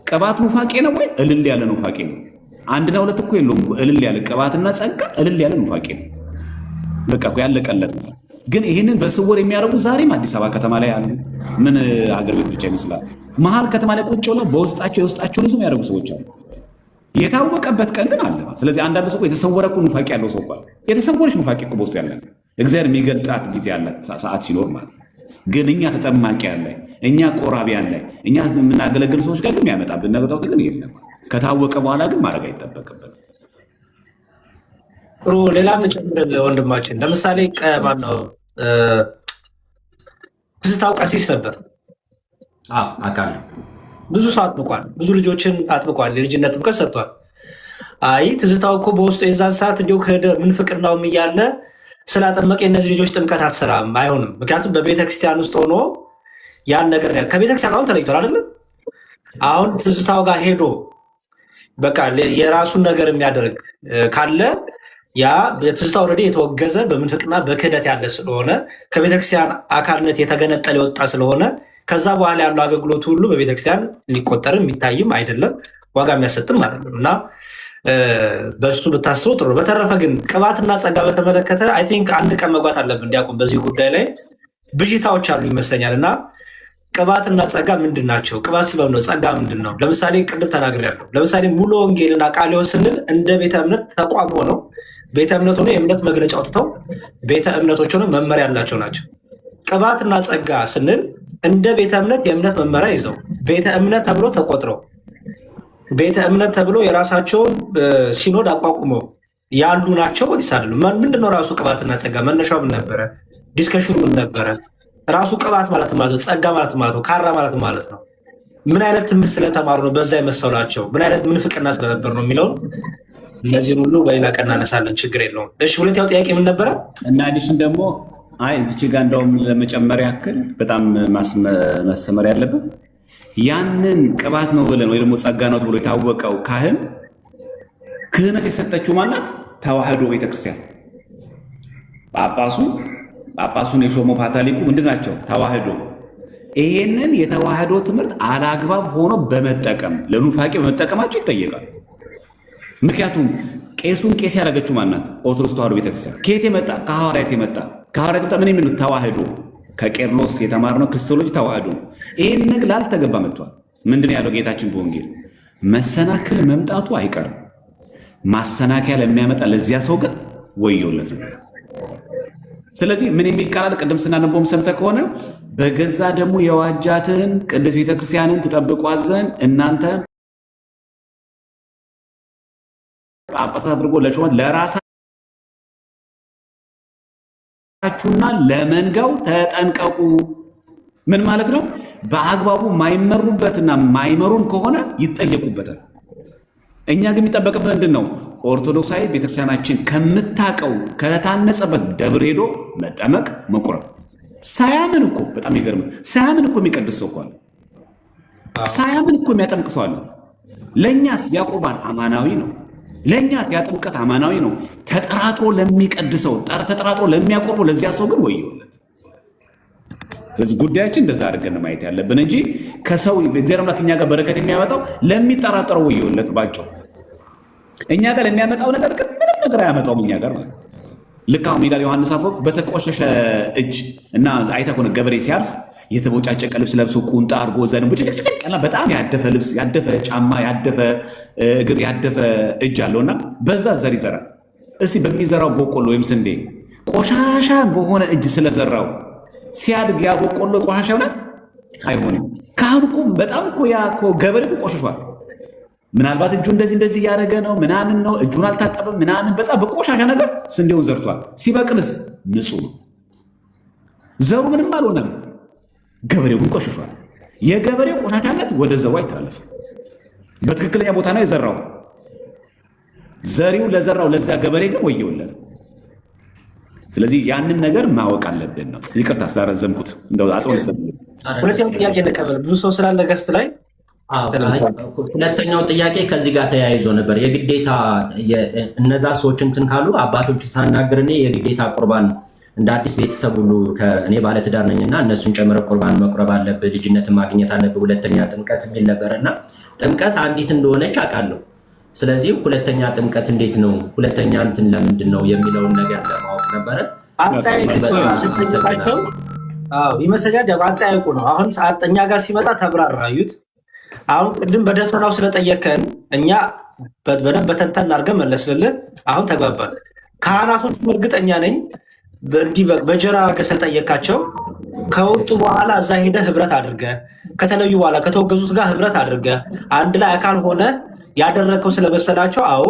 ቅባት ኑፋቄ ነው ወይ? እልል ያለ ኑፋቄ ነው። አንድና ሁለት እኮ የለውም። እልል ያለ ቅባትና ጸጋ እልል ያለ ኑፋቄ ነው። በቃ እኮ ያለቀለት ነው። ግን ይህንን በስውር የሚያደርጉ ዛሬም አዲስ አበባ ከተማ ላይ አሉ። ምን ሀገር ቤት ብቻ ይመስላል። መሀል ከተማ ላይ ቁጭ ብለው በውስጣቸው የውስጣቸውን ይዞ የሚያደርጉ ሰዎች አሉ። የታወቀበት ቀን ግን አለ። ስለዚህ አንዳንድ ሰው የተሰወረ እኮ ኑፋቄ ያለው ሰው እኮ የተሰወረች ኑፋቄ እኮ በውስጡ ያለ እግዚአብሔር የሚገልጣት ጊዜ ያላት ሰዓት ሲኖር ማለት ግን እኛ ተጠማቂ ያለ እኛ ቆራቢ ያለ እኛ የምናገለግል ሰዎች ጋር ግን ያመጣብን ነገጣው ግን የለም። ከታወቀ በኋላ ግን ማድረግ አይጠበቅበት። ሌላ ምጨምር ወንድማችን ለምሳሌ ማነው ትዝታው ቀሲስ ነበር። አካል ብዙ ሰው አጥምቋል። ብዙ ልጆችን አጥምቋል። የልጅነት ጥምቀት ሰጥቷል። አይ ትዝታው እኮ በውስጡ የዛን ሰዓት እንዲሁ ምንፍቅናውም እያለ ስላጠመቀ እነዚህ ልጆች ጥምቀት አትሰራም፣ አይሆንም። ምክንያቱም በቤተክርስቲያን ውስጥ ሆኖ ያን ነገር ከቤተክርስቲያን አሁን ተለይቷል አይደለም። አሁን ትዝታው ጋር ሄዶ በቃ የራሱን ነገር የሚያደርግ ካለ ያ ትዝታው ኦልሬዲ የተወገዘ በምንፍቅና በክህደት ያለ ስለሆነ ከቤተክርስቲያን አካልነት የተገነጠለ የወጣ ስለሆነ ከዛ በኋላ ያለው አገልግሎቱ ሁሉ በቤተክርስቲያን ሊቆጠርም የሚታይም አይደለም፣ ዋጋ የሚያሰጥም ማለት ነው እና በእሱ ብታስበው ጥሩ። በተረፈ ግን ቅባትና ጸጋ በተመለከተ አይ ቲንክ አንድ ቀን መግባት አለብን እንዲያውቁም በዚህ ጉዳይ ላይ ብዥታዎች አሉ ይመስለኛል። እና ቅባትና ጸጋ ምንድን ናቸው? ቅባት ሲበብ ነው፣ ጸጋ ምንድን ነው? ለምሳሌ ቅድም ተናግሬያለሁ። ለምሳሌ ሙሉ ወንጌልና ቃልዮስ ስንል እንደ ቤተ እምነት ተቋም ሆነው ቤተ እምነት ሆነው የእምነት መግለጫ አውጥተው ቤተ እምነቶች ሆነው መመሪያ ያላቸው ናቸው። ቅባትና ጸጋ ስንል እንደ ቤተ እምነት የእምነት መመሪያ ይዘው ቤተ እምነት ተብሎ ተቆጥረው ቤተ እምነት ተብሎ የራሳቸውን ሲኖድ አቋቁመው ያሉ ናቸው ወይስ አይደሉም? ምንድነው ራሱ ቅባትና ጸጋ? መነሻው ምን ነበረ? ዲስከሽኑ ምን ነበረ? ራሱ ቅባት ማለት ነው፣ ጸጋ ማለት ነው፣ ካራ ማለት ማለት ነው። ምን አይነት ትምህርት ስለተማሩ ነው በዛ የመሰላቸው? ምን አይነት ምንፍቅና ስለነበር ነው የሚለውን እነዚህን ሁሉ በሌላ ቀን እናነሳለን። ችግር የለውም። እሺ፣ ሁለተኛው ጥያቄ ምን ነበረ? እና አዲሽን ደግሞ እዚች ጋር እንደውም ለመጨመር ያክል በጣም መሰመር ያለበት ያንን ቅባት ነው ብለን ወይ ደግሞ ጸጋ ነው ብሎ የታወቀው ካህን ክህነት የሰጠችው ማናት? ተዋህዶ ቤተክርስቲያን። ጳጳሱን የሾመው ፓትርያርኩ ምንድን ናቸው? ተዋህዶ። ይሄንን የተዋህዶ ትምህርት አላግባብ ሆኖ በመጠቀም ለኑፋቄ በመጠቀማቸው ይጠየቃል። ምክንያቱም ቄሱን ቄስ ያደረገችው ማናት? ኦርቶዶክስ ተዋህዶ ቤተክርስቲያን። ከየት የመጣ? ከሐዋርያት የመጣ። ከሐዋርያት ምን የሚሉት? ተዋህዶ። ከቄርሎስ የተማርነው ክርስቶሎጂ ተዋህዶ። ይህን ነገር ላልተገባ መጥቷል። ምንድን ያለው ጌታችን በወንጌል? መሰናክል መምጣቱ አይቀርም፣ ማሰናከያ ለሚያመጣ ለዚያ ሰው ግን ወዮለት ነው። ስለዚህ ምን የሚል ቃል አለ? ቅድም ስናነበውም ሰምተህ ከሆነ በገዛ ደግሞ የዋጃትን ቅድስት ቤተክርስቲያንን ትጠብቋት ዘንድ እናንተ ጳጳሳት አድርጎ ለሾመት ለራሳችሁና ለመንጋው ተጠንቀቁ። ምን ማለት ነው? በአግባቡ ማይመሩበትና ማይመሩን ከሆነ ይጠየቁበታል። እኛ ግን የሚጠበቅበት ምንድን ነው? ኦርቶዶክሳዊ ቤተክርስቲያናችን ከምታቀው ከታነጸበት ደብር ሄዶ መጠመቅ፣ መቁረብ። ሳያምን እኮ በጣም ይገርም። ሳያምን እኮ የሚቀድስ ሰው እኮ አለ። ሳያምን እኮ የሚያጠምቅ ሰው አለ። ለእኛስ ያቆባን አማናዊ ነው። ለእኛስ ያጥምቀት አማናዊ ነው። ተጠራጥሮ ለሚቀድሰው ተጠራጥሮ ለሚያቆርበው ለዚያ ሰው ግን ወየውለት። ስለዚህ ጉዳያችን እንደዛ አድርገን ማየት ያለብን እንጂ ከሰው እግዚአብሔር አምላክ እኛ ጋር በረከት የሚያመጣው ለሚጠራጠረው ወየውለት ባጭው። እኛ ጋር ለሚያመጣው ነገር ግን ምንም ነገር አያመጣውም እኛ ጋር ማለት። ልክ አሁን ሜዳ ዮሐንስ አፈወርቅ በተቆሸሸ እጅ እና አይተህ ከሆነ ገበሬ ሲያርስ የተቦጫጨቀ ልብስ ለብሶ ቁንጣ አድርጎ ዘን ብጭጭጭቅና በጣም ያደፈ ልብስ፣ ያደፈ ጫማ፣ ያደፈ እግር፣ ያደፈ እጅ አለውና በዛ ዘር ይዘራል። እስቲ በሚዘራው በቆሎ ወይም ስንዴ ቆሻሻ በሆነ እጅ ስለዘራው ሲያድግ ያ በቆሎ ቆሻሻ ይሆናል? አይሆንም። ካህኑ እኮ በጣም እኮ ያ እኮ ገበሬ እኮ ቆሽሿል። ምናልባት እጁ እንደዚህ እያደረገ ነው ምናምን ነው እጁን አልታጠበም ምናምን በጣም በቆሻሻ ነገር ስንዴውን ዘርቷል። ሲበቅልስ ንጹህ ነው። ዘሩ ምንም አልሆነም። ገበሬው ግን ቆሽሿል። የገበሬው ቆሻሻነት ወደ ዘሩ አይተላለፍም። በትክክለኛ ቦታ ነው የዘራው። ዘሪው ለዘራው ለዛ ገበሬ ግን ወየውለት። ስለዚህ ያንን ነገር ማወቅ አለብን ነው። ይቅርታ ስላረዘምኩት እንደው አጽወን ይስተምሩ። ሁለተኛው ጥያቄ እንቀበል። ብዙ ሰው ስላለ ገስት ላይ ሁለተኛው ጥያቄ ከዚህ ጋር ተያይዞ ነበር። የግዴታ እነዛ ሰዎች እንትን ካሉ አባቶች ሳናግር እኔ የግዴታ ቁርባን እንደ አዲስ ቤተሰብ ሁሉ እኔ ባለትዳር ነኝና እነሱን ጨምረ ቁርባን መቁረብ አለብህ፣ ልጅነትን ማግኘት አለብህ፣ ሁለተኛ ጥምቀት የሚል ነበርና ጥምቀት አንዲት እንደሆነች አውቃለሁ። ስለዚህ ሁለተኛ ጥምቀት እንዴት ነው? ሁለተኛ እንትን ለምንድን ነው የሚለውን ነገር ለማወቅ ነበረ። ይመስለኛል አጠያየቁ ነው። አሁን እኛ ጋር ሲመጣ ተብራራዩት። አሁን ቅድም በደፈናው ስለጠየቀን እኛ በደንብ በተንተን አድርገን መለስልልን። አሁን ተግባባል። ካህናቶቹ እርግጠኛ ነኝ እንዲህ በጀራ አድርገህ ስለጠየቃቸው ከወጡ በኋላ እዛ ሄደ ህብረት አድርገ ከተለዩ በኋላ ከተወገዙት ጋር ህብረት አድርገ አንድ ላይ አካል ሆነ ያደረግከው ስለመሰላቸው፣ አዎ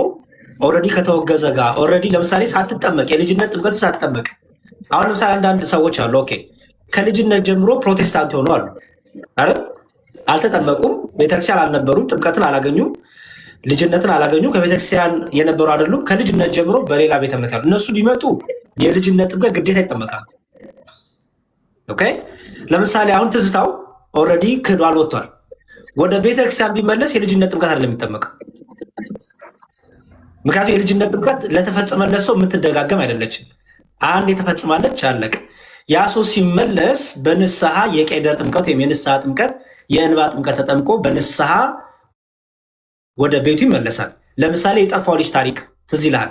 ኦልሬዲ ከተወገዘ ጋር ኦልሬዲ ለምሳሌ ሳትጠመቅ የልጅነት ጥምቀት ሳትጠመቅ፣ አሁን ለምሳሌ አንዳንድ ሰዎች አሉ ኦኬ ከልጅነት ጀምሮ ፕሮቴስታንት ሆኑ አሉ አይደል? አልተጠመቁም፣ ቤተክርስቲያን አልነበሩም፣ ጥምቀትን አላገኙም፣ ልጅነትን አላገኙም፣ ከቤተክርስቲያን የነበሩ አይደሉም። ከልጅነት ጀምሮ በሌላ ቤተ እምነት ያሉ እነሱ ቢመጡ የልጅነት ጥምቀት ግዴታ ይጠመቃል። ኦኬ ለምሳሌ አሁን ትዝታው ኦልሬዲ ክዷል፣ ወጥቷል። ወደ ቤተክርስቲያን ቢመለስ የልጅነት ጥምቀት አይደለም የሚጠመቀው። ምክንያቱም የልጅነት ጥምቀት ለተፈጸመለት ሰው የምትደጋገም አይደለችም። አንድ የተፈጽማለች አለቅ። ያ ሰው ሲመለስ በንስሐ የቄደር ጥምቀት ወይም የንስሐ ጥምቀት የእንባ ጥምቀት ተጠምቆ በንስሐ ወደ ቤቱ ይመለሳል። ለምሳሌ የጠፋው ልጅ ታሪክ ትዝ ይልሃል?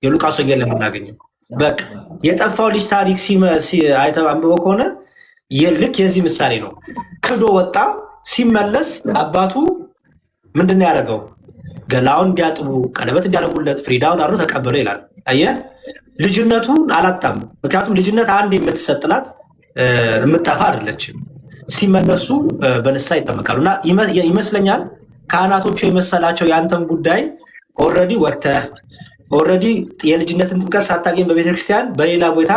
የሉቃስ ወንጌል ለምናገኘው በቃ የጠፋው ልጅ ታሪክ አይተባንብበው ከሆነ ልክ የዚህ ምሳሌ ነው። ክዶ ወጣ፣ ሲመለስ አባቱ ምንድን ያደረገው? ገላውን እንዲያጥቡ ቀለበት እንዲያደርጉለት ፍሪዳውን አድሮ ተቀበለው ይላል። አየህ ልጅነቱን አላጣም። ምክንያቱም ልጅነት አንድ የምትሰጥናት የምጠፋ አይደለችም። ሲመለሱ በንስሐ ይጠመቃሉ። እና ይመስለኛል ካህናቶቹ የመሰላቸው የአንተን ጉዳይ ኦልሬዲ ወጥተህ ኦልሬዲ የልጅነትን ጥምቀት ሳታገኝ በቤተክርስቲያን በሌላ ቦታ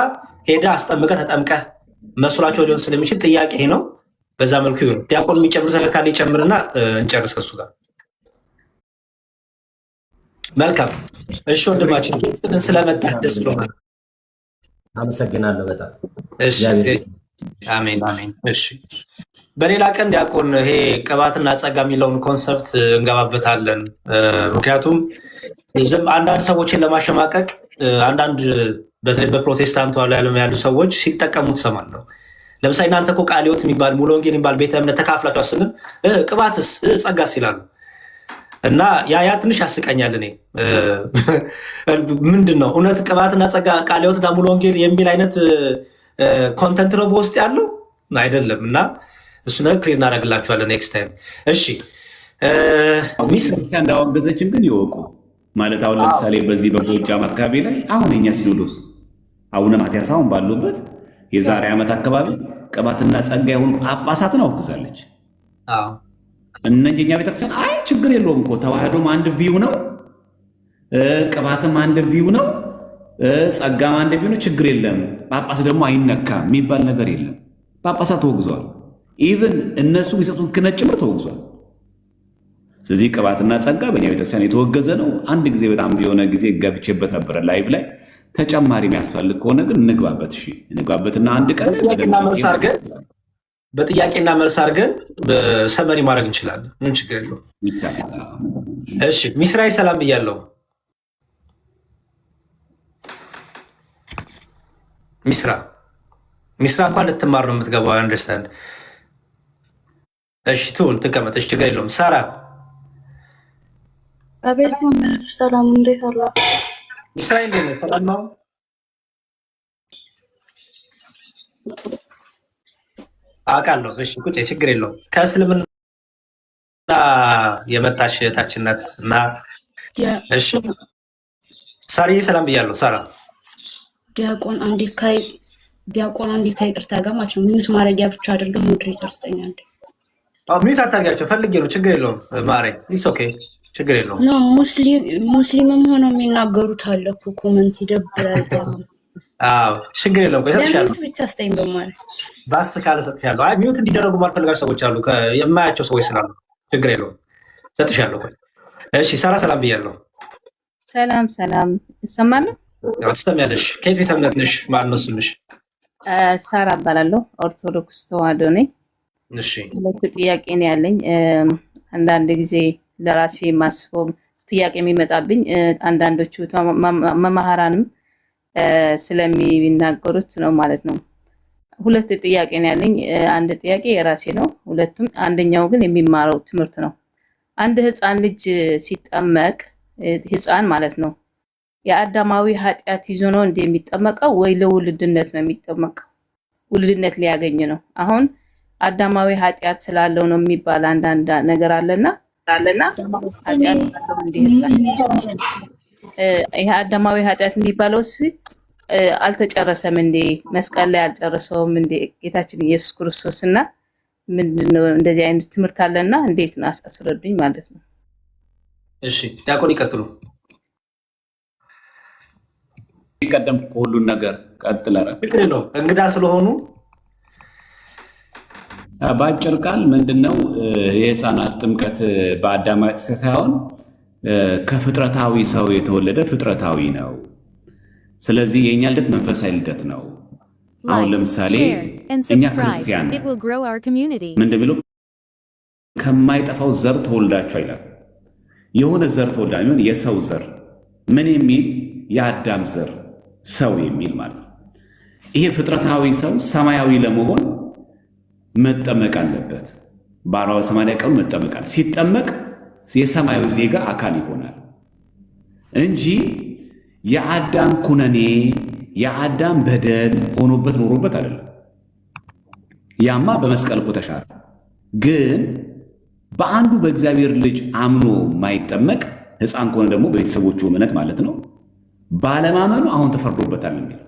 ሄደ አስጠምቀ ተጠምቀ መስሏቸው ሊሆን ስለሚችል ጥያቄ ነው። በዛ መልኩ ይሁን። ዲያቆን የሚጨምር ተለካለ ይጨምርና እንጨርስ ከሱ ጋር። መልካም እሺ፣ ወንድማችን ስለመጣ ደስ ብሎናል። አመሰግናለሁ በጣም አሜን አሜን። እሺ በሌላ ቀን ዲያቆን ይሄ ቅባትና ጸጋ የሚለውን ኮንሰፕት እንገባበታለን። ምክንያቱም አንዳንድ ሰዎችን ለማሸማቀቅ አንዳንድ በፕሮቴስታንቱ ዓለም ያሉ ሰዎች ሲጠቀሙ ትሰማለሁ። ለምሳሌ እናንተ እኮ ቃለ ሕይወት የሚባል ሙሉ ወንጌል የሚባል ቤተ እምነት ተካፍላችሁ አስልን ቅባትስ ጸጋስ ይላሉ እና ያ ትንሽ ያስቀኛል። እኔ ምንድን ነው እውነት ቅባትና ጸጋ ቃለ ሕይወትና ሙሉ ወንጌል የሚል አይነት ኮንተንት ነው በውስጥ ያለው አይደለም። እና እሱ ነገር ክሊር እናደርግላችኋለን ኔክስት ታይም። እሺ ቤተክርስቲያን እንዳወገዘችን ግን ይወቁ ማለት አሁን ለምሳሌ በዚህ በጎጃም አካባቢ ላይ አሁን የኛ ሲኖዶስ አቡነ ማትያስ አሁን ባሉበት የዛሬ ዓመት አካባቢ ቅባትና ጸጋ የሆኑ ጳጳሳትን አውግዛለች። እነኛ ቤተክርስቲያን አይ ችግር የለውም እኮ ተዋህዶም አንድ ቪው ነው፣ ቅባትም አንድ ቪው ነው፣ ጸጋም አንድ ቪው ነው፣ ችግር የለም ጳጳስ ደግሞ አይነካም የሚባል ነገር የለም። ጳጳሳት ተወግዘዋል። ኢቨን እነሱ የሚሰጡት ክህነት ጭምር ተወግዟል። ስለዚህ ቅባትና ጸጋ በእኛ ቤተክርስቲያን የተወገዘ ነው። አንድ ጊዜ በጣም የሆነ ጊዜ ገብቼበት ነበረ ላይቭ ላይ። ተጨማሪ የሚያስፈልግ ከሆነ ግን እንግባበት። እሺ እንግባበትና አንድ ቀን በጥያቄና መልስ አድርገን ሰመሪ ማድረግ እንችላለን። ምን ችግር የለውም። እሺ ሚስራይ ሰላም ብያለሁ። ሚስራ እንኳን ልትማር ነው የምትገባው። አንደርስታንድ። እሺ ትሁን ትቀመጠች፣ ችግር የለውም። ሳራ አቤት ሰላም፣ እንዴት አለ? ሚስራይ እንዴት ነው? ሰላም ነው? አውቃለሁ። እሺ ቁጭ፣ ችግር የለውም። ከእስልምና የመጣች እህታችን ናት እና እሺ ሳርዬ ሰላም ብያለሁ። ሳራ ዲያቆን አንዴ ከይቅርታ ጋር ማለት ነው ሚዩት ማድረጊያ ብቻ አድርገህ ሞዴሬተር ስጠኛል። ሚዩት አታርጊያቸው፣ ፈልጌ ነው። ችግር የለውም ማረኝ። ኢትስ ኦኬ፣ ችግር የለውም። ኖ ሙስሊምም ሆነው የሚናገሩት አለ እኮ ኮመንት ይደብራል። ችግር የለውም። ለሚዩት ብቻ ስጠኝ በማለት ባስ ካለ ሰጥሻለሁ። አይ ሚዩት እንዲደረጉ ማልፈልጋቸው ሰዎች አሉ፣ የማያቸው ሰዎች ስላሉ ችግር የለውም፣ ሰጥሻለሁ። እሺ ሳራ ሰላም ብያለሁ። ሰላም ይሰማል? ትሰሚያለሽ? ከየት ቤተ እምነት ነሽ? ማን ነው ስምሽ? ሳራ እባላለሁ። ኦርቶዶክስ ተዋህዶ ነኝ። እሺ ሁለት ጥያቄ ነው ያለኝ። አንዳንድ ጊዜ ለራሴ ማስበው ጥያቄ የሚመጣብኝ አንዳንዶቹ መማሃራንም ስለሚናገሩት ነው ማለት ነው። ሁለት ጥያቄ ነው ያለኝ። አንድ ጥያቄ የራሴ ነው፣ ሁለቱም አንደኛው ግን የሚማረው ትምህርት ነው። አንድ ህፃን ልጅ ሲጠመቅ ህፃን ማለት ነው የአዳማዊ ኃጢአት ይዞ ነው እንደሚጠመቀው ወይ ለውልድነት ነው የሚጠመቀው? ውልድነት ሊያገኝ ነው። አሁን አዳማዊ ኃጢአት ስላለው ነው የሚባል አንዳንድ ነገር አለና ኃጢአት ስላለው እንደ ህፃን ይሄ አዳማዊ ኃጢአት የሚባለው አልተጨረሰም እንዴ? መስቀል ላይ አልጨረሰውም እንዴ ጌታችን ኢየሱስ ክርስቶስ? እና ምንድነው እንደዚህ አይነት ትምህርት አለና እንዴት ነው አስረዱኝ ማለት ነው። እሺ ዲያቆን ይቀጥሉ። ይቀደም ሁሉን ነገር ቀጥለረ ችግር ነው እንግዳ ስለሆኑ በአጭር ቃል ምንድነው የህፃናት ጥምቀት በአዳም ሳይሆን ከፍጥረታዊ ሰው የተወለደ ፍጥረታዊ ነው። ስለዚህ የኛ ልደት መንፈሳዊ ልደት ነው። አሁን ለምሳሌ እኛ ክርስቲያን ምንድን ብሎ ከማይጠፋው ዘር ተወልዳችሁ አይላል። የሆነ ዘር ተወልዳ ምን የሰው ዘር ምን የሚል የአዳም ዘር ሰው የሚል ማለት ነው። ይሄ ፍጥረታዊ ሰው ሰማያዊ ለመሆን መጠመቅ አለበት። በ40 ቀኑ መጠመቃል። ሲጠመቅ የሰማያዊ ዜጋ አካል ይሆናል እንጂ የአዳም ኩነኔ የአዳም በደል ሆኖበት ኖሮበት አይደለም። ያማ በመስቀል እኮ ተሻረ። ግን በአንዱ በእግዚአብሔር ልጅ አምኖ ማይጠመቅ ሕፃን ከሆነ ደግሞ በቤተሰቦቹ እምነት ማለት ነው ባለማመኑ አሁን ተፈርዶበታል የሚል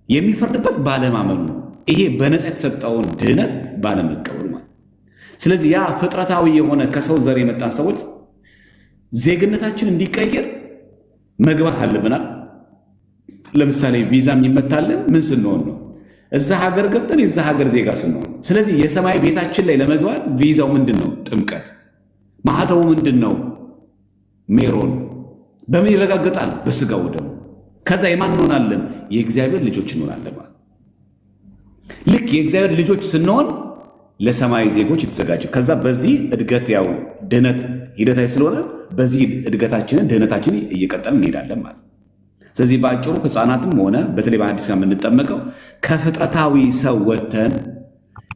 የሚፈርድበት ባለማመኑ ነው። ይሄ በነፃ የተሰጠውን ድህነት ባለመቀበሉ ማለት። ስለዚህ ያ ፍጥረታዊ የሆነ ከሰው ዘር የመጣን ሰዎች ዜግነታችን እንዲቀየር መግባት አለብናል። ለምሳሌ ቪዛ የሚመታልን ምን ስንሆን ነው? እዛ ሀገር ገብተን የዛ ሀገር ዜጋ ስንሆን። ስለዚህ የሰማይ ቤታችን ላይ ለመግባት ቪዛው ምንድን ነው? ጥምቀት። ማህተቡ ምንድን ነው? ሜሮን። በምን ይረጋገጣል? በስጋው ደግሞ። ከዛ የማን እንሆናለን? የእግዚአብሔር ልጆች እንሆናለን ማለት። ልክ የእግዚአብሔር ልጆች ስንሆን ለሰማይ ዜጎች የተዘጋጀ ከዛ በዚህ እድገት ያው ድህነት ሂደታዊ ስለሆነ በዚህ እድገታችንን ድህነታችንን እየቀጠልን እንሄዳለን ማለት። ስለዚህ በአጭሩ ህፃናትም ሆነ በተለይ በአዲስ ጋር የምንጠመቀው ከፍጥረታዊ ሰው ወጥተን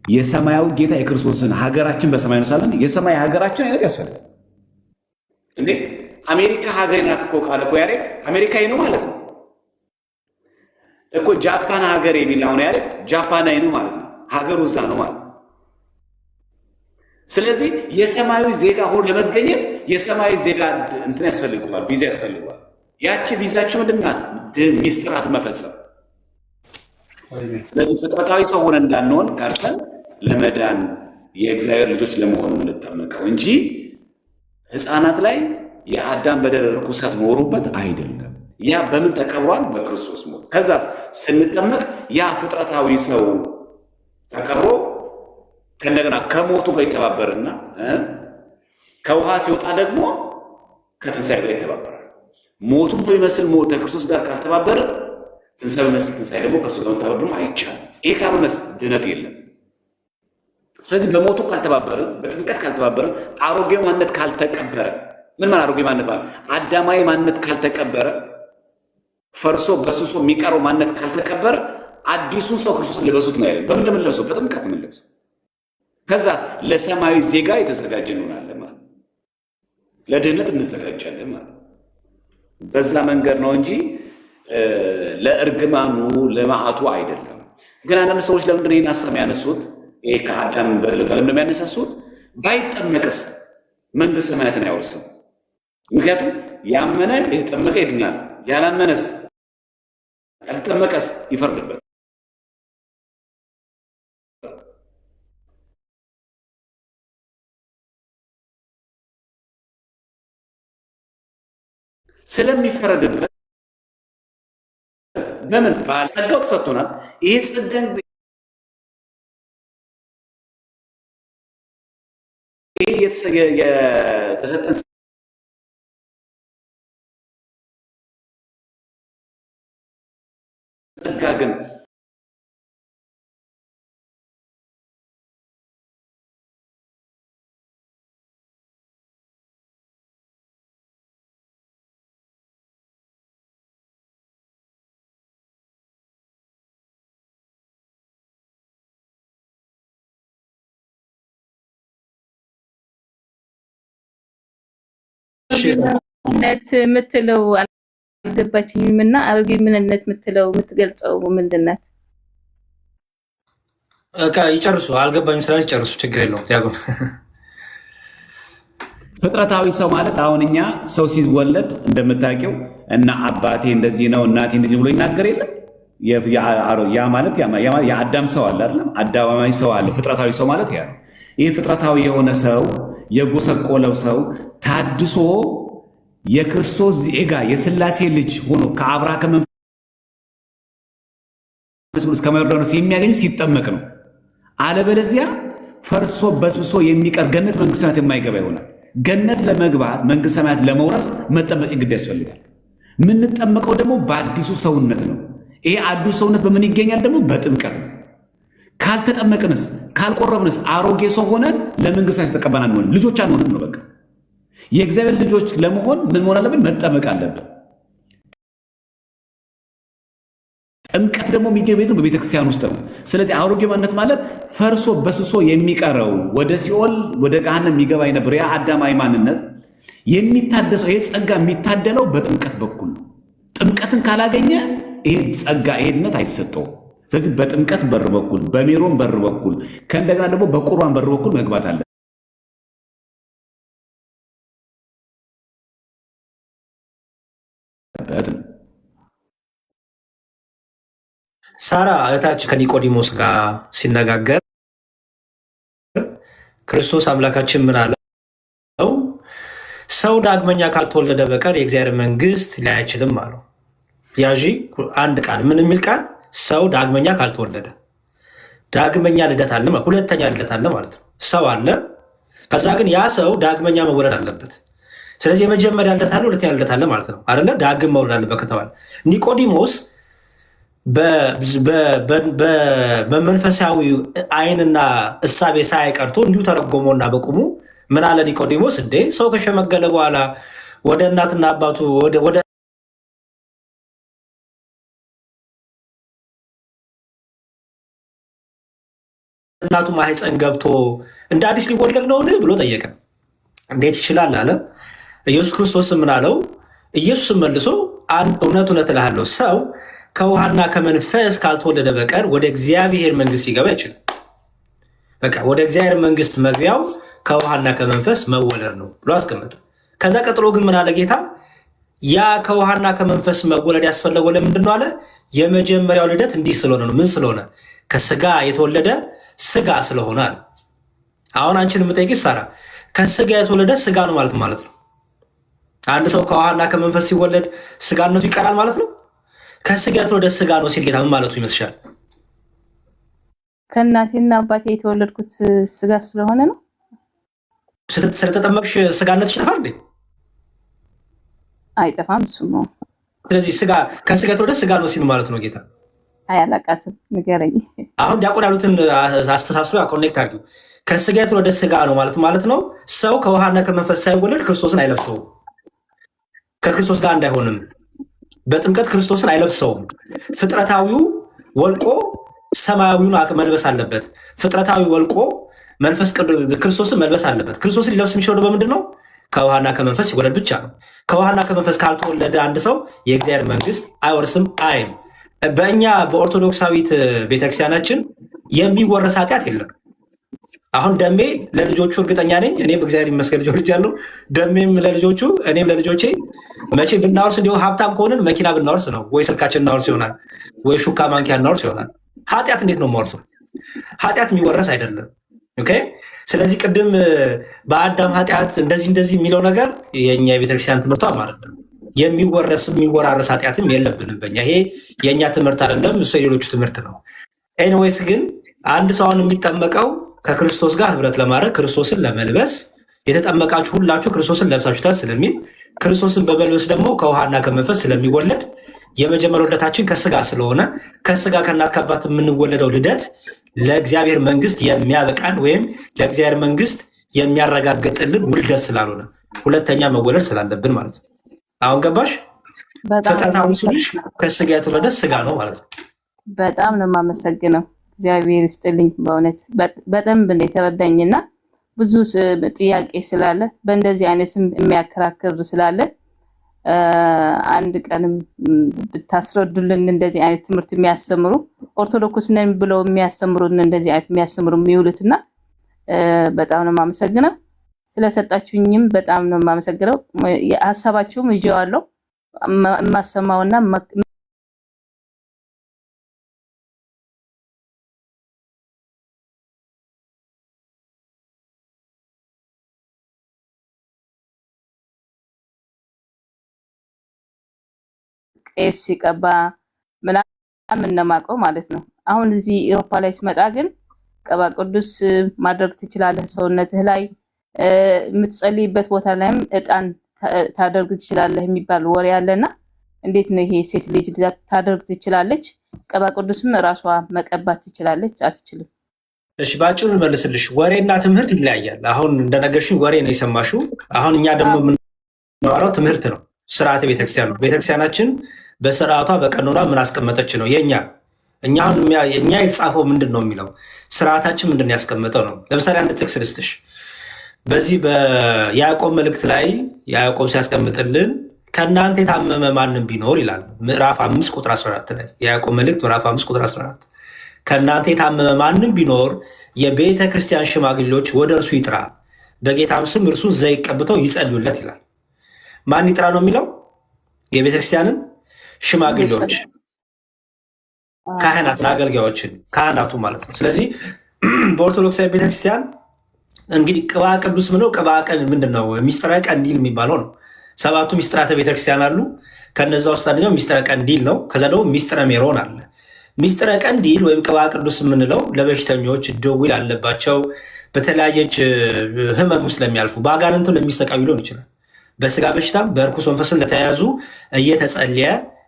የሰማያዊ ጌታ የክርስቶስን ሀገራችን በሰማይ ነው ሳለን የሰማይ ሀገራችን አይነት ያስፈልጋል እንዴ። አሜሪካ ሀገሬ ናት እኮ ካለ እኮ ያሬ አሜሪካዊ ነው ማለት ነው እኮ። ጃፓን ሀገር የሚል አሁን ያሬ ጃፓናዊ ነው ማለት ነው። ሀገሩ እዛ ነው ማለት ነው። ስለዚህ የሰማያዊ ዜጋ ሆኖ ለመገኘት የሰማያዊ ዜጋ እንትን ያስፈልገዋል፣ ቪዛ ያስፈልገዋል። ያቺ ቪዛችን ምንድን ናት? ሚስጥራት መፈጸም። ስለዚህ ፍጥረታዊ ሰው ሆነ እንዳንሆን ቀርተን ለመዳን የእግዚአብሔር ልጆች ለመሆን የምንጠመቀው እንጂ ህፃናት ላይ የአዳም በደል ርኩሰት ኖሮበት አይደለም። ያ በምን ተቀብሯል? በክርስቶስ ሞት። ከዛ ስንጠመቅ ያ ፍጥረታዊ ሰው ተቀብሮ ከእንደገና ከሞቱ ጋር ይተባበርና ከውሃ ሲወጣ ደግሞ ከትንሣኤ ጋር ይተባበራል። ሞቱን በሚመስል ሞት ከክርስቶስ ጋር ካልተባበረ ትንሣኤ በሚመስል ትንሣኤ ደግሞ ከእሱ ጋር መተባበር አይቻልም። ይሄ ካልሆነስ ድነት የለም። ስለዚህ በሞቱ ካልተባበርን፣ በጥምቀት ካልተባበርን፣ አሮጌ ማንነት ካልተቀበረ ምን ማለት አሮጌ ማንነት ማለት አዳማዊ ማንነት ካልተቀበረ ፈርሶ በስሶ የሚቀረው ማንነት ካልተቀበረ አዲሱን ሰው ክርስቶስ ልበሱት ነው ያለን። በምን እንደምንለብሰው? በጥምቀት የምንለብሰው። ከዛ ለሰማያዊ ዜጋ የተዘጋጀ እንሆናለን ማለት ለድህነት እንዘጋጃለን ማለት በዛ መንገድ ነው እንጂ ለእርግማኑ ለመዓቱ አይደለም። ግን አንዳንድ ሰዎች ለምንድን ነው ይህን ሀሳብ ያነሱት? ይሄ ከአዳም በደል ጋር ለምንድን ነው የሚያነሳሱት? ባይጠመቅስ መንግሥተ ሰማያትን አይወርስም። ምክንያቱም ያመነ የተጠመቀ ይድናል፣ ያላመነስ ያልተጠመቀስ ይፈርድበት። ስለሚፈረድበት በምን ጸጋው ተሰጥቶናል። ይሄ ጸጋን የተሰጠን ጸጋ ግን ምንነት የምትለው አልገባችኝም እና አሮጌ ምንነት የምትለው የምትገልጸው ምንድነት? ይጨርሱ። አልገባኝም ስላል ይጨርሱ፣ ችግር የለውም። ያጎን ፍጥረታዊ ሰው ማለት አሁን እኛ ሰው ሲወለድ እንደምታውቂው እና አባቴ እንደዚህ ነው እናቴ እንደዚህ ብሎ ይናገር የለም። ያ ማለት የአዳም ሰው አለ አይደለም? አዳማዊ ሰው አለ። ፍጥረታዊ ሰው ማለት ያ ነው። ይህ ፍጥረታዊ የሆነ ሰው የጎሰቆለው ሰው ታድሶ የክርስቶስ ዜጋ የሥላሴ ልጅ ሆኖ ከአብራ ከመንፈስ ቅዱስ ከዮርዳኖስ የሚያገኝ ሲጠመቅ ነው። አለበለዚያ ፈርሶ በስብሶ የሚቀር ገነት መንግሥተ ሰማያት የማይገባ ይሆናል። ገነት ለመግባት መንግሥተ ሰማያት ለመውረስ መጠመቅ ግድ ያስፈልጋል። የምንጠመቀው ደግሞ በአዲሱ ሰውነት ነው። ይሄ አዲሱ ሰውነት በምን ይገኛል? ደግሞ በጥምቀት ነው። ካልተጠመቅንስ ካልቆረብንስ አሮጌ ሰው ሆነን ለመንግሥተ ሰማያት ተቀባን አንሆንም፣ ልጆች አንሆንም ነው በቃ። የእግዚአብሔር ልጆች ለመሆን ምን መሆን አለብን? መጠመቅ አለብን። ጥምቀት ደግሞ የሚገኘው በቤተ ክርስቲያን ውስጥ ነው። ስለዚህ አሮጌ ማንነት ማለት ፈርሶ በስሶ የሚቀረው ወደ ሲኦል ወደ ገሃነም የሚገባ የነበረው ያ አዳማዊ ማንነት የሚታደሰው ይሄ ጸጋ የሚታደለው በጥምቀት በኩል ነው። ጥምቀትን ካላገኘ ይሄ ጸጋ ይሄድነት አይሰጠውም። ስለዚህ በጥምቀት በር በኩል በሜሮን በር በኩል ከእንደገና ደግሞ በቁርባን በር በኩል መግባት አለ። ሳራ እህታችን ከኒቆዲሞስ ጋር ሲነጋገር ክርስቶስ አምላካችን ምን አለው? ሰው ዳግመኛ ካልተወለደ በቀር የእግዚአብሔር መንግሥት ሊያይ አይችልም አለው። ያዢ አንድ ቃል ምን የሚል ቃል? ሰው ዳግመኛ ካልተወለደ። ዳግመኛ ልደት አለ፣ ሁለተኛ ልደት አለ ማለት ነው። ሰው አለ፣ ከዛ ግን ያ ሰው ዳግመኛ መወለድ አለበት። ስለዚህ የመጀመሪያ ልደት አለ፣ ሁለተኛ ልደት አለ ማለት ነው አይደለ? ዳግም መውለድ አለበት ከተባለ ኒቆዲሞስ በመንፈሳዊ አይንና እሳቤ ሳይቀርቶ እንዲሁ ተረጎሞና በቁሙ ምን አለ ኒቆዲሞስ? እንዴ ሰው ከሸመገለ በኋላ ወደ እናትና አባቱ ወደ እናቱ ማህፀን ገብቶ እንደ አዲስ ሊወለድ ነውን ብሎ ጠየቀ። እንዴት ይችላል አለ። ኢየሱስ ክርስቶስ ምን አለው? ኢየሱስ መልሶ እውነት እውነት እልሃለሁ ሰው ከውሃና ከመንፈስ ካልተወለደ በቀር ወደ እግዚአብሔር መንግሥት ሊገባ አይችልም። በቃ ወደ እግዚአብሔር መንግሥት መግቢያው ከውሃና ከመንፈስ መወለድ ነው ብሎ አስቀመጠ። ከዛ ቀጥሎ ግን ምን አለ ጌታ? ያ ከውሃና ከመንፈስ መወለድ ያስፈለገው ለምንድን ነው አለ? የመጀመሪያው ልደት እንዲህ ስለሆነ ነው። ምን ስለሆነ? ከስጋ የተወለደ ስጋ ስለሆነ አለ። አሁን አንቺን የምጠይቅሽ ሳራ፣ ከስጋ የተወለደ ስጋ ነው ማለት ነው። አንድ ሰው ከውሃና ከመንፈስ ሲወለድ ስጋነቱ ይቀራል ማለት ነው። ከስጋ የተወለደ ስጋ ነው ሲል ጌታ ምን ማለቱ ይመስልሻል? ከእናቴና አባቴ የተወለድኩት ስጋ ስለሆነ ነው። ስለተጠመቅሽ ስጋነት ይጠፋል እንዴ? አይጠፋም፣ እሱ ነው። ስለዚህ ከስጋ የተወለደ ስጋ ነው ሲል ማለት ነው ጌታ። አያላቃትም፣ ንገረኝ። አሁን ዲያቆን ያሉትን አስተሳስሮ ኮኔክት አድርጊው። ከስጋ የተወለደ ስጋ ነው ማለት ነው። ሰው ከውሃና ከመንፈስ ሳይወለድ ክርስቶስን አይለብሰውም። ከክርስቶስ ጋር እንዳይሆንም በጥምቀት ክርስቶስን አይለብሰውም። ፍጥረታዊው ወልቆ ሰማያዊውን መልበስ አለበት። ፍጥረታዊ ወልቆ መንፈስ ክርስቶስን መልበስ አለበት። ክርስቶስን ሊለብስ የሚችለው በምንድን ነው? ከውሃና ከመንፈስ ሲወለድ ብቻ ነው። ከውሃና ከመንፈስ ካልተወለደ አንድ ሰው የእግዚአብሔር መንግሥት አይወርስም አይም። በእኛ በኦርቶዶክሳዊት ቤተክርስቲያናችን የሚወረስ ኃጢአት የለም። አሁን ደሜ ለልጆቹ እርግጠኛ ነኝ፣ እኔም እግዚአብሔር ይመስገን ልጆች ያሉ ደሜም ለልጆቹ እኔም ለልጆቼ መቼ ብናወርስ እንዲሁ ሀብታም ከሆንን መኪና ብናወርስ ነው ወይ ስልካችን እናወርስ ይሆናል ወይ ሹካ ማንኪያ እናወርስ ይሆናል። ኃጢአት እንዴት ነው የማወርሰው? ኃጢአት የሚወረስ አይደለም። ኦኬ። ስለዚህ ቅድም በአዳም ኃጢአት እንደዚህ የሚለው ነገር የእኛ የቤተክርስቲያን ትምህርቷ ማለት ነው። የሚወራረስ ኃጢአትም የለብንም በኛ። ይሄ የእኛ ትምህርት አይደለም፣ እሱ የሌሎቹ ትምህርት ነው። ኤኒዌይስ ግን አንድ ሰው አሁን የሚጠመቀው ከክርስቶስ ጋር ህብረት ለማድረግ ክርስቶስን ለመልበስ የተጠመቃችሁ ሁላችሁ ክርስቶስን ለብሳችሁታል ስለሚል ክርስቶስን በመልበስ ደግሞ ከውሃና ከመንፈስ ስለሚወለድ የመጀመሪያው ልደታችን ከስጋ ስለሆነ ከስጋ ከእናት ከአባት የምንወለደው ልደት ለእግዚአብሔር መንግሥት የሚያበቃን ወይም ለእግዚአብሔር መንግሥት የሚያረጋግጥልን ውልደት ስላልሆነ ሁለተኛ መወለድ ስላለብን ማለት ነው። አሁን ገባሽ? ፍጥረታዊ ስልሽ ከስጋ የተወለደ ስጋ ነው ማለት ነው። በጣም ነው የማመሰግነው። እግዚአብሔር ይስጥልኝ። በእውነት በደንብ ነው የተረዳኝና ብዙ ጥያቄ ስላለ በእንደዚህ አይነትም የሚያከራክር ስላለ አንድ ቀንም ብታስረዱልን እንደዚህ አይነት ትምህርት የሚያስተምሩ ኦርቶዶክስ ነን ብለው የሚያስተምሩን እንደዚህ አይነት የሚያስተምሩ የሚውሉትና በጣም ነው የማመሰግነው። ስለሰጣችሁኝም በጣም ነው የማመሰግነው። ሀሳባችሁም ይዤዋለሁ የማሰማውና ቄስ ሲቀባ ምናምን እነማቀው ማለት ነው። አሁን እዚህ አውሮፓ ላይ ሲመጣ ግን ቅባ ቅዱስ ማድረግ ትችላለህ ሰውነትህ ላይ የምትጸልይበት ቦታ ላይም እጣን ታደርግ ትችላለህ የሚባል ወሬ አለና እንዴት ነው ይሄ? ሴት ልጅ ታደርግ ትችላለች? ቅባ ቅዱስም ራሷ መቀባት ትችላለች አትችልም? እሺ ባጭሩ መልስልሽ። ወሬና ትምህርት ይለያያል። አሁን እንደነገርሽኝ ወሬ ነው የሰማሽው። አሁን እኛ ደግሞ የምናወራው ትምህርት ነው፣ ስርዓተ ቤተክርስቲያን ነው። ቤተክርስቲያናችን በስርዓቷ በቀኖኗ ምን አስቀመጠች ነው የኛ እኛ የተጻፈው ምንድን ነው የሚለው ስርዓታችን ምንድን ያስቀመጠው ነው። ለምሳሌ አንድ ጥቅስ ልስጥሽ። በዚህ በያዕቆብ መልእክት ላይ ያዕቆብ ሲያስቀምጥልን ከእናንተ የታመመ ማንም ቢኖር ይላል ምዕራፍ 5 ቁጥር 14 ላይ የያዕቆብ መልእክት ምዕራፍ 5 ቁጥር 14 ከእናንተ የታመመ ማንም ቢኖር የቤተ ክርስቲያን ሽማግሌዎች ወደ እርሱ ይጥራ፣ በጌታም ስም እርሱ ዘይት ቀብተው ይጸልዩለት ይላል። ማን ይጥራ ነው የሚለው? የቤተ ክርስቲያንን ሽማግሌዎች፣ ካህናትን፣ አገልጋዮችን፣ ካህናቱ ማለት ነው። ስለዚህ በኦርቶዶክሳዊ ቤተክርስቲያን እንግዲህ ቅባ ቅዱስ ምነው ቅባ ምንድን ነው? ሚስጥረ ቀንዲል የሚባለው ነው። 7ቱ ሚስጥራተ ቤተክርስቲያን አሉ። ከነዛ ውስጥ አንደኛው ሚስጥረ ቀንዲል ነው። ከዛ ደግሞ ሚስጥረ ሜሮን አለ። ሚስጥረ ቀንዲል ወይም ቅባ ቅዱስ የምንለው ለበሽተኞች፣ ደዌ ላለባቸው፣ በተለያየች ህመም ውስጥ ለሚያልፉ፣ በአጋንንቱ ለሚሰቃዩ ሊሆን ይችላል። በስጋ በሽታም በእርኩስ መንፈስም ለተያያዙ እየተጸለየ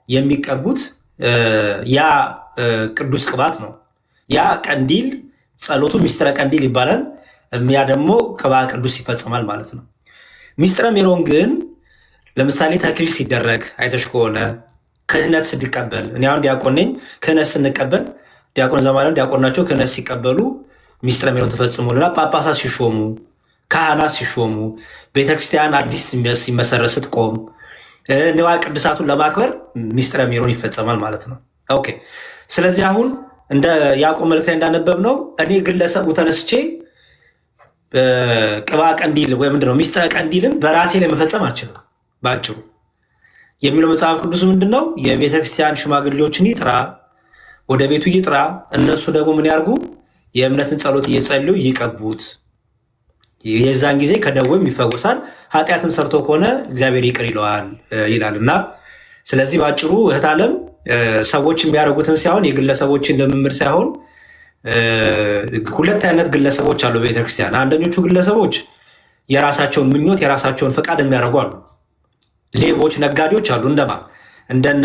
የሚቀቡት ያ ቅዱስ ቅባት ነው። ያ ቀንዲል ጸሎቱ ሚስጥረ ቀንዲል ይባላል። ያ ደግሞ ቅባ ቅዱስ ይፈጸማል ማለት ነው። ሚስጥረ ሜሮን ግን ለምሳሌ ተክሊል ሲደረግ አይተሽ ከሆነ ክህነት ስንቀበል፣ እኔ አሁን ዲያቆን ነኝ። ክህነት ስንቀበል ዲያቆን ዘማሪያን ዲያቆን ናቸው። ክህነት ሲቀበሉ ሚስጥረ ሜሮን ተፈጽሞልና ጳጳሳት ሲሾሙ፣ ካህናት ሲሾሙ፣ ቤተክርስቲያን አዲስ ሲመሰረት ስትቆም ንዋየ ቅድሳቱን ለማክበር ሚስጥረ ሜሮን ይፈጸማል ማለት ነው። ኦኬ። ስለዚህ አሁን እንደ ያዕቆብ መልእክት ላይ እንዳነበብ ነው እኔ ግለሰቡ ተነስቼ ቅባ ቀንዲል ወይ ምንድነው ሚስጥረ ቀንዲልን በራሴ ላይ መፈጸም አልችልም። በአጭሩ የሚለው መጽሐፍ ቅዱስ ምንድነው? የቤተክርስቲያን ሽማግሌዎችን ይጥራ፣ ወደ ቤቱ ይጥራ። እነሱ ደግሞ ምን ያርጉ? የእምነትን ጸሎት እየጸልዩ ይቀቡት። የዛን ጊዜ ከደዌም ይፈወሳል። ኃጢአትም ሰርቶ ከሆነ እግዚአብሔር ይቅር ይለዋል ይላል። እና ስለዚህ በአጭሩ እህት ዓለም ሰዎች የሚያደርጉትን ሳይሆን የግለሰቦችን ልምምድ ሳይሆን ሁለት አይነት ግለሰቦች አሉ ቤተክርስቲያን። አንደኞቹ ግለሰቦች የራሳቸውን ምኞት የራሳቸውን ፈቃድ የሚያደርጉ አሉ። ሌቦች፣ ነጋዴዎች አሉ። እንደነ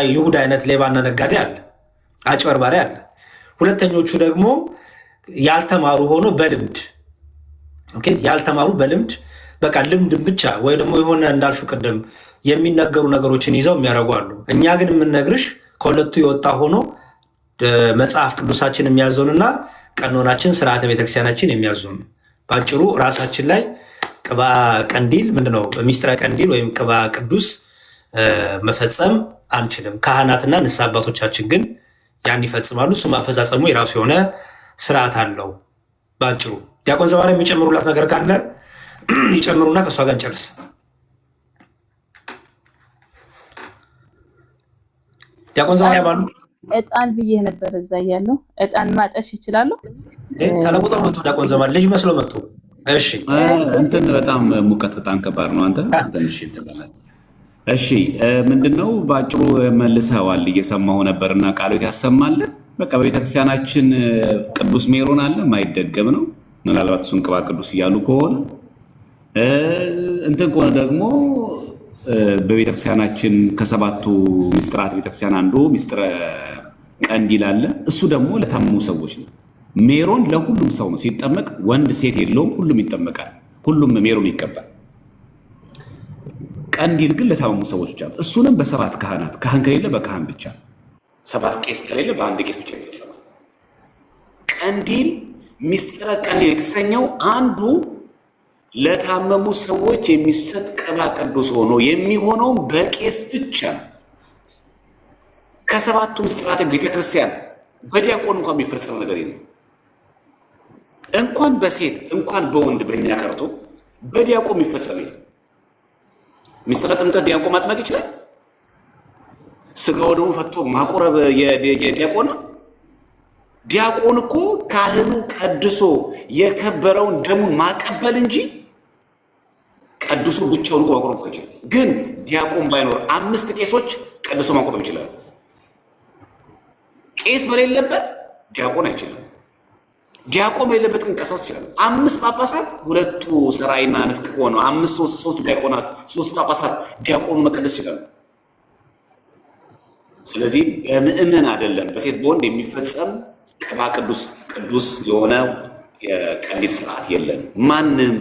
ይሁዳ አይነት ሌባና ነጋዴ አለ፣ አጭበርባሪ አለ። ሁለተኞቹ ደግሞ ያልተማሩ ሆኖ በልምድ ያልተማሩ በልምድ በቃ ልምድ ብቻ ወይ ደግሞ የሆነ እንዳልሹ ቅድም የሚነገሩ ነገሮችን ይዘው የሚያደርጉ አሉ። እኛ ግን የምንነግርሽ ከሁለቱ የወጣ ሆኖ መጽሐፍ ቅዱሳችን የሚያዘውንና ቀኖናችን ስርዓተ ቤተክርስቲያናችን የሚያዙን። በአጭሩ ራሳችን ላይ ቅባ ቀንዲል ምንድነው ሚስጥረ ቀንዲል ወይም ቅባ ቅዱስ መፈጸም አንችልም። ካህናትና ንስሐ አባቶቻችን ግን ያን ይፈጽማሉ። እሱም አፈጻጸሙ የራሱ የሆነ ስርዓት አለው። በአጭሩ ዲያቆን ዘማሪያ የሚጨምሩላት ነገር ካለ ይጨምሩና ከእሷ ጋር እንጨርስ። ዲያቆን ዘማሪያ ባሉ እጣን ብዬ ነበር እዛ እያለሁ እጣን ማጠሽ ይችላሉ? ተለውጠው መጡ። ዲያቆን ዘማሪያ ልጅ መስሎ መጡ። እሺ እንትን በጣም ሙቀት በጣም ከባድ ነው። አንተ ትንሽ ትበላል። እሺ ምንድነው በአጭሩ መልሰዋል። እየሰማሁ ነበርና ቃሎት ያሰማልን። በቃ በቤተክርስቲያናችን ቅዱስ ሜሮን አለ፣ ማይደገም ነው። ምናልባት እሱን ቅባ ቅዱስ እያሉ ከሆነ እንትን ከሆነ ደግሞ በቤተክርስቲያናችን ከ7ቱ ሚስጥራት ቤተክርስቲያን አንዱ ሚስጥረ ቀንዲል አለ። እሱ ደግሞ ለታመሙ ሰዎች ነው። ሜሮን ለሁሉም ሰው ነው። ሲጠመቅ ወንድ ሴት የለውም፣ ሁሉም ይጠመቃል። ሁሉም ሜሮን ይቀባል። ቀንዲል ግን ለታመሙ ሰዎች ብቻ ነው። እሱንም በ7 ካህናት፣ ካህን ከሌለ በካህን ብቻ፣ 7 ቄስ ከሌለ በአንድ ቄስ ብቻ ይፈጸማል። ቀንዲል ሚስጥረ ቀንዲል የተሰኘው አንዱ ለታመሙ ሰዎች የሚሰጥ ቅባ ቅዱስ ሆኖ የሚሆነው በቄስ ብቻ ነው። ከሰባቱ ምስጢራተ ቤተክርስቲያን በዲያቆን እንኳን የሚፈጸም ነገር የለም። እንኳን በሴት እንኳን በወንድ በእኛ ቀርቶ በዲያቆን የሚፈጸም የለም። ምስጢረ ጥምቀት ዲያቆን ማጥመቅ ይችላል። ስጋ ወደሙ ፈቶ ማቆረብ የዲያቆን ነው። ዲያቆን እኮ ካህኑ ቀድሶ የከበረውን ደሙን ማቀበል እንጂ ቀድሶ ብቻውን ማቆረብ ይችላል። ግን ዲያቆን ባይኖር 5 ቄሶች ቀድሶ ማቆረብ ይችላል። ቄስ በሌለበት ዲያቆን አይችልም። ዲያቆን በሌለበት ግን ቀሳውስት ይችላል። 5 ጳጳሳት 2ቱ ሰራይና ንፍቅ ሆነው 3 ዲያቆናት 3 ጳጳሳት ዲያቆኑ መቀደስ ይችላሉ። ስለዚህ በምእመን አይደለም በሴት በወንድ የሚፈጸም ቅባ ቅዱስ የሆነ የቀንዲል ስርዓት የለም። ማንም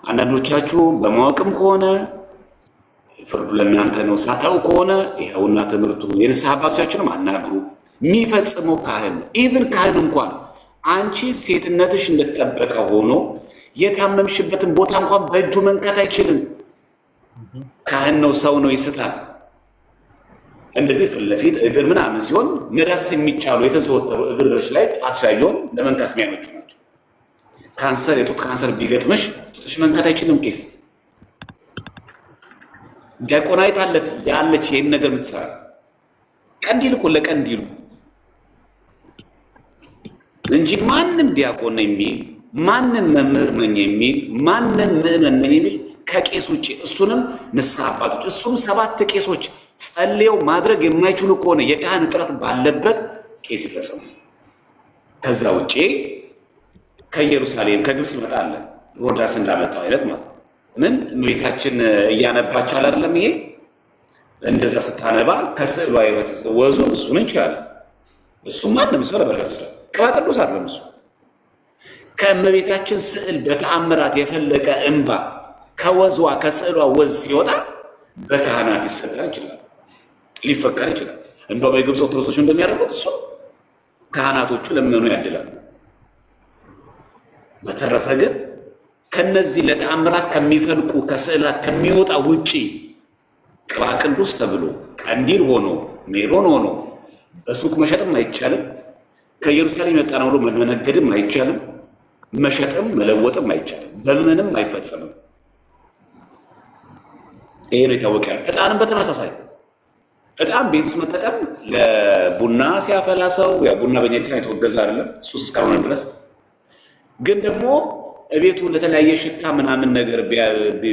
አንዳንዶቻችሁ በማወቅም ከሆነ ፍርዱ ለእናንተ ነው፣ ሳታው ከሆነ ይኸውና ትምህርቱ። የንስሐ አባቶቻችንም አናግሩ። የሚፈጽመው ካህን ነው። ኢቭን ካህን እንኳን አንቺ ሴትነትሽ እንደተጠበቀ ሆኖ የታመምሽበትን ቦታ እንኳን በእጁ መንካት አይችልም። ካህን ነው፣ ሰው ነው፣ ይስታል። እንደዚህ ፊት ለፊት እግር ምናምን ሲሆን መዳሰስ የሚቻሉ የተዘወተሩ እግርሽ ላይ ጣትሽ ላይ ቢሆን ለመንካት የሚያመቹ ናቸው። ካንሰር፣ የጡት ካንሰር ቢገጥምሽ ጡትሽ መንካት አይችልም ቄስ። ዲያቆናዊት አለት ያለች ይህን ነገር የምትሰራ ቀንዲል እኮ ለቀንዲሉ እንጂ ማንም ዲያቆን ነኝ የሚል ማንም መምህር ነኝ የሚል ማንም ምዕመን ነኝ የሚል ከቄስ ውጭ እሱንም ንስሐ አባቶች እሱም 7 ቄሶች ጸልየው ማድረግ የማይችሉ ከሆነ የካህን እጥረት ባለበት ቄስ ይፈጽሙ። ከዛ ውጭ ከኢየሩሳሌም ከግብፅ ይመጣል ሮዳስ እንዳመጣው አይነት ማለት ምን እመቤታችን እያነባች አይደለም። ይሄ እንደዛ ስታነባ ከስዕሏ የፈሰሰ ወዙ እሱን እንችላለን። እሱ ማንም ሰው ለበረከት ይችላል። ቅባ ቅዱስ አይደለም እሱ። ከእመቤታችን ስዕል በተአምራት የፈለቀ እንባ ከወዟ ከስዕሏ ወዝ ሲወጣ በካህናት ይሰጠን ይችላል፣ ሊፈቀድ ይችላል። እንደውም የግብፅ ኦርቶዶክሶች እንደሚያደርጉት እሱ ካህናቶቹ ለምኑ ያድላል። በተረፈ ግን ከነዚህ ለተአምራት ከሚፈልቁ ከስዕላት ከሚወጣ ውጪ ቅባ ቅዱስ ተብሎ ቀንዲል ሆኖ ሜሮን ሆኖ በሱቅ መሸጥም አይቻልም። ከኢየሩሳሌም የመጣ ነው ብሎ መነገድም አይቻልም። መሸጥም መለወጥም አይቻልም። በምንም አይፈጸምም። ይሄ ነው የታወቀ። ዕጣንም በተመሳሳይ ዕጣን ቤት ውስጥ መጠቀም ለቡና ሲያፈላ ሰው ያ ቡና በእኛ የተወገዘ አይደለም ሱስ እስካሁን ድረስ። ግን ደግሞ ቤቱ ለተለያየ ሽታ ምናምን ነገር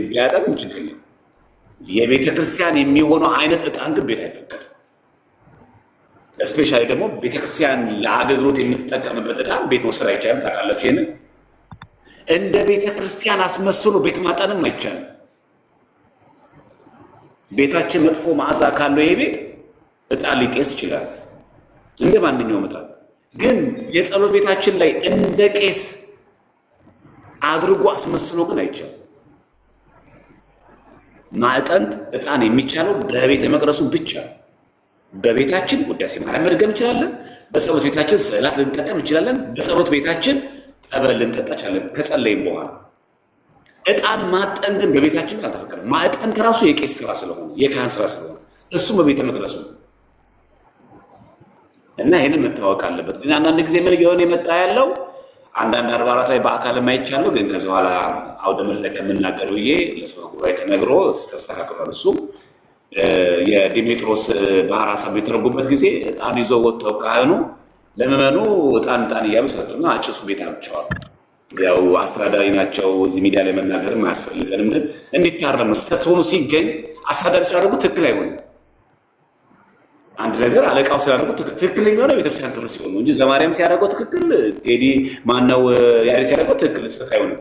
ቢያጠም ችግር የለም። የቤተ ክርስቲያን የሚሆነው አይነት ዕጣን ግን ቤት አይፈቀድም። እስፔሻሊ ደግሞ ቤተክርስቲያን ለአገልግሎት የምትጠቀምበት ዕጣን ቤት መውሰድ አይቻልም። ታውቃለች። ይሄንን እንደ ቤተክርስቲያን አስመስሎ ቤት ማጠንም አይቻልም። ቤታችን መጥፎ መዓዛ ካለው ይሄ ቤት ዕጣን ሊጤስ ይችላል እንደ ማንኛውም ዕጣን። ግን የጸሎት ቤታችን ላይ እንደ ቄስ አድርጎ አስመስሎ ግን አይቻልም። ማዕጠንት ዕጣን የሚቻለው በቤተ መቅደሱ ብቻ ነው። በቤታችን ውዳሴ ማርያም መድገም እንችላለን። በጸሎት ቤታችን ስዕላት ልንጠቀም እንችላለን። በጸሎት ቤታችን ጠበል ልንጠጣ እንችላለን ከጸለይም በኋላ። ዕጣን ማጠን ግን በቤታችን አልተፈቀደም። ማዕጠንት ራሱ የቄስ ስራ ስለሆነ የካህን ስራ ስለሆነ እሱም በቤተ መቅደሱ እና ይህንን መታወቅ አለበት። ግን አንዳንድ ጊዜ ምን እየሆነ የመጣ ያለው አንዳንድ አድባራት ላይ በአካል የማይቻለው ግን ከዚ በኋላ አውደ ምሕረት ላይ ከምናገር ብዬ ለስብከተ ጉባኤ ተነግሮ ተስተካክሏል። እሱ የዲሜጥሮስ ባህር ሐሳብ የተረጉበት ጊዜ ዕጣን ይዘው ወጥተው ካህኑ ለምዕመኑ ዕጣን እያሉ ሰጡና አጭሱ ቤት አምጥተዋል። ያው አስተዳዳሪ ናቸው። እዚህ ሚዲያ ላይ መናገርም አያስፈልገንም። ግን እንዲታረም ስህተት ሆኖ ሲገኝ አስተዳዳሪ ሲያደርጉት ትክክል አይሆንም። አንድ ነገር አለቃው ሲያደርጉት ትክክል የሚሆነው የቤተክርስቲያን ትምህርት ሲሆን ነው እንጂ ዘማሪያም ሲያደርገው ትክክል፣ ቴዲ ማነው ያሬድ ሲያደርገው ትክክል ስህተት አይሆንም።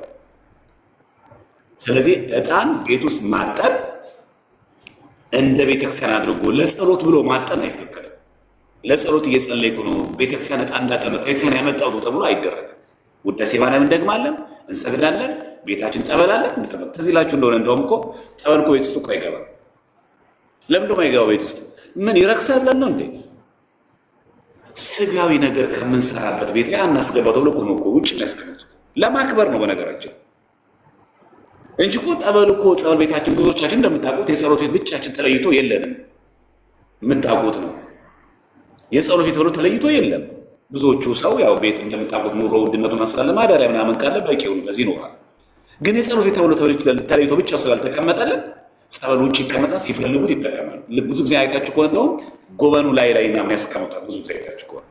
ስለዚህ ዕጣን ቤት ውስጥ ማጠን እንደ ቤተክርስቲያን አድርጎ ለጸሎት ብሎ ማጠን አይፈቀድም። ለጸሎት እየጸለይኩ ነው ቤተክርስቲያን ዕጣን እንዳጠመቅ ቤተክርስቲያን ያመጣው ነው ተብሎ አይደረግም። ውዳሴ ማርያም እንደግማለን፣ እንሰግዳለን፣ ቤታችን ጠበላለን። ትዝ ይላችሁ እንደሆነ እንደውም እኮ ጠበል እኮ ቤት ውስጥ እኮ አይገባም። ለምን ደግሞ አይገባው? ቤት ውስጥ ምን ይረክሳል ብለን ነው እንዴ? ስጋዊ ነገር ከምንሰራበት ቤት ላይ አናስገባው ተብሎ እኮ ነው ውጭ የሚያስቀምጡ ለማክበር ነው በነገራችን እንጂ እኮ ጸበል ቤታችን ብዙዎቻችን እንደምታውቁት የጸሎት ቤት ብቻችን ተለይቶ የለንም። የምታውቁት ነው የጸሎት ቤት ብሎ ተለይቶ የለም። ብዙዎቹ ሰው ያው ቤት እንደምታውቁት ኑሮ ውድነቱን ስላለ ማደሪያ ምናምን ካለ በቂው በዚህ ይኖራል። ግን የጸሎት ቤት ተብሎ ተለይቶ ብቻ ስላልተቀመጠልን ጸበል ውጭ ይቀመጣል፣ ሲፈልጉት ይጠቀማል። ብዙ ጊዜ አይታችሁ ከሆነ እንደውም ጎበኑ ላይ ምናምን ያስቀምጣል። ብዙ ጊዜ አይታችሁ ከሆነ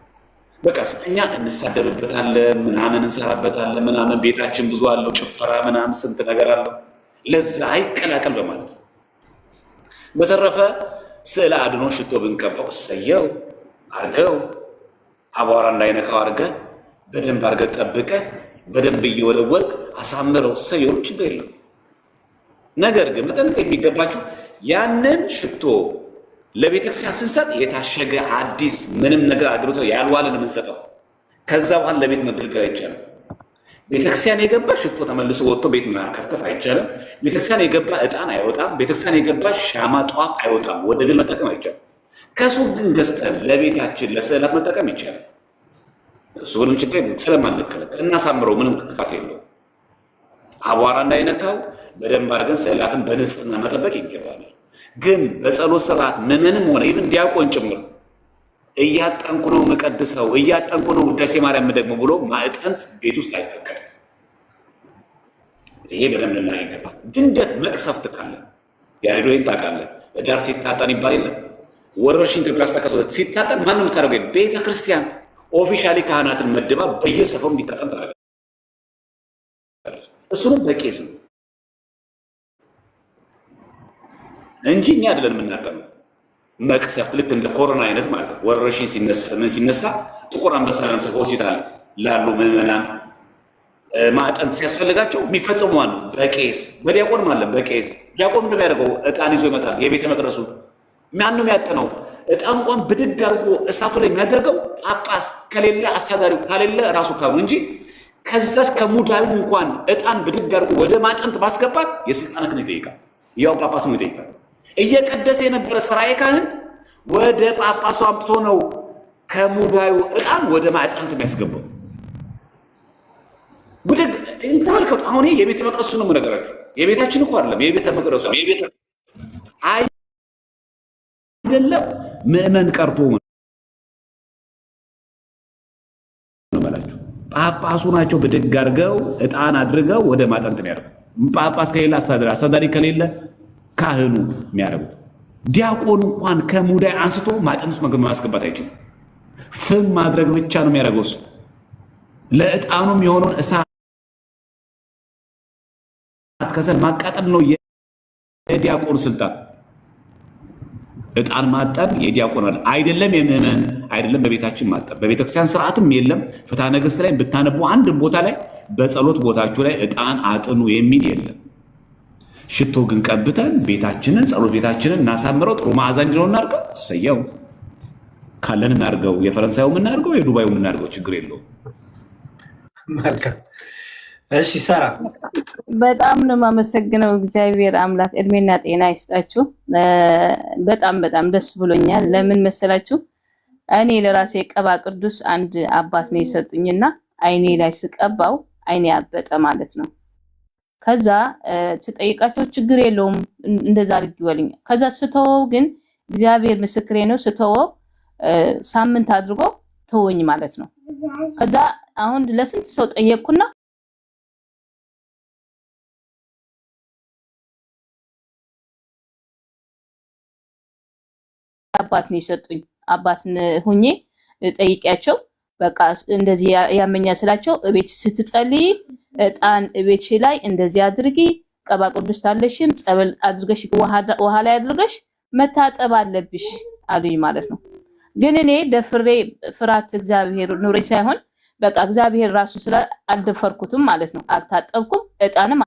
በቃ እኛ እንሳደብበታለን፣ ምናምን እንሰራበታለን፣ ምናምን ቤታችን ብዙ አለው፣ ጭፈራ ምናምን ስንት ነገር አለው። ለዛ አይቀላቀል በማለት ነው። በተረፈ ስዕለ አድኖ ሽቶ ብንቀባው እሰየው አርገው፣ አቧራ እንዳይነካው አርገ፣ በደንብ አርገ ጠብቀ፣ በደንብ እየወለወልክ አሳምረው እሰየው፣ ችግር የለም። ነገር ግን መጠንቀቅ የሚገባችሁ ያንን ሽቶ ለቤተክርስቲያን ስንሰጥ የታሸገ አዲስ ምንም ነገር አድርጎት ያልዋለን የምንሰጠው። ከዛ በኋላ ለቤት መገልገል አይቻልም። ቤተክርስቲያን የገባ ሽቶ ተመልሶ ወጥቶ ቤት ማርከፍከፍ አይቻልም። ቤተክርስቲያን የገባ ዕጣን አይወጣም። ቤተክርስቲያን የገባ ሻማ ጧፍ አይወጣም። ወደ ግን መጠቀም አይቻልም። ከሱቅ ግን ገዝተን ለቤታችን ለስዕላት መጠቀም ይቻላል። እሱ ምንም ችግር ስለማንከለከል እናሳምረው፣ ምንም ክፋት የለው። አቧራ እንዳይነካው በደንብ አድርገን ስዕላትን በንጽህና መጠበቅ ይገባናል። ግን በጸሎት ስርዓት ምንም ሆነ ይህን ዲያቆን ጭምር እያጠንኩ ነው የምቀድሰው፣ እያጠንኩ ነው ውዳሴ ማርያም ደግሞ ብሎ ማዕጠንት ቤት ውስጥ አይፈቀድም። ይሄ በደንብ ልናይ ይገባል። ድንገት መቅሰፍት ካለ ያሬዶ ይህን ታውቃለህ፣ ዳር ሲታጠን ይባል የለም ወረርሽኝ ኢትዮጵያ ስታከሰ ሲታጠን ማንም የምታደርገው ቤተ ክርስቲያን ኦፊሻሊ ካህናትን መድባ በየሰፈሩ እንዲታጠን ታደርጋለች። እሱንም በቄስ ነው እንጂ እኛ አይደለን የምናጠነው። መቅሰፍት ልክ እንደ ኮሮና አይነት ማለት ነው። ወረርሽኝ ሲነሳ ጥቁር አንበሳ ለምሳሌ ሆስፒታል ላሉ ምዕመናን ማዕጠንት ሲያስፈልጋቸው የሚፈጽሙ አሉ። በቄስ በዲያቆንም አለ። በቄስ ዲያቆን ምንድን ያደርገው ዕጣን ይዞ ይመጣል። የቤተ መቅደሱ ማን ነው የሚያጥነው? ዕጣን እንኳን ብድግ አድርጎ እሳቱ ላይ የሚያደርገው ጳጳስ ከሌለ አስተዳዳሪው ከሌለ ራሱ ካሉ እንጂ ከዛች ከሙዳዩ እንኳን ዕጣን ብድግ አድርጎ ወደ ማዕጠንት ማስገባት የስልጣን ክህነት ይጠይቃል። ያው ጳጳስ ነው ይጠይቃል። እየቀደሰ የነበረ ስራዬ ካህን ወደ ጳጳሱ አምጥቶ ነው ከሙዳዩ ዕጣን ወደ ማዕጠንት የሚያስገባው። ብድግ ተመልከቱ። አሁን የቤተ መቅደሱ ነው የምነግራችሁ። የቤታችን እኮ አይደለም፣ የቤተ መቅደሱ አይደለም። ምዕመን ቀርቶ ጳጳሱ ናቸው ብድግ አድርገው ዕጣን አድርገው ወደ ማዕጠንት ነው ያደርጉት። ጳጳስ ከሌለ አስተዳዳሪ ከሌለ ካህኑ የሚያደርጉት። ዲያቆን እንኳን ከሙዳይ አንስቶ ማዕጠንት ውስጥ ማስገባት አይችልም። ፍም ማድረግ ብቻ ነው የሚያደርገው እሱ። ለዕጣኑም የሆነውን እሳት ከሰል ማቃጠል ነው የዲያቆኑ ስልጣን። ዕጣን ማጠን የዲያቆን አይደለም፣ የምዕመን አይደለም። በቤታችን ማጠን በቤተክርስቲያን ስርዓትም የለም። ፍትሐ ነገሥት ላይ ብታነቡ አንድ ቦታ ላይ በጸሎት ቦታችሁ ላይ ዕጣን አጥኑ የሚል የለም። ሽቶ ግን ቀብተን ቤታችንን ጸሎት ቤታችንን እናሳምረው፣ ጥሩ መዓዛ እንዲለው እናድርገው። እሰየው ካለን እናድርገው። የፈረንሳዩ የምናድርገው የዱባዩ የምናድርገው ችግር የለውም። መልካም እሺ፣ ሰራ በጣም ነው የማመሰግነው። እግዚአብሔር አምላክ እድሜና ጤና ይስጣችሁ። በጣም በጣም ደስ ብሎኛል። ለምን መሰላችሁ? እኔ ለራሴ ቀባ ቅዱስ አንድ አባት ነው የሰጡኝና አይኔ ላይ ስቀባው አይኔ ያበጠ ማለት ነው። ከዛ ስጠይቃቸው ችግር የለውም እንደዛ አድርጊ ይወልኝ። ከዛ ስተወው ግን እግዚአብሔር ምስክሬ ነው፣ ስተወው ሳምንት አድርጎ ተወኝ ማለት ነው። ከዛ አሁን ለስንት ሰው ጠየቅኩና አባት ነው የሰጡኝ። አባት ሁኜ ጠይቂያቸው በቃ እንደዚህ ያመኛ ስላቸው እቤት ስትጸልይ ዕጣን እቤትሽ ላይ እንደዚህ አድርጊ፣ ቀባ ቅዱስ ታለሽም ጸበል አድርገሽ ውሃ ላይ አድርገሽ መታጠብ አለብሽ አሉኝ ማለት ነው። ግን እኔ ደፍሬ ፍርሃት እግዚአብሔር ኑሬ ሳይሆን በቃ እግዚአብሔር ራሱ ስለ አልደፈርኩትም ማለት ነው። አልታጠብኩም። ዕጣንም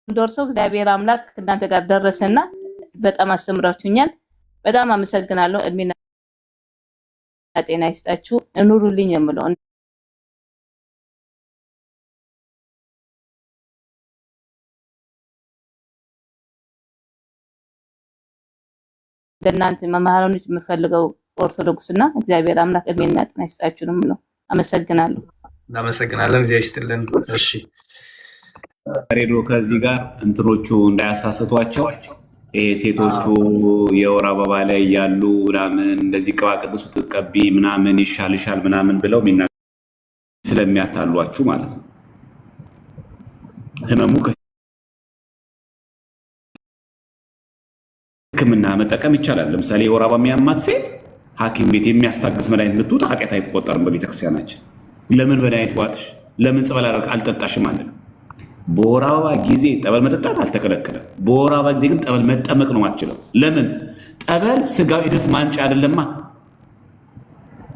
ደርሶ እግዚአብሔር አምላክ እናንተ ጋር ደረሰና በጣም አስተምራችሁኛል። በጣም አመሰግናለሁ። እድሜና ጤና ይስጣችሁ። ኑሩልኝ የምለው እንደናንተ መምህራኖች የምፈልገው ኦርቶዶክስና እግዚአብሔር አምላክ እድሜና ጤና ይስጣችሁ ነው የምለው። አመሰግናለሁ። እናመሰግናለን። እግዚአብሔር ይስጥልን። እሺ ሬዶ ከዚህ ጋር እንትኖቹ እንዳያሳስቷቸው ሴቶቹ የወር አበባ ላይ ያሉ ምናምን እንደዚህ ቅባ ቅዱስ ትቀቢ ምናምን ይሻልሻል ምናምን ብለው ስለሚያታሏችሁ ማለት ነው። ህመሙ ሕክምና መጠቀም ይቻላል። ለምሳሌ የወር አበባ የሚያማት ሴት ሐኪም ቤት የሚያስታግስ መድኃኒት ብትውጥ ኃጢአት አይቆጠርም በቤተክርስቲያናችን። ለምን መድኃኒት ዋጥሽ? ለምን ጸበል አልጠጣሽም ማለት ነው። በወር አበባ ጊዜ ጠበል መጠጣት አልተከለከለም። በወር አበባ ጊዜ ግን ጠበል መጠመቅ ነው ማትችለው። ለምን? ጠበል ስጋዊ እድፍ ማንጫ አይደለማ።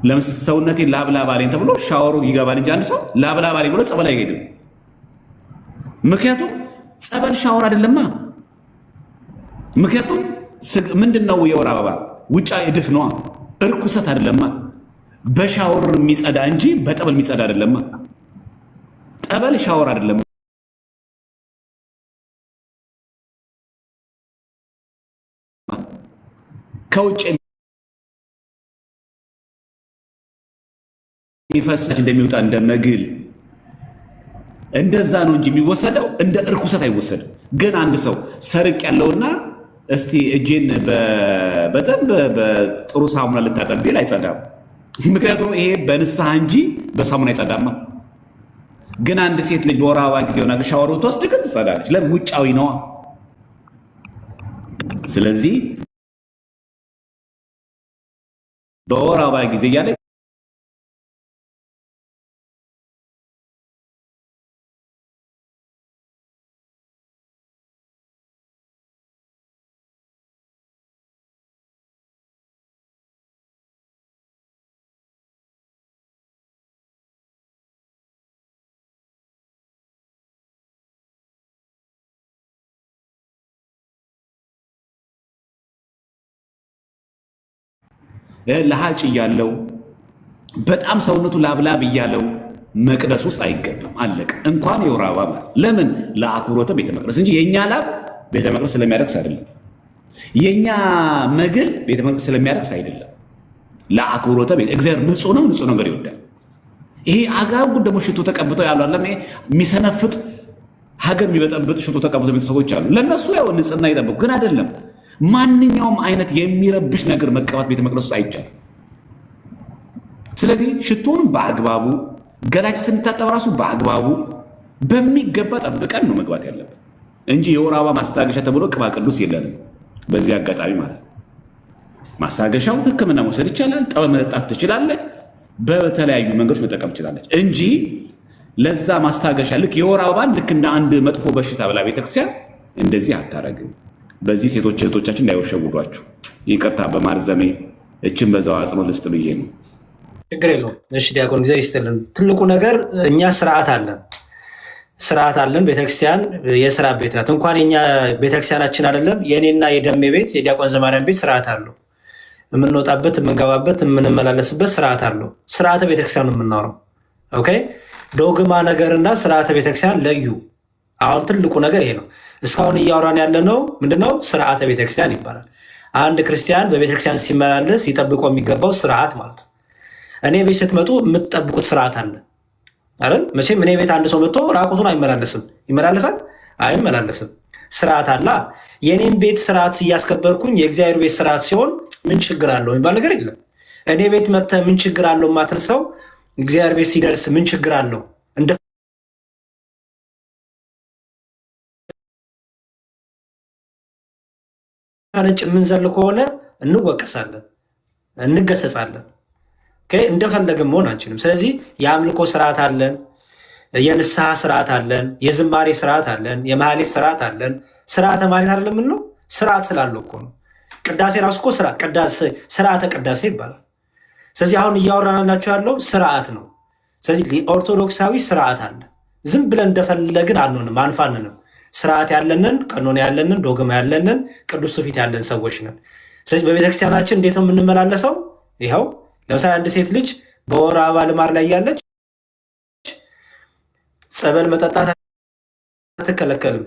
ለምሳሌ ሰውነቴን ላብላብ አለኝ ተብሎ ሻወሩ ይገባል እንጂ አንድ ሰው ላብላብ አለኝ ብሎ ጸበል አይሄድም። ምክንያቱም ጸበል ሻወር አይደለማ። ምክንያቱም ምንድነው የወር አበባ ውጫዊ እድፍ ነዋ፣ እርኩሰት አይደለማ። በሻወር የሚጸዳ እንጂ በጠበል የሚጸዳ አይደለማ። ጠበል ሻወር አይደለም። ከውጭ የሚፈሳሽ እንደሚወጣ እንደ መግል እንደዛ ነው እንጂ የሚወሰደው እንደ እርኩሰት አይወሰድም። ግን አንድ ሰው ሰርቅ ያለውና እስቲ እጄን በጣም በጥሩ ሳሙና ልታጠብ ቢል አይጸዳም። ምክንያቱም ይሄ በንስሐ እንጂ በሳሙና አይጸዳማ። ግን አንድ ሴት ልጅ በወር አበባ ጊዜ ሆና ሻወር ትወስድ ግን ትጸዳለች። ለምን? ውጫዊ ነዋ። ስለዚህ በወር አበባ ጊዜ እያለ ለሃጭ እያለው በጣም ሰውነቱ ላብላብ እያለው መቅደስ ውስጥ አይገባም። አለቀ። እንኳን የወር አበባ ማለት ለምን? ለአክብሮተ ቤተ መቅደስ እንጂ የእኛ ላብ ቤተ መቅደስ ስለሚያደርስ አይደለም። የእኛ መግል ቤተ መቅደስ ስለሚያደርስ አይደለም። ለአክብሮተ ቤተ እግዚአብሔር ንጹህ ነው፣ ንጹህ ነገር ይወዳል። ይሄ አጋጉ ደግሞ ሽቶ ተቀብተው ያሉ አለ የሚሰነፍጥ ሀገር የሚበጠብጥ ሽቶ ተቀብተው ቤተሰቦች አሉ። ለእነሱ ያው ንጽህና ይጠብቁ፣ ግን አይደለም። ማንኛውም አይነት የሚረብሽ ነገር መቀባት ቤተ መቅደስ ውስጥ አይቻልም። ስለዚህ ሽቶንም በአግባቡ ገላጭ ስንታጠብ ራሱ በአግባቡ በሚገባ ጠብቀን ነው መግባት ያለብን እንጂ የወር አበባ ማስታገሻ ተብሎ ቅባ ቅዱስ የለንም። በዚህ አጋጣሚ ማለት ነው ማስታገሻው ሕክምና መውሰድ ይቻላል። ጠበል መጠጣት ትችላለች። በተለያዩ መንገዶች መጠቀም ትችላለች እንጂ ለዛ ማስታገሻ ልክ የወር አበባን ልክ እንደ አንድ መጥፎ በሽታ ብላ ቤተክርስቲያን እንደዚህ አታረግም። በዚህ ሴቶች እህቶቻችን እንዳይወሸውዷችሁ ይቅርታ በማርዘሜ እችን በዛው አጽንኦት ልስጥ ብዬ ነው። ችግር የለውም። እሺ ዲያቆን ጊዜ ይስጥልን። ትልቁ ነገር እኛ ስርዓት አለን። ቤተክርስቲያን የስርዓት ቤት ናት። እንኳን የኛ ቤተክርስቲያናችን አይደለም የእኔና የደሜ ቤት የዲያቆን ዘማርያም ቤት ስርዓት አለው። የምንወጣበት፣ የምንገባበት፣ የምንመላለስበት ስርዓት አለው። ስርዓተ ቤተክርስቲያን ነው የምናወራው። ኦኬ ዶግማ ነገርና ስርዓተ ቤተክርስቲያን ለዩ። አሁን ትልቁ ነገር ይሄ ነው። እስካሁን እያወራን ያለነው ምንድነው? ስርዓተ ቤተክርስቲያን ይባላል። አንድ ክርስቲያን በቤተክርስቲያን ሲመላለስ ይጠብቆ የሚገባው ስርዓት ማለት ነው። እኔ ቤት ስትመጡ የምትጠብቁት ስርዓት አለ አይደል? መቼም እኔ ቤት አንድ ሰው መጥቶ ራቁቱን አይመላለስም። ይመላለሳል? አይመላለስም። ስርዓት አላ። የእኔም ቤት ስርዓት እያስከበርኩኝ የእግዚአብሔር ቤት ስርዓት ሲሆን ምን ችግር አለው የሚባል ነገር የለም። እኔ ቤት መጥተህ ምን ችግር አለው ማትል ሰው እግዚአብሔር ቤት ሲደርስ ምን ችግር አለው ነጭ የምንዘል ከሆነ እንወቀሳለን፣ እንገሰጻለን። እንደፈለግን መሆን አንችልም። ስለዚህ የአምልኮ ስርዓት አለን፣ የንስሐ ስርዓት አለን፣ የዝማሬ ስርዓት አለን፣ የማህሌት ስርዓት አለን። ስርዓተ ማለት አይደለም ነው፣ ስርዓት ስላለው እኮ ነው። ቅዳሴ ራሱ እኮ ስርዓተ ቅዳሴ ይባላል። ስለዚህ አሁን እያወራናላችሁ ያለው ስርዓት ነው። ስለዚህ ኦርቶዶክሳዊ ስርዓት አለ። ዝም ብለን እንደፈለግን አንሆንም፣ አንፋንንም። ስርዓት ያለንን፣ ቀኖና ያለንን፣ ዶግማ ያለንን፣ ቅዱስ ትውፊት ያለን ሰዎች ነን። ስለዚህ በቤተክርስቲያናችን እንዴት ነው የምንመላለሰው? ይኸው ለምሳሌ አንድ ሴት ልጅ በወር አበባ ልማድ ላይ ያለች ጸበል መጠጣት አትከለከልም።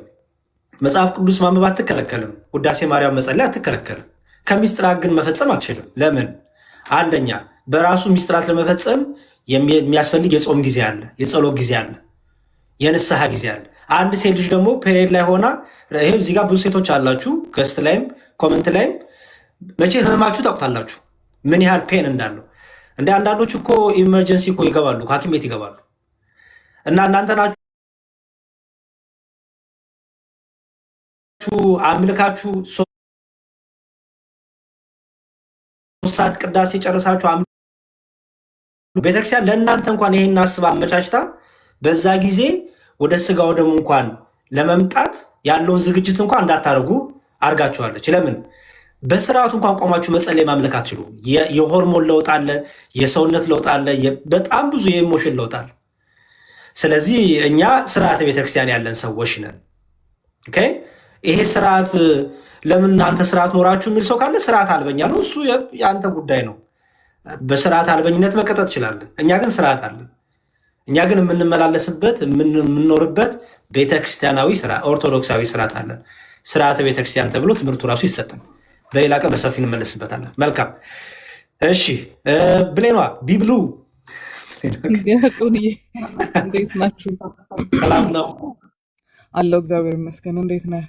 መጽሐፍ ቅዱስ ማንበብ አትከለከልም። ውዳሴ ማርያም መጸለይ አትከለከልም። ከሚስጥራት ግን መፈጸም አትችልም። ለምን? አንደኛ በራሱ ሚስጥራት ለመፈጸም የሚያስፈልግ የጾም ጊዜ አለ፣ የጸሎት ጊዜ አለ፣ የንስሐ ጊዜ አለ። አንድ ሴት ልጅ ደግሞ ፔሪየድ ላይ ሆና ይህም እዚህ ጋር ብዙ ሴቶች አላችሁ፣ ገስት ላይም ኮመንት ላይም መቼ ህመማችሁ ታውቁታላችሁ፣ ምን ያህል ፔን እንዳለው። እንደ አንዳንዶች እኮ ኢመርጀንሲ እኮ ይገባሉ፣ ሐኪም ቤት ይገባሉ። እና እናንተ ናችሁ አምልካችሁ 3 ሰዓት ቅዳሴ ጨርሳችሁ ቤተክርስቲያን ለእናንተ እንኳን ይሄን አስባ አመቻችታ በዛ ጊዜ ወደ ስጋው ደግሞ እንኳን ለመምጣት ያለውን ዝግጅት እንኳን እንዳታደርጉ አድርጋችኋለች። ለምን? በስርዓቱ እንኳን ቆማችሁ መጸለይ ማምለክ አትችሉ። የሆርሞን ለውጥ አለ፣ የሰውነት ለውጥ አለ፣ በጣም ብዙ የኢሞሽን ለውጥ አለ። ስለዚህ እኛ ስርዓተ ቤተክርስቲያን ያለን ሰዎች ነን። ኦኬ። ይሄ ስርዓት ለምን እናንተ ስርዓት ኖራችሁ የሚል ሰው ካለ ስርዓት አልበኛ ነው፣ እሱ የአንተ ጉዳይ ነው። በስርዓት አልበኝነት መቀጠል ትችላለን። እኛ ግን ስርዓት አለን። እኛ ግን የምንመላለስበት የምንኖርበት ቤተክርስቲያናዊ ኦርቶዶክሳዊ ስርዓት አለን። ስርዓተ ቤተክርስቲያን ተብሎ ትምህርቱ ራሱ ይሰጣል። በሌላ ቀን በሰፊ እንመለስበታለን። መልካም እሺ። ብሌኗ ቢብሉ እንዴት ናችሁ? ሰላም ነው አለው። እግዚአብሔር ይመስገን። እንዴት ነህ?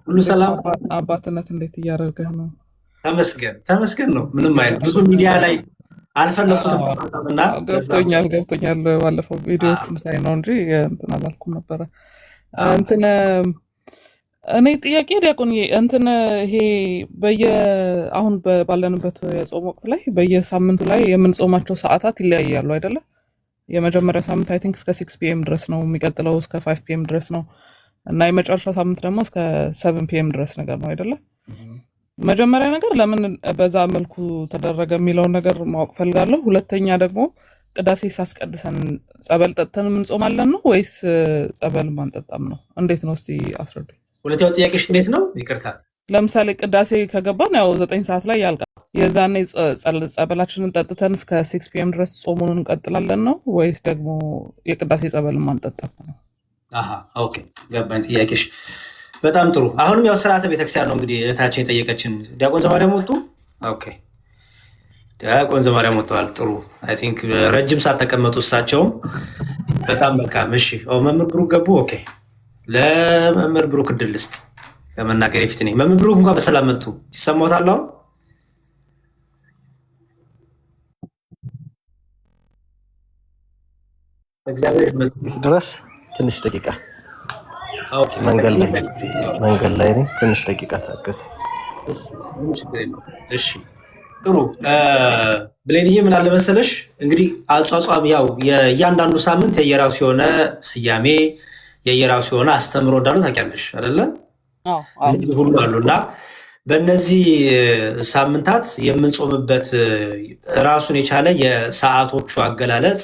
ሁሉ ሰላም። አባትነት እንዴት እያደረገህ ነው? ተመስገን ነው። ምንም አይነት ብዙ ሚዲያ ላይ አልፈለኩትም እና ገብቶኛል። ባለፈው ቪዲዮዎቹን ሳይ ነው እንጂ እንትን አላልኩም ነበረ። እንትን እኔ ጥያቄ ዲያቆን እንትን ይሄ አሁን ባለንበት የጾም ወቅት ላይ በየሳምንቱ ላይ የምንጾማቸው ሰዓታት ይለያያሉ አይደለ? የመጀመሪያው ሳምንት አይ ቲንክ እስከ 6 ፒኤም ድረስ ነው፣ የሚቀጥለው እስከ 5 ፒኤም ድረስ ነው እና የመጨረሻው ሳምንት ደግሞ እስከ 7 ፒኤም ድረስ ነገር ነው አይደለ? መጀመሪያ ነገር ለምን በዛ መልኩ ተደረገ የሚለውን ነገር ማወቅ ፈልጋለሁ። ሁለተኛ ደግሞ ቅዳሴ ሳስቀድሰን ጸበል ጠጥተን የምንጾማለን ነው ወይስ ጸበል ማንጠጣም ነው? እንዴት ነው? እስቲ አስረዱኝ። ሁለተኛው ጥያቄሽ እንዴት ነው? ይቅርታ። ለምሳሌ ቅዳሴ ከገባን ያው 9 ሰዓት ላይ ያልቃል። የዛኔ ጸበላችንን ጠጥተን እስከ 6 ፒኤም ድረስ ጾሙን እንቀጥላለን ነው ወይስ ደግሞ የቅዳሴ ጸበልን ማንጠጣም ነው? ኦኬ ገባኝ ጥያቄሽ። በጣም ጥሩ። አሁንም ያው ስርዓተ ቤተክርስቲያን ነው እንግዲህ እህታችን የጠየቀችን። ዲያቆን ዘማርያም ወጡ። ኦኬ ዲያቆን ዘማርያም ወጥተዋል። ጥሩ። አይ ቲንክ ረጅም ሰዓት ተቀመጡ እሳቸውም። በጣም መልካም። እሺ መምህር ብሩክ ገቡ። ኦኬ ለመምህር ብሩክ እድል ልስጥ ከመናገር የፊት ነኝ። መምህር ብሩክ እንኳን በሰላም መጡ። ይሰማዎታል? አሁን እግዚአብሔር ድረስ ትንሽ ደቂቃ መንገድ ላይ ነኝ። ትንሽ ደቂቃ ታገስ። እሺ ጥሩ። ብሌንዬ ምን አለ መሰለሽ እንግዲህ አጿጿም ያው የእያንዳንዱ ሳምንት የየራሱ የሆነ ስያሜ የየራሱ የሆነ አስተምሮ እንዳሉ ታውቂያለሽ አይደለ? ሁሉ አሉ እና በእነዚህ ሳምንታት የምንጾምበት ራሱን የቻለ የሰዓቶቹ አገላለጽ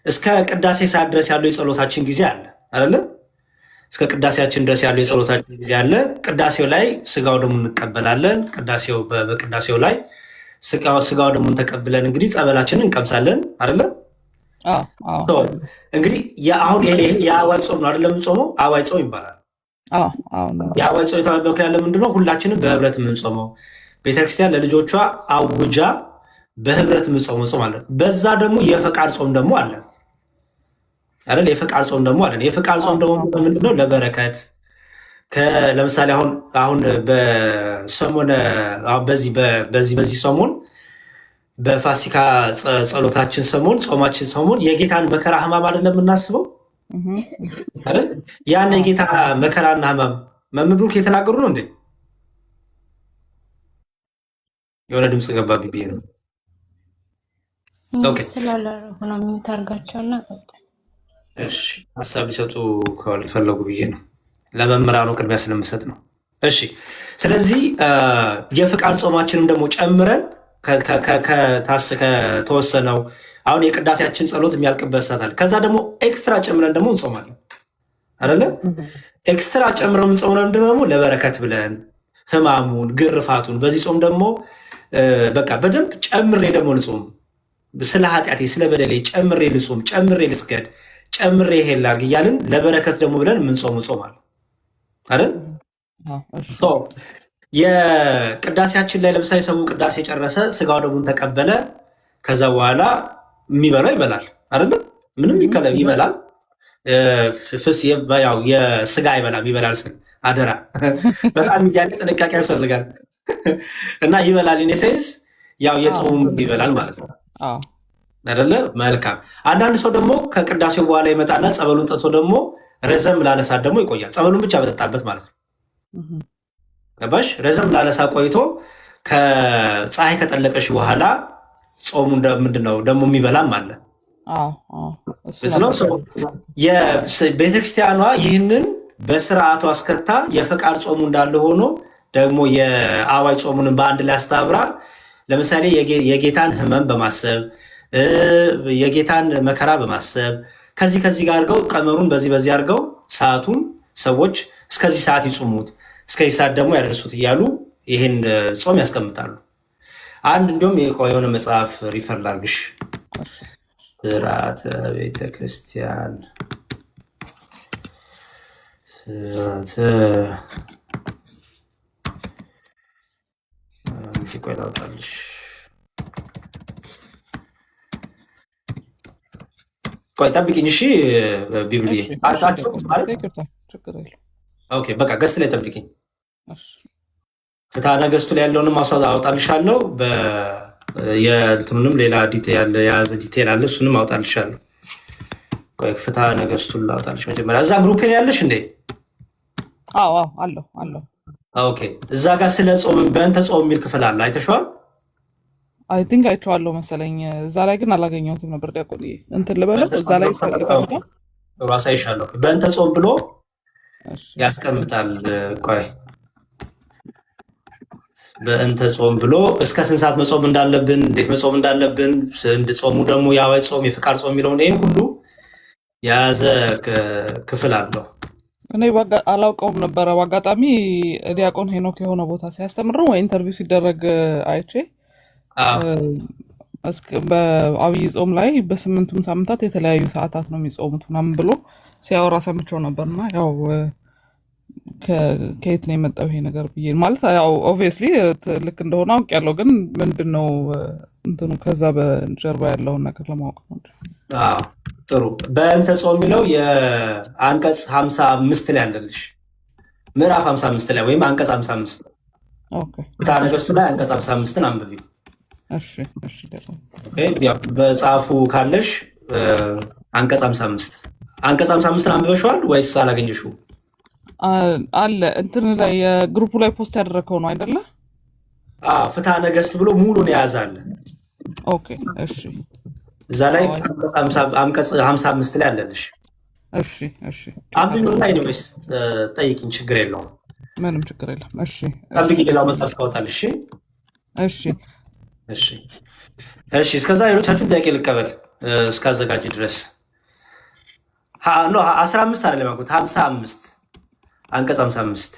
እስከ ቅዳሴ ሰዓት ድረስ ያለው የጸሎታችን ጊዜ አለ አይደለ? እስከ ቅዳሴያችን ድረስ ያለው የጸሎታችን ጊዜ አለ። ቅዳሴው ላይ ስጋው ደግሞ እንቀበላለን። በቅዳሴው ላይ ስጋው ደግሞ ተቀብለን እንግዲህ ጸበላችንን እንቀምሳለን አይደለ? እንግዲህ አሁን የአዋጅ ጾም ነው አይደለም? የምንጾመው አዋጅ ጾም ይባላል። የአዋጅ ጾም የተባለ ምክንያት ለምንድነው? ሁላችንም በህብረት የምንጾመው ቤተክርስቲያን ለልጆቿ አውጃ በህብረት የምንጾመው ጾም አለ። በዛ ደግሞ የፈቃድ ጾም ደግሞ አለ አይደል? የፈቃድ ጾም ደግሞ አለ። የፈቃድ ጾም ደግሞ ምንድነው? ለበረከት ለምሳሌ አሁን በሰሞነ በዚህ ሰሞን በፋሲካ ጸሎታችን ሰሞን ጾማችን ሰሞን የጌታን መከራ ህማም አይደለም የምናስበው አይደል? ያን የጌታ መከራና ህማም መምህር ብሩክ የተናገሩ ነው እንዴ? የሆነ ድምፅ ገባ ብዬ ነው። ስላለ ሆነ የሚታርጋቸውና እሺ ሀሳብ ሊሰጡ ከፈለጉ ብዬ ነው። ለመምህራኑ ቅድሚያ ስለምሰጥ ነው። እሺ ስለዚህ የፍቃድ ጾማችንም ደግሞ ጨምረን ከተወሰነው አሁን የቅዳሴያችን ጸሎት የሚያልቅበት ሰዓት አለ። ከዛ ደግሞ ኤክስትራ ጨምረን ደግሞ እንጾማለን አይደለ? ኤክስትራ ጨምረን የምንጾመው ደግሞ ለበረከት ብለን ህማሙን፣ ግርፋቱን በዚህ ጾም ደግሞ በቃ በደንብ ጨምሬ ደግሞ ልጾም፣ ስለ ኃጢአቴ ስለ በደሌ ጨምሬ ልጾም፣ ጨምሬ ልስገድ፣ ጨምሬ ይሄን ላድርግ እያልን ለበረከት ደግሞ ብለን የምንጾም ጾም አለ አይደል? የቅዳሴያችን ላይ ለምሳሌ ሰው ቅዳሴ ጨረሰ፣ ስጋው ደሙን ተቀበለ። ከዛ በኋላ የሚበላው ይበላል አይደለም? ምንም ይበላል። ፍስ ያው የስጋ አይበላም፣ ይበላል ስል አደራ በጣም እያለ ጥንቃቄ ያስፈልጋል። እና ይበላል ኢኔሴንስ ያው የጾም ይበላል ማለት ነው አይደለ? መልካም። አንዳንድ ሰው ደግሞ ከቅዳሴው በኋላ ይመጣና ጸበሉን ጠጥቶ ደግሞ ረዘም ላለሳት ደግሞ ይቆያል። ጸበሉን ብቻ በጠጣበት ማለት ነው። ገባሽ? ረዘም ላለሳ ቆይቶ ከፀሐይ ከጠለቀሽ በኋላ ጾሙ ምንድነው ደግሞ የሚበላም አለ። ቤተክርስቲያኗ ይህንን በስርዓቱ አስከታ የፈቃድ ጾሙ እንዳለ ሆኖ ደግሞ የአዋጅ ጾሙንም በአንድ ላይ አስተባብራ ለምሳሌ የጌታን ሕመም በማሰብ የጌታን መከራ በማሰብ ከዚህ ጋር አድርገው ቀመሩን በዚህ አድርገው ሰዓቱን ሰዎች እስከዚህ ሰዓት ይጹሙት እስከዚህ ሰዓት ደግሞ ያደርሱት እያሉ ይህን ጾም ያስቀምጣሉ። አንድ እንዲሁም የሆነ መጽሐፍ ሪፈር ላድርግሽ። ስርዓተ ቤተክርስቲያን ቆይ ላውጣልሽ። ቆይ ጠብቂኝ እሺ። ቢብሊ አጣችሁ ማለት ኦኬ፣ በቃ ገስት ላይ ጠብቂኝ። ፍትሐ ነገሥቱ ላይ ያለውንም አውጣልሻለሁ። የእንትኑንም ሌላ የያዘ ዲቴል አለ፣ እሱንም አውጣልሻለሁ። ቆይ ፍትሐ ነገሥቱን ላውጣልሽ መጀመሪያ። እዛ ግሩፕ ላይ ያለሽ እንዴ? አዎ አለው። ኦኬ፣ እዛ ጋር ስለ ጾም በእንተ ጾም የሚል ክፍል አለ፣ አይተሽዋል? አይ ቲንክ አይቼዋለሁ መሰለኝ። እዛ ላይ ግን አላገኘሁትም ነበር። ዲያቆን እንትን ልበለው እዛ ላይ ፈልጋለሁ፣ አሳይሻለሁ። በእንተ ጾም ብሎ ያስቀምጣል። ቆይ በእንተ ጾም ብሎ እስከ ስንት ሰዓት መጾም እንዳለብን፣ እንዴት መጾም እንዳለብን፣ ጾሙ ደግሞ የአዋጅ ጾም፣ የፍቃድ ጾም የሚለውን ይህን ሁሉ የያዘ ክፍል አለው። እኔ አላውቀውም ነበረ። በአጋጣሚ ዲያቆን ሄኖክ የሆነ ቦታ ሲያስተምረው ወይ ኢንተርቪው ሲደረግ አይቼ በአብይ ጾም ላይ በ8ቱም ሳምንታት የተለያዩ ሰዓታት ነው የሚጾሙት ምናምን ብሎ ሲያወራ ሰምቼው ነበርና ያው ከየት ነው የመጣው ይሄ ነገር ብዬ ማለት ያው ኦብቪየስሊ ልክ እንደሆነ አውቄያለሁ፣ ግን ምንድነው እንትኑ ከዛ በጀርባ ያለውን ነገር ለማወቅ ነው። ጥሩ። በእንተ ጾም የሚለው የአንቀጽ 55 ላይ አለልሽ፣ ምዕራፍ 55 ላይ ወይም አንቀጽ 55 ፍትሐ ነገሥቱ ላይ አንቀጽ 55ን አንብቢ። በጻፉ ካለሽ አንቀጽ 55ን አንብበሽዋል ወይስ አላገኘሽውም? አለ እንትን ላይ የግሩፑ ላይ ፖስት ያደረከው ነው አይደለ? ፍትሐ ነገሥት ብሎ ሙሉን የያዛለ። ኦኬ እሺ፣ እዛ ላይ አንቀጽ 55 ላይ አለልሽ። እሺ አንብቢው ላይ ነው ወይስ ጠይቂኝ፣ ችግር የለውም። ምንም ችግር የለም። እሺ ጠብቂ፣ ሌላው መጽሐፍ እስካወጣልሽ። እሺ እስከዛ ሌሎቻችሁን ጥያቄ ልቀበል እስካዘጋጅ ድረስ። 15 አይደለም ያልኩት 55 አንቀጽ 55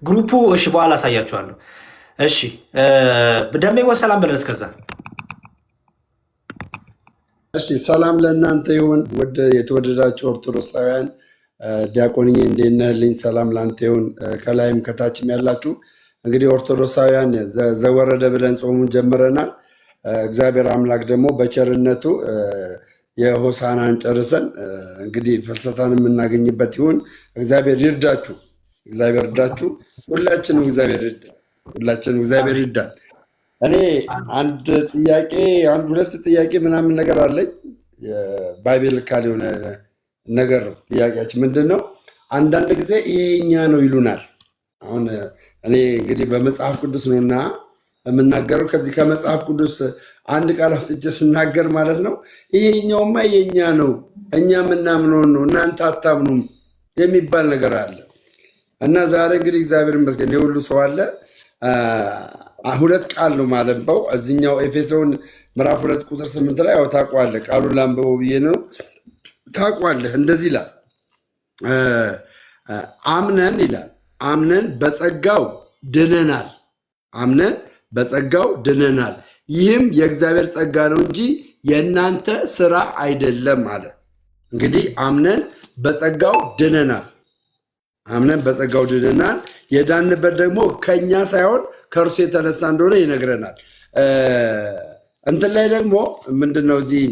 ግሩፑ። እሺ በኋላ አሳያችኋለሁ። እሺ ደሜ ወሰላም በለን እስከዛ። እሺ ሰላም ለእናንተ ይሁን ውድ የተወደዳችሁ ኦርቶዶክሳውያን። ዲያቆንዬ እንዴት ነህልኝ? ሰላም ለአንተ ይሁን። ከላይም ከታችም ያላችሁ እንግዲህ ኦርቶዶክሳውያን ዘወረደ ብለን ጾሙን ጀምረናል። እግዚአብሔር አምላክ ደግሞ በቸርነቱ የሆሳናን ጨርሰን እንግዲህ ፍልሰታን የምናገኝበት ይሁን። እግዚአብሔር ይርዳችሁ፣ ሁላችንም እግዚአብሔር ይርዳል። እኔ አንድ ሁለት ጥያቄ ምናምን ነገር አለኝ። ባይቤል ካል የሆነ ነገር ነው። ጥያቄያችን ምንድን ነው? አንዳንድ ጊዜ ይሄኛ ነው ይሉናል። አሁን እኔ እንግዲህ በመጽሐፍ ቅዱስ ነው እና የምናገረው ከዚህ ከመጽሐፍ ቅዱስ አንድ ቃል አውጥቼ ስናገር ማለት ነው ይሄኛውማ የኛ ነው እኛ የምናምነውን ነው እናንተ አታምኑም የሚባል ነገር አለ እና ዛሬ እንግዲህ እግዚአብሔር ይመስገን የሁሉ ሰው አለ። ሁለት ቃል ነው ማለበው እዚህኛው ኤፌሶን ምዕራፍ 2 ቁጥር 8 ላይ ያው ታውቀዋለህ፣ ቃሉን ላንብበው ብዬ ነው። ታውቀዋለህ፣ እንደዚህ ይላል አምነን ይላል አምነን በጸጋው ድነናል፣ ይህም የእግዚአብሔር ጸጋ ነው እንጂ የእናንተ ስራ አይደለም አለ። እንግዲህ አምነን በጸጋው ድነናል። አምነን በጸጋው ድነናል። የዳንበት ደግሞ ከኛ ሳይሆን ከእርሱ የተነሳ እንደሆነ ይነግረናል። እንትን ላይ ደግሞ ምንድነው እዚህ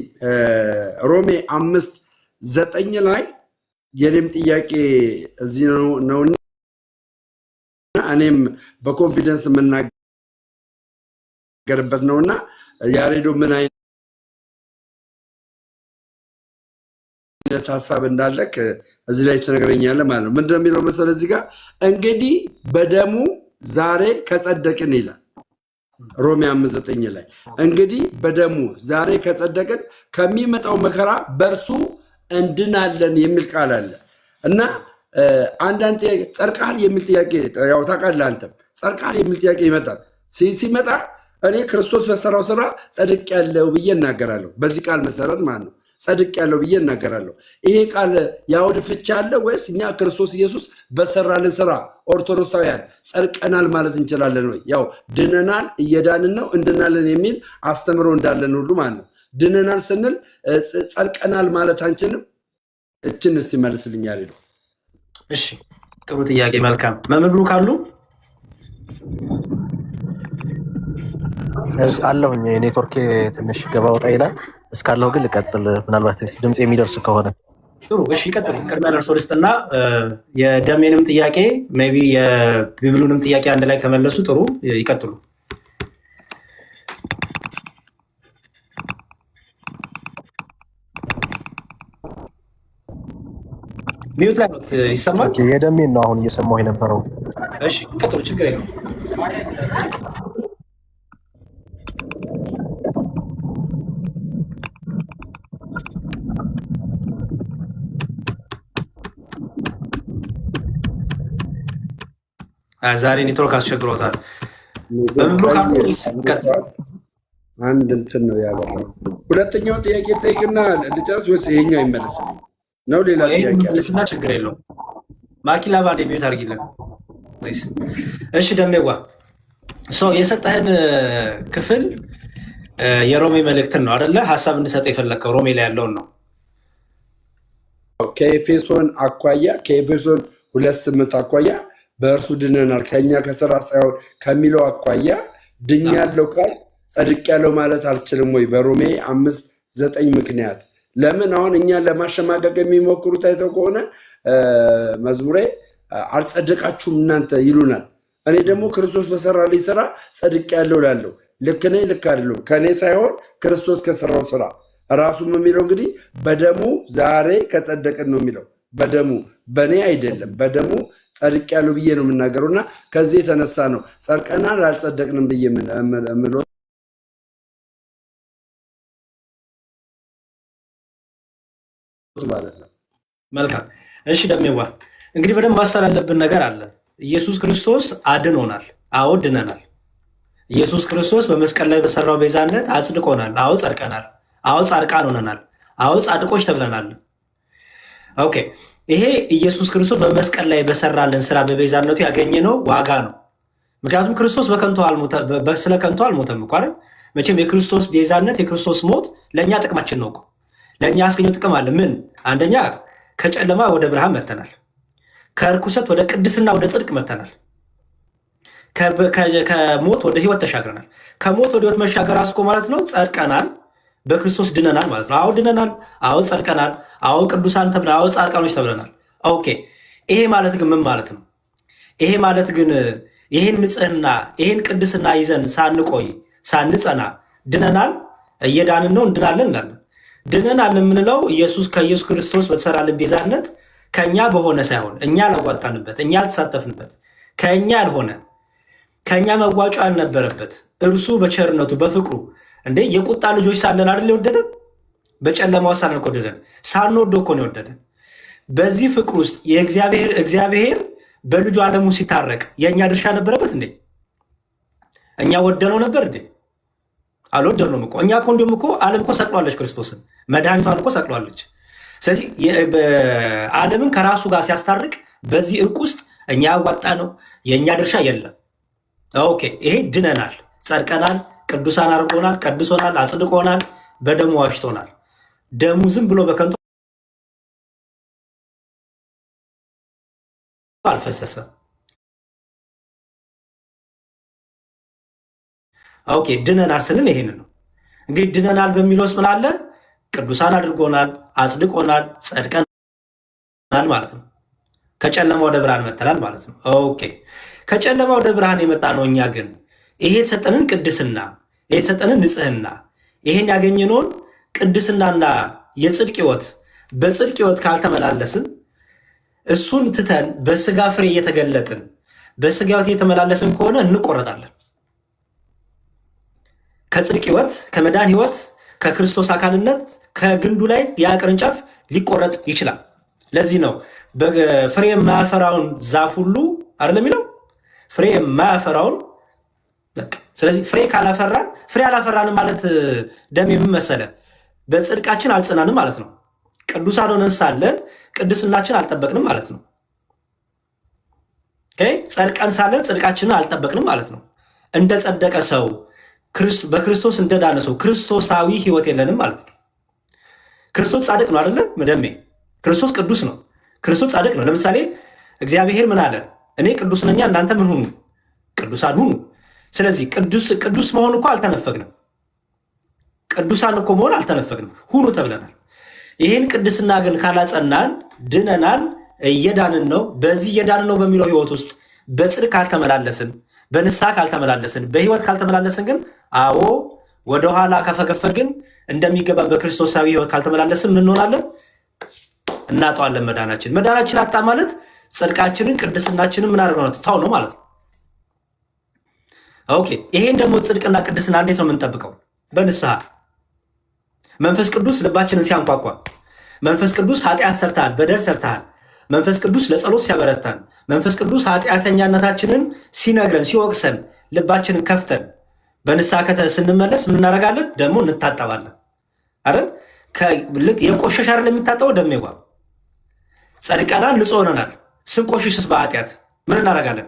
ሮሜ 5:9 ላይ የኔም ጥያቄ እዚህ ነውና እኔም በኮንፊደንስ የምናገርበት ነውና ያሬዶ ምን አይነት ሀሳብ እንዳለክ እዚህ ላይ ትነግረኛለህ ማለት ነው። ምንድነው የሚለው መሰለህ እዚህ ጋር እንግዲህ በደሙ ዛሬ ከጸደቅን ይላል ሮሜ 5:9 ላይ እንግዲህ በደሙ ዛሬ ከጸደቅን ከሚመጣው መከራ በእርሱ እንድናለን የሚል ቃል አለ እና አንዳንድ ጸድቀሃል የሚል ጥያቄ ያው ታውቃለህ አንተም ጸድቀሃል የሚል ጥያቄ ይመጣል። ሲመጣ እኔ ክርስቶስ በሰራው ስራ ጸድቅ ያለው ብዬ እናገራለሁ። በዚህ ቃል መሰረት ማለት ነው ጸድቅ ያለው ብዬ እናገራለሁ። ይሄ ቃል የአውድ ፍቻ አለ ወይስ እኛ ክርስቶስ ኢየሱስ በሰራልን ስራ ኦርቶዶክሳውያን ጸድቀናል ማለት እንችላለን ወይ? ያው ድነናል፣ እየዳንን ነው፣ እንድናለን የሚል አስተምሮ እንዳለን ሁሉ ማለት ነው። ድነናል ስንል ጸድቀናል ማለት አንችልም? እችን እስቲ መልስልኝ ያሬዶ። እሺ ጥሩ ጥያቄ። መልካም መምህር ብሩክ አሉ አለሁኝ። ኔትወርክ ትንሽ ገባ ወጣ ይላል። እስካለሁ ግን ልቀጥል፣ ምናልባት ድምፅ የሚደርስ ከሆነ ጥሩ። እሺ ይቀጥሉ። ቅድሚያ ደርሶ ልስጥና የደሜንም ጥያቄ ሜይ ቢ የቢብሉንም ጥያቄ አንድ ላይ ከመለሱ ጥሩ። ይቀጥሉ። ሚዩት ላይ ነው ይሰማል? የደሜን ነው አሁን እየሰማሁ የነበረው። እሺ ይቀጥሉ፣ ችግር የለውም። ዛሬ ኔትወርክ አስቸግሮታል። አንድ እንትን ነው ያበራው። ሁለተኛው ጥያቄ ጠይቅና ልጨርስ ወይስ ይሄኛው ይመለስልኝ ነው? ሌላ ጥያቄ ስና ችግር የለውም። ማኪላ ባንድ የሚዩት አድርጊልን። እሺ ደሜዋ የሰጠህን ክፍል የሮሜ መልእክትን ነው አደለ? ሀሳብ እንድሰጥ የፈለግከው ሮሜ ላይ ያለውን ነው። ከኤፌሶን አኳያ ከኤፌሶን 2:8 አኳያ በእርሱ ድነናል ከኛ ከስራ ሳይሆን ከሚለው አኳያ ድኛለሁ ቃል ጸድቅ ያለው ማለት አልችልም ወይ? በሮሜ 5:9 ምክንያት ለምን አሁን እኛን ለማሸማቀቅ የሚሞክሩት አይተው ከሆነ መዝሙሬ አልጸደቃችሁም እናንተ ይሉናል። እኔ ደግሞ ክርስቶስ በሰራልኝ ስራ ጸድቅ ያለው ላለው ልክ ነኝ ልክ አይደለም ከኔ ሳይሆን ክርስቶስ ከሰራው ስራ ራሱም የሚለው እንግዲህ በደሙ ዛሬ ከጸደቅን ነው የሚለው። በደሙ በእኔ አይደለም በደሙ ጸድቅ ያለው ብዬ ነው የምናገረው እና ከዚህ የተነሳ ነው ጸድቀናል አልጸደቅንም ብዬ የምለው ማለት ነው። መልካም እሺ ደሜዋ እንግዲህ በደንብ ማስተር ያለብን ነገር አለ። ኢየሱስ ክርስቶስ አድኖናል። አዎ ድነናል። ኢየሱስ ክርስቶስ በመስቀል ላይ በሰራው ቤዛነት አጽድቆናል። አዎ ጸድቀናል። አዎ ጻድቃን ሆነናል። አዎ ጻድቆች ተብለናል። ኦኬ ይሄ ኢየሱስ ክርስቶስ በመስቀል ላይ በሰራልን ስራ በቤዛነቱ ያገኘነው ዋጋ ነው። ምክንያቱም ክርስቶስ ስለ ከንቱ አልሞተም እኮ አይደል? መቼም የክርስቶስ ቤዛነት የክርስቶስ ሞት ለእኛ ጥቅማችን ነው እኮ። ለእኛ ያስገኘው ጥቅም አለ። ምን? አንደኛ ከጨለማ ወደ ብርሃን መተናል። ከርኩሰት ወደ ቅድስና ወደ ጽድቅ መተናል። ከሞት ወደ ህይወት ተሻግረናል። ከሞት ወደ ህይወት መሻገር አስኮ ማለት ነው ጸድቀናል፣ በክርስቶስ ድነናል ማለት ነው። አዎ ድነናል፣ አዎ ጸድቀናል፣ አዎ ቅዱሳን ተብለናል፣ አዎ ጻድቃኖች ተብለናል። ኦኬ ይሄ ማለት ግን ምን ማለት ነው? ይሄ ማለት ግን ይህን ንጽህና ይህን ቅድስና ይዘን ሳንቆይ ሳንጸና ድነናል፣ እየዳንን ነው እንድናለን እንላለን። ድነናል የምንለው ከኢየሱስ ክርስቶስ በተሰራልን ቤዛነት ከእኛ በሆነ ሳይሆን እኛ ያላዋጣንበት እኛ ያልተሳተፍንበት ከእኛ ያልሆነ ከእኛ መዋጮ ያልነበረበት እርሱ በቸርነቱ በፍቅሩ እንዴ የቁጣ ልጆች ሳለን አይደል የወደደን? በጨለማው ሳለን እኮ ወደደን። ሳንወዶ እኮ ነው የወደደን። በዚህ ፍቅር ውስጥ እግዚአብሔር በልጁ ዓለሙ ሲታረቅ የእኛ ድርሻ ነበረበት እንዴ? እኛ ወደነው ነበር እንዴ? አልወደድነውም እኮ። እኛ እኮ እንዲሁም እኮ ዓለም እኮ ሰቅሏለች ክርስቶስን፣ መድኃኒቷን እኮ ሰቅሏለች። ስለዚህ ዓለምን ከራሱ ጋር ሲያስታርቅ በዚህ እርቅ ውስጥ እኛ ያዋጣ ነው የእኛ ድርሻ የለም። ኦኬ ይሄ ድነናል፣ ጸድቀናል፣ ቅዱሳን አድርጎናል፣ ቀድሶናል፣ አጽድቆናል፣ በደሙ ዋሽቶናል። ደሙ ዝም ብሎ በከንቱ አልፈሰሰም። ኦኬ ድነናል ስንል ይሄንን ነው። እንግዲህ ድነናል በሚለውስ ምን አለ? ቅዱሳን አድርጎናል፣ አጽድቆናል፣ ጸድቀናል ማለት ነው። ከጨለማ ወደ ብርሃን መተናል ማለት ነው። ኦኬ ከጨለማ ወደ ብርሃን የመጣ ነው። እኛ ግን ይሄ የተሰጠንን ቅድስና፣ ይሄ የተሰጠንን ንጽህና፣ ይሄን ያገኘነውን ቅድስናና የጽድቅ ሕይወት በጽድቅ ሕይወት ካልተመላለስን እሱን ትተን በስጋ ፍሬ እየተገለጥን በስጋ ሕይወት እየተመላለስን ከሆነ እንቆረጣለን። ከጽድቅ ሕይወት ከመዳን ሕይወት ከክርስቶስ አካልነት ከግንዱ ላይ ያ ቅርንጫፍ ሊቆረጥ ይችላል። ለዚህ ነው ፍሬ የማያፈራውን ዛፍ ሁሉ አይደለም የሚለው ፍሬ የማያፈራውን በቃ። ስለዚህ ፍሬ ካላፈራን ፍሬ አላፈራንም ማለት ደም የምመሰለ በጽድቃችን አልጽናንም ማለት ነው። ቅዱሳን ሆነን ሳለን ቅድስናችን አልጠበቅንም ማለት ነው። ጸድቀን ሳለን ጽድቃችንን አልጠበቅንም ማለት ነው። እንደ ጸደቀ ሰው በክርስቶስ እንደዳነ ሰው ክርስቶሳዊ ሕይወት የለንም ማለት ነው። ክርስቶስ ጻድቅ ነው አይደለ? መደሜ ክርስቶስ ቅዱስ ነው። ክርስቶስ ጻድቅ ነው። ለምሳሌ እግዚአብሔር ምን አለ? እኔ ቅዱስ ነኛ እናንተ ምን ሁኑ? ቅዱሳን ሁኑ። ስለዚህ ቅዱስ መሆን እኮ አልተነፈግንም። ቅዱሳን እኮ መሆን አልተነፈግንም፣ ሁኑ ተብለናል። ይህን ቅድስና ግን ካላጸናን ድነናል፣ እየዳንን ነው። በዚህ እየዳንን ነው በሚለው ሕይወት ውስጥ በጽድቅ ካልተመላለስን፣ በንስሐ ካልተመላለስን፣ በሕይወት ካልተመላለስን ግን አዎ ወደኋላ ከፈገፈግን እንደሚገባ በክርስቶሳዊ ሕይወት ካልተመላለስን ምን እንሆናለን? እናጠዋለን መዳናችን። መዳናችን አጣ ማለት ጽድቃችንን ቅድስናችንን ምን አድርገው ትታው ነው ማለት ነው። ኦኬ ይሄን ደግሞ ጽድቅና ቅድስና እንዴት ነው የምንጠብቀው? በንስሐ መንፈስ ቅዱስ ልባችንን ሲያንኳኳ፣ መንፈስ ቅዱስ ኃጢአት ሰርተሃል፣ በደል ሰርተሃል፣ መንፈስ ቅዱስ ለጸሎት ሲያበረታን፣ መንፈስ ቅዱስ ኃጢአተኛነታችንን ሲነግረን ሲወቅሰን፣ ልባችንን ከፍተን በንስሐ ስንመለስ ምን እናደርጋለን? ደግሞ እንታጠባለን አይደል? ልክ የቆሸሽ አይደል የሚታጠበው ደሜዋ። ጸድቀናል፣ ንጹህ ሆነናል። ስንቆሽሽስ በኃጢአት ምን እናደርጋለን?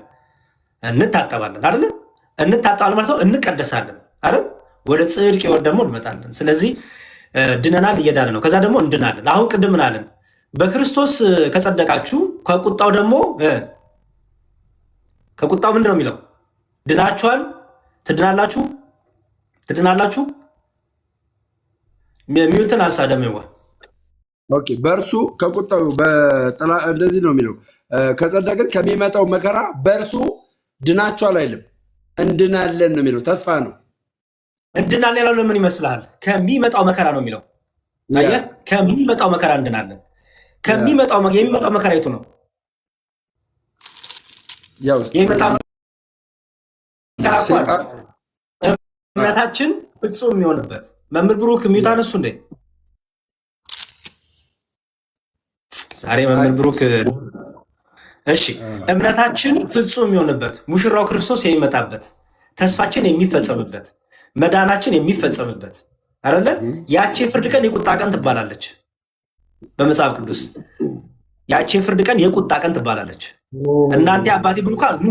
እንታጠባለን አይደል? እንታጠባለን ማለት ነው እንቀደሳለን አይደል? ወደ ጽድቅ ሕይወት ደግሞ እንመጣለን። ስለዚህ ድነናል፣ እየዳን ነው። ከዛ ደግሞ እንድናለን። አሁን ቅድም ምን አለን? በክርስቶስ ከጸደቃችሁ ከቁጣው ደግሞ ከቁጣው ምንድን ነው የሚለው? ድናችኋል፣ ትድናላችሁ፣ ትድናላችሁ። ሚዩትን አንሳ ደሜዋ። ኦኬ በእርሱ ከቁጣው በጥላ እንደዚህ ነው የሚለው። ከጸደቅን ከሚመጣው መከራ በእርሱ ድናችኋል አይልም፣ እንድናለን ነው የሚለው። ተስፋ ነው። እንድናለን ያለው ለምን ይመስልሃል? ከሚመጣው መከራ ነው የሚለው። አየህ፣ ከሚመጣው መከራ እንድናለን። የሚመጣው መከራ የቱ ነው? የሚመጣው እምነታችን ፍጹም የሚሆንበት። መምህር ብሩክ የሚታነሱ እንዴ? ዛሬ መምህር ብሩክ እሺ፣ እምነታችን ፍጹም የሚሆንበት ሙሽራው ክርስቶስ የሚመጣበት ተስፋችን የሚፈጸምበት መዳናችን የሚፈጸምበት አይደለ? ያቺ የፍርድ ቀን የቁጣ ቀን ትባላለች በመጽሐፍ ቅዱስ። ያቺ የፍርድ ቀን የቁጣ ቀን ትባላለች። እናንተ አባቴ ብሩካን ኑ፣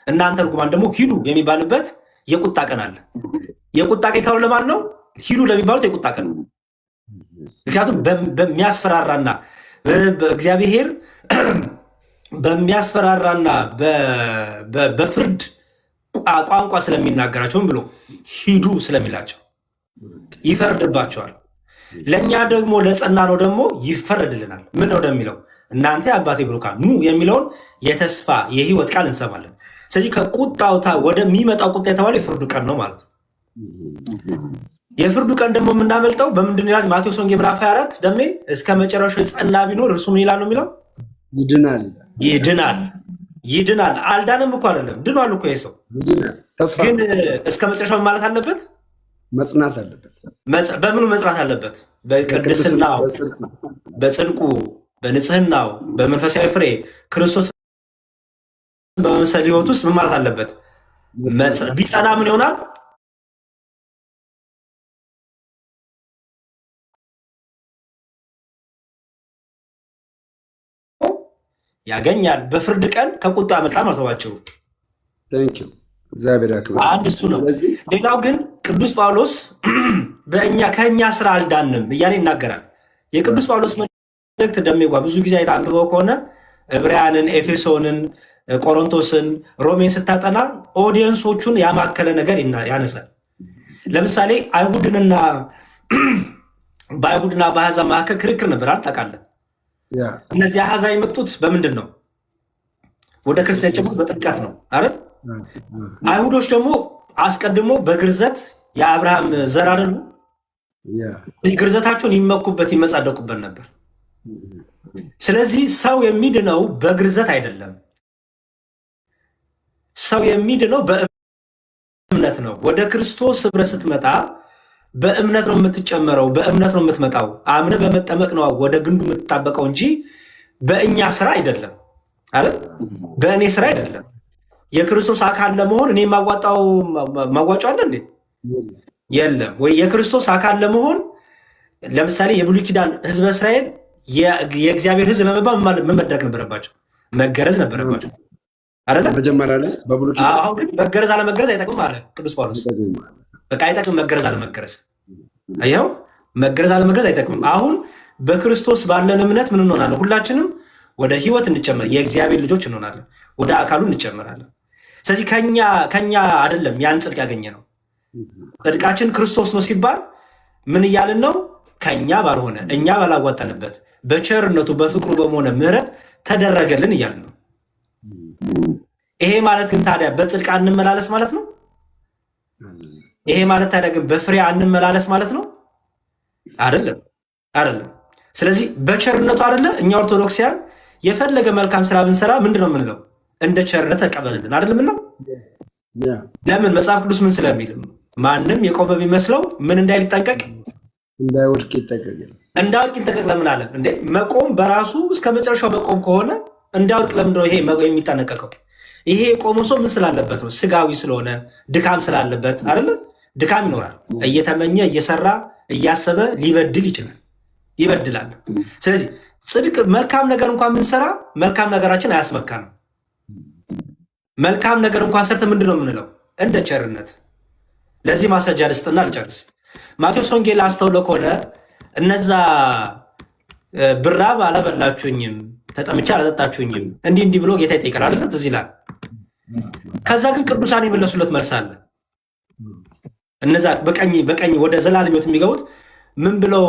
እናንተ ርጉማን ደግሞ ሂዱ የሚባልበት የቁጣ ቀን አለ። የቁጣ ቀን የተባለው ለማን ነው? ሂዱ ለሚባሉት የቁጣ ቀን ነው። ምክንያቱም በሚያስፈራራና እግዚአብሔር በሚያስፈራራና በፍርድ ቋንቋ ስለሚናገራቸውም ብሎ ሂዱ ስለሚላቸው ይፈርድባቸዋል። ለእኛ ደግሞ ለጸና ነው ደግሞ ይፈረድልናል። ምን ነው እንደሚለው እናንተ አባቴ ብሩካን ኑ የሚለውን የተስፋ የህይወት ቃል እንሰማለን። ስለዚህ ከቁጣውታ ወደሚመጣው ቁጣ የተባለው የፍርዱ ቀን ነው ማለት ነው። የፍርዱ ቀን ደግሞ የምናመልጠው በምንድን ይላል? ማቴዎስ ወንጌል ምዕራፍ 24 ደሜ እስከ መጨረሻው የጸና ቢኖር እርሱ ምን ይላል ነው የሚለው? ይድናል። ይድናል። አልዳንም እኮ አይደለም፣ ድኗል እኮ የሰው ግን እስከ መጨረሻው ማለት አለበት፣ መጽናት አለበት። በምኑ መጽናት አለበት? በቅድስናው፣ በጽድቁ፣ በንጽህናው፣ በመንፈሳዊ ፍሬ ክርስቶስ በመምሰል ህይወት ውስጥ ምን ማለት አለበት? ቢጸና ምን ይሆናል? ያገኛል። በፍርድ ቀን ከቁጣ ያመልጣል ማለት ነው ባጭሩ። እግዚአብሔር ያክብር። አንድ እሱ ነው። ሌላው ግን ቅዱስ ጳውሎስ ከእኛ ስራ አልዳንም እያለ ይናገራል። የቅዱስ ጳውሎስ መልእክት ደሜጓ ብዙ ጊዜ አንብበው ከሆነ ዕብራውያንን፣ ኤፌሶንን፣ ቆሮንቶስን፣ ሮሜን ስታጠና ኦዲየንሶቹን ያማከለ ነገር ያነሳል። ለምሳሌ በአይሁድና በአሕዛብ መካከል ክርክር ነበር ታውቃለህ። እነዚህ አሕዛብ የመጡት በምንድን ነው? ወደ ክርስቶስ የጨመሩት በጥምቀት ነው አይደል? አይሁዶች ደግሞ አስቀድሞ በግርዘት የአብርሃም ዘር አይደሉ? ግርዘታቸውን ይመኩበት ይመጻደቁበት ነበር። ስለዚህ ሰው የሚድነው በግርዘት አይደለም። ሰው የሚድነው በእምነት ነው። ወደ ክርስቶስ ኅብረት ስትመጣ በእምነት ነው የምትጨመረው፣ በእምነት ነው የምትመጣው። አምነ በመጠመቅ ነው ወደ ግንዱ የምትጣበቀው እንጂ በእኛ ስራ አይደለም አይደል? በእኔ ስራ አይደለም። የክርስቶስ አካል ለመሆን እኔ ማዋጫው አለ እንዴ? የለም ወይ? የክርስቶስ አካል ለመሆን ለምሳሌ የብሉይ ኪዳን ህዝበ እስራኤል የእግዚአብሔር ህዝብ ለመባል ምን መደረግ ነበረባቸው? መገረዝ ነበረባቸው አይደለ? መጀመሪያ ላይ በብሉይ ኪዳን። አሁን ግን መገረዝ አለመገረዝ አይጠቅምም አለ ቅዱስ ጳውሎስ። በቃ አይጠቅም መገረዝ አለመገረዝ። አየኸው፣ መገረዝ አለመገረዝ አይጠቅምም። አሁን በክርስቶስ ባለን እምነት ምን እንሆናለን? ሁላችንም ወደ ህይወት እንጨመር፣ የእግዚአብሔር ልጆች እንሆናለን፣ ወደ አካሉ እንጨመራለን። ስለዚህ ከኛ አይደለም ያን ጽድቅ ያገኘ ነው። ጽድቃችን ክርስቶስ ነው ሲባል ምን እያልን ነው? ከኛ ባልሆነ እኛ ባላዋጠንበት በቸርነቱ በፍቅሩ በመሆነ ምሕረት ተደረገልን እያልን ነው። ይሄ ማለት ግን ታዲያ በጽድቅ አንመላለስ ማለት ነው? ይሄ ማለት ታዲያ ግን በፍሬ አንመላለስ ማለት ነው? አይደለም። ስለዚህ በቸርነቱ አይደለ እኛ ኦርቶዶክሲያን የፈለገ መልካም ስራ ብንሰራ ምንድን ነው የምንለው? እንደ ቸርነት ተቀበልልን አይደለም ነው። ለምን? መጽሐፍ ቅዱስ ምን ስለሚል ማንም የቆመ ቢመስለው ምን እንዳይል ይጠንቀቅ፣ እንዳይወድቅ ይጠንቀቅ። እንዳይወድቅ ይጠንቀቅ ለምን አለ እንዴ? መቆም በራሱ እስከ መጨረሻው መቆም ከሆነ እንዳይወድቅ ለምንድነው ይሄ የሚጠነቀቀው? ይሄ የቆመ ሰው ምን ስላለበት ነው? ስጋዊ ስለሆነ ድካም ስላለበት አይደለ? ድካም ይኖራል። እየተመኘ እየሰራ እያሰበ ሊበድል ይችላል፣ ይበድላል። ስለዚህ ጽድቅ መልካም ነገር እንኳን ብንሰራ መልካም ነገራችን አያስመካንም። መልካም ነገር እንኳን ሰርተ ምንድን ነው የምንለው? እንደ ቸርነት። ለዚህ ማስረጃ ልስጥና ልጨርስ። ማቴዎስ ወንጌል አስተውሎ ከሆነ እነዛ ብራብ አላበላችሁኝም፣ ተጠምቼ አላጠጣችሁኝም እንዲህ ብሎ ጌታ ይጠይቃል። ትዝ ይላል። ከዛ ግን ቅዱሳን የመለሱለት መልስ አለ። እነዛ በቀኝ ወደ ዘላለም ሕይወት የሚገቡት ምን ብለው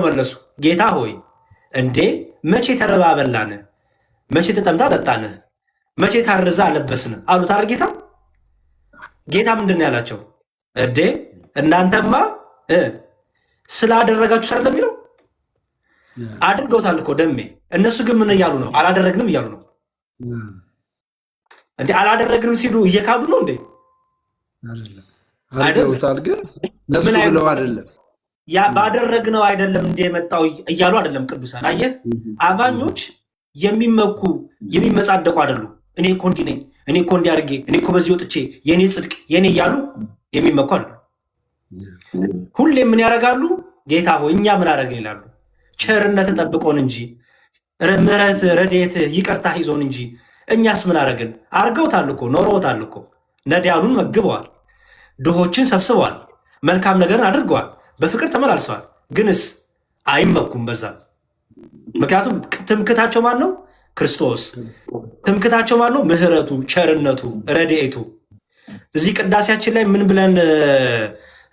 መለሱ? ጌታ ሆይ እንዴ መቼ ተርበህ አበላን? መቼ ተጠምታ አጠጣን? መቼ ታርዛ አለበስን አሉት አይደል? ጌታ ምንድን ነው ያላቸው? እንዴ እናንተማ ስላደረጋችሁ አይደለም የሚለው? አድርገውታል እኮ ደሜ። እነሱ ግን ምን እያሉ ነው? አላደረግንም እያሉ ነው። እንዴ አላደረግንም ሲሉ እየካዱ ነው እንዴ? አድርገውታል ግን ለሱ ብለው አይደለም። ያ ባደረግነው አይደለም እንደ የመጣው እያሉ አይደለም ቅዱሳን። አየህ፣ አማኞች የሚመኩ የሚመጻደቁ አይደሉም። እኔ እኮ እንዲህ ነኝ፣ እኔ እኮ እንዲህ አድርጌ፣ እኔ እኮ በዚህ ወጥቼ፣ የኔ ጽድቅ የኔ እያሉ የሚመኩ አይደሉም። ሁሌ ምን ያደርጋሉ? ጌታ ሆይ እኛ ምን አደረግን ይላሉ። ቸርነትን ጠብቆን እንጂ ምሕረት፣ ረድኤት፣ ይቅርታ ይዞን እንጂ እኛስ ምን አደረግን? አርገውታል እኮ ኖረውታል እኮ። ነዳያኑን መግበዋል፣ ድሆችን ሰብስበዋል፣ መልካም ነገርን አድርገዋል፣ በፍቅር ተመላልሰዋል። ግንስ አይመኩም በዛ። ምክንያቱም ትምክታቸው ማን ነው? ክርስቶስ። ትምክታቸው ማን ነው? ምሕረቱ፣ ቸርነቱ፣ ረድኤቱ። እዚህ ቅዳሴያችን ላይ ምን ብለን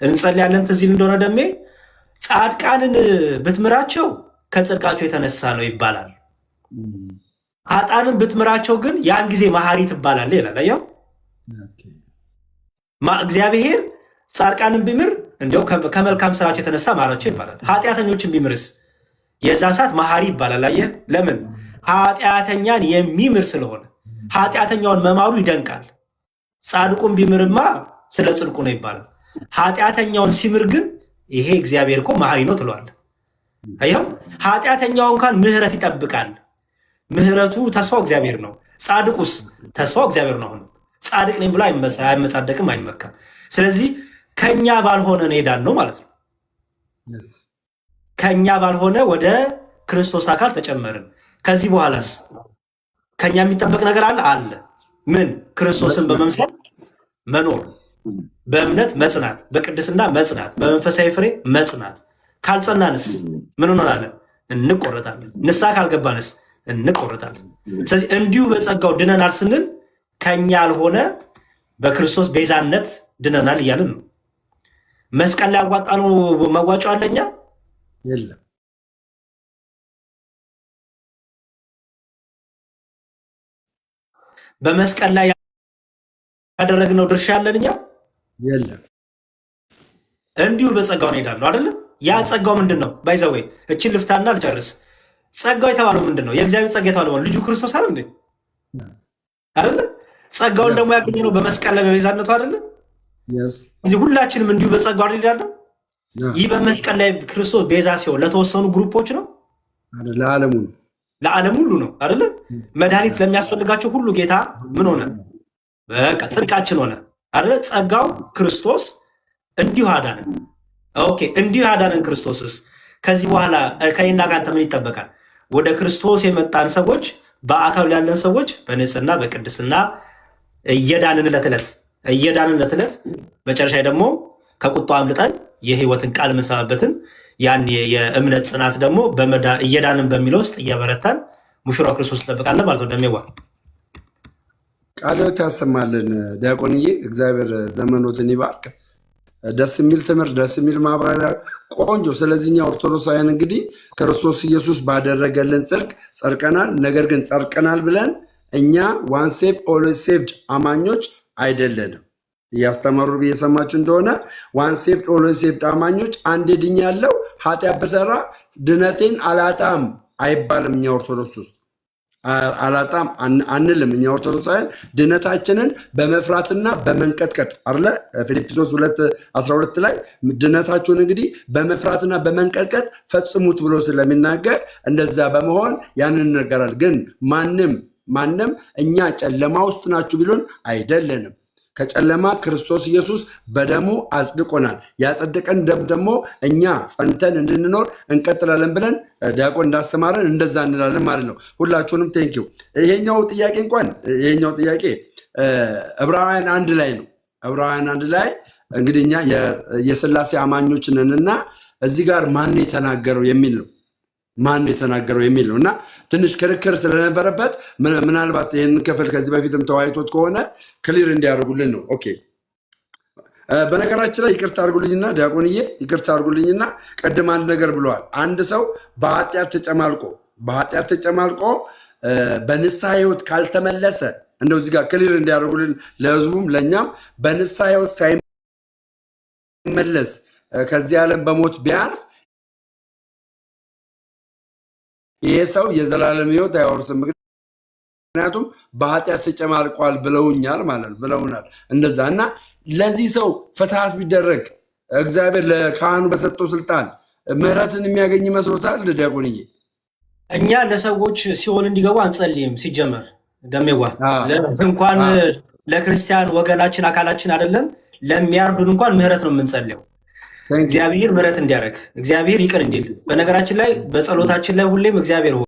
እንጸልያለን? ትዝ ይል እንደሆነ ደሜ ጻድቃንን ብትምራቸው ከጽድቃቸው የተነሳ ነው ይባላል። ኃጥአንን ብትምራቸው ግን ያን ጊዜ መሐሪ ትባላለህ ይላል። አየኸው፣ እግዚአብሔር ጻድቃንን ቢምር እንዲያው ከመልካም ስራቸው የተነሳ ማራቸው ይባላል። ኃጢአተኞችን ቢምርስ የዛን ሰዓት መሐሪ ይባላል። አየህ፣ ለምን? ኃጢአተኛን የሚምር ስለሆነ። ኃጢአተኛውን መማሩ ይደንቃል። ጻድቁን ቢምርማ ስለ ጽድቁ ነው ይባላል። ኃጢአተኛውን ሲምር ግን ይሄ እግዚአብሔር እኮ መሐሪ ነው ትለዋል። አየኸው፣ ኃጢአተኛው እንኳን ምህረት ይጠብቃል። ምህረቱ ተስፋው እግዚአብሔር ነው። ጻድቁስ ተስፋው እግዚአብሔር ነው። አሁን ጻድቅ ነኝ ብሎ አይመጻደቅም፣ አይመካም። ስለዚህ ከኛ ባልሆነ እንሄዳለን ማለት ነው። ከኛ ባልሆነ ወደ ክርስቶስ አካል ተጨመርን። ከዚህ በኋላስ ከኛ የሚጠበቅ ነገር አለ። ምን? ክርስቶስን በመምሰል መኖር፣ በእምነት መጽናት፣ በቅድስና መጽናት፣ በመንፈሳዊ ፍሬ መጽናት። ካልጸናንስ ምን እንሆናለን? እንቆረጣለን። ንስሐ ካልገባንስ እንቆረጣለን። ስለዚህ እንዲሁ በጸጋው ድነናል ስንል ከኛ ያልሆነ በክርስቶስ ቤዛነት ድነናል እያልን ነው። መስቀል ላይ ያዋጣነው መዋጮ አለኛ የለም። በመስቀል ላይ ያደረግነው ድርሻ አለን እኛ የለም። እንዲሁ በጸጋው እንሄዳለን አይደለ? ያ ጸጋው ምንድን ነው? ባይዘወይ እችን ልፍታና ልጨርስ። ጸጋው የተባለው ምንድን ነው? የእግዚአብሔር ጸጋ የተባለው ልጁ ክርስቶስ አይደል እንዴ? አይደለ? ጸጋውን ደግሞ ያገኘነው በመስቀል ላይ በቤዛነቱ አይደለ? እዚህ ሁላችንም እንዲሁ በጸጋው እንሄዳለን። ይህ በመስቀል ላይ ክርስቶስ ቤዛ ሲሆን ለተወሰኑ ግሩፖች ነው? ለዓለሙ ነው። ለዓለም ሁሉ ነው አይደለ? መድኃኒት ለሚያስፈልጋቸው ሁሉ ጌታ ምን ሆነ? በቃ ጽድቃችን ሆነ አይደለ? ጸጋው ክርስቶስ እንዲሁ አዳነን። ኦኬ፣ እንዲሁ አዳነን ክርስቶስስ ከዚህ በኋላ ከኔና ከአንተ ምን ይጠበቃል? ወደ ክርስቶስ የመጣን ሰዎች በአካል ያለን ሰዎች በንጽህና በቅድስና እየዳንን ዕለት መጨረሻ ደግሞ ከቁጣ አምልጠን የህይወትን ቃል የምንሰማበትን ያን የእምነት ጽናት ደግሞ እየዳንን በሚለው ውስጥ እየበረታን ሙሽራው ክርስቶስ እንጠብቃለን ማለት ነው። ደሜዋ ቃልዎት ያሰማልን ዲያቆንዬ፣ እግዚአብሔር ዘመኖትን ይባርክ። ደስ የሚል ትምህርት፣ ደስ የሚል ማብራሪያ፣ ቆንጆ። ስለዚህ እኛ ኦርቶዶክሳውያን እንግዲህ ክርስቶስ ኢየሱስ ባደረገልን ጽድቅ ጸድቀናል። ነገር ግን ጸድቀናል ብለን እኛ ዋን ሴቭ ኦልዌይስ ሴቭድ አማኞች አይደለንም። እያስተማሩ እየሰማችሁ እንደሆነ ዋን ሴቭድ ኦልዌይስ ሴቭድ አማኞች አንዴ ድኛለሁ ኃጢአት ብሰራ ድነቴን አላጣም አይባልም። እኛ ኦርቶዶክስ ውስጥ አላጣም አንልም። እኛ ኦርቶዶክሳውያን ድነታችንን በመፍራትና በመንቀጥቀጥ አለ ፊልጵስዩስ 2:12 ላይ ድነታችሁን እንግዲህ በመፍራትና በመንቀጥቀጥ ፈጽሙት ብሎ ስለሚናገር እንደዛ በመሆን ያንን እንነገራል። ግን ማንም እኛ ጨለማ ውስጥ ናችሁ ቢሉን አይደለንም። ከጨለማ ክርስቶስ ኢየሱስ በደሙ አጽድቆናል። ያጸደቀን ደም ደግሞ እኛ ጸንተን እንድንኖር እንቀጥላለን ብለን ዲያቆን እንዳስተማረን እንደዛ እንላለን ማለት ነው። ሁላችሁንም ቴንኪው። ይሄኛው ጥያቄ ዕብራውያን 1 ላይ ነው። ዕብራውያን 1 ላይ እንግዲህ እኛ የሥላሴ አማኞች ነንና እዚህ ጋር ማን የተናገረው የሚል ነው እና ትንሽ ክርክር ስለነበረበት ምናልባት ይህን ክፍል ከዚህ በፊትም ተወያይቶት ከሆነ ክሊር እንዲያደርጉልን ነው። ኦኬ። በነገራችን ላይ ይቅርታ አድርጉልኝና ቅድም አንድ ነገር ብለዋል። አንድ ሰው በኃጢአት ተጨማልቆ በንስሐ ሕይወት ካልተመለሰ እንደው እዚህ ጋር ክሊር እንዲያደርጉልን ለሕዝቡም ለእኛም በንስሐ ሕይወት ሳይመለስ ከዚህ ዓለም በሞት ቢያልፍ ይሄ ሰው የዘላለም ሕይወት አይወርስም። ምክንያቱም በኃጢአት ተጨማልቋል ብለውናል። እንደዛ እና ለዚህ ሰው ፍትሐት ቢደረግ እግዚአብሔር ለካህኑ በሰጠው ስልጣን ምሕረትን የሚያገኝ ይመስሎታል? ዲያቆንዬ፣ እኛ ለሰዎች ሲኦል እንዲገቡ አንጸልይም። ሲጀመር ደሜዋ እንኳን ለክርስቲያን ወገናችን አካላችን አይደለም ለሚያርዱን እንኳን ምሕረት ነው የምንጸልየው። እግዚአብሔር ምሕረት እንዲያደርግ እግዚአብሔር ይቅር እንዲል። በነገራችን ላይ በጸሎታችን ላይ ሁሌም እግዚአብሔር ሆይ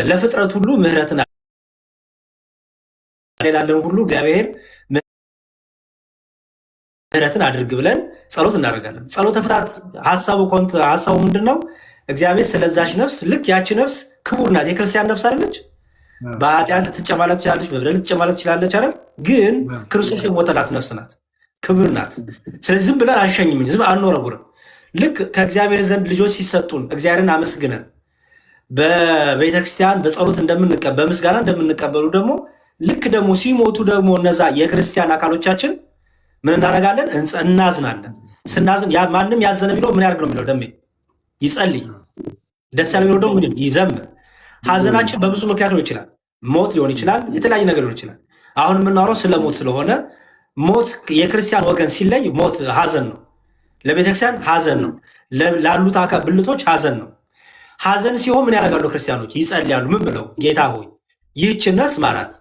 ለፍጥረት ሁሉ ምሕረትን ላለን ሁሉ እግዚአብሔር ምሕረትን አድርግ ብለን ጸሎት እናደርጋለን። ጸሎተ ፍትሐት ሀሳቡ ምንድን ነው? እግዚአብሔር ስለዛች ነፍስ ልክ ያቺ ነፍስ ክቡር ናት። የክርስቲያን ነፍስ አይደለች? በኃጢአት ልትጨማለቅ ትችላለች፣ በበደል ልትጨማለቅ ትችላለች አይደል? ግን ክርስቶስ የሞተላት ነፍስ ናት፣ ክብር ናት። ስለዚህ ዝም ብለን አንሸኝም፣ ዝም አንወረውርም። ልክ ከእግዚአብሔር ዘንድ ልጆች ሲሰጡን እግዚአብሔርን አመስግነን በቤተክርስቲያን በጸሎት በምስጋና እንደምንቀበሉ ደግሞ ልክ ደግሞ ሲሞቱ ደግሞ እነዛ የክርስቲያን አካሎቻችን ምን እናደርጋለን? እናዝናለን። ስናዝን ማንም ያዘነ ቢለው ምን ያደርግ ነው የሚለው? ደሜ ይጸልይ። ደስ ያለ ቢለው ደግሞ ይዘምር። ሀዘናችን በብዙ ምክንያት ሊሆን ይችላል። ሞት ሊሆን ይችላል፣ የተለያየ ነገር ሊሆን ይችላል። አሁን የምናወራው ስለ ሞት ስለሆነ ሞት የክርስቲያን ወገን ሲለይ ሞት ሀዘን ነው። ለቤተክርስቲያን ሀዘን ነው። ላሉት ብልቶች ሀዘን ነው። ሀዘን ሲሆን ምን ያደርጋሉ ክርስቲያኖች? ይጸልያሉ። ምን ብለው? ጌታ ሆይ ይህችን ነፍስ ማራት፣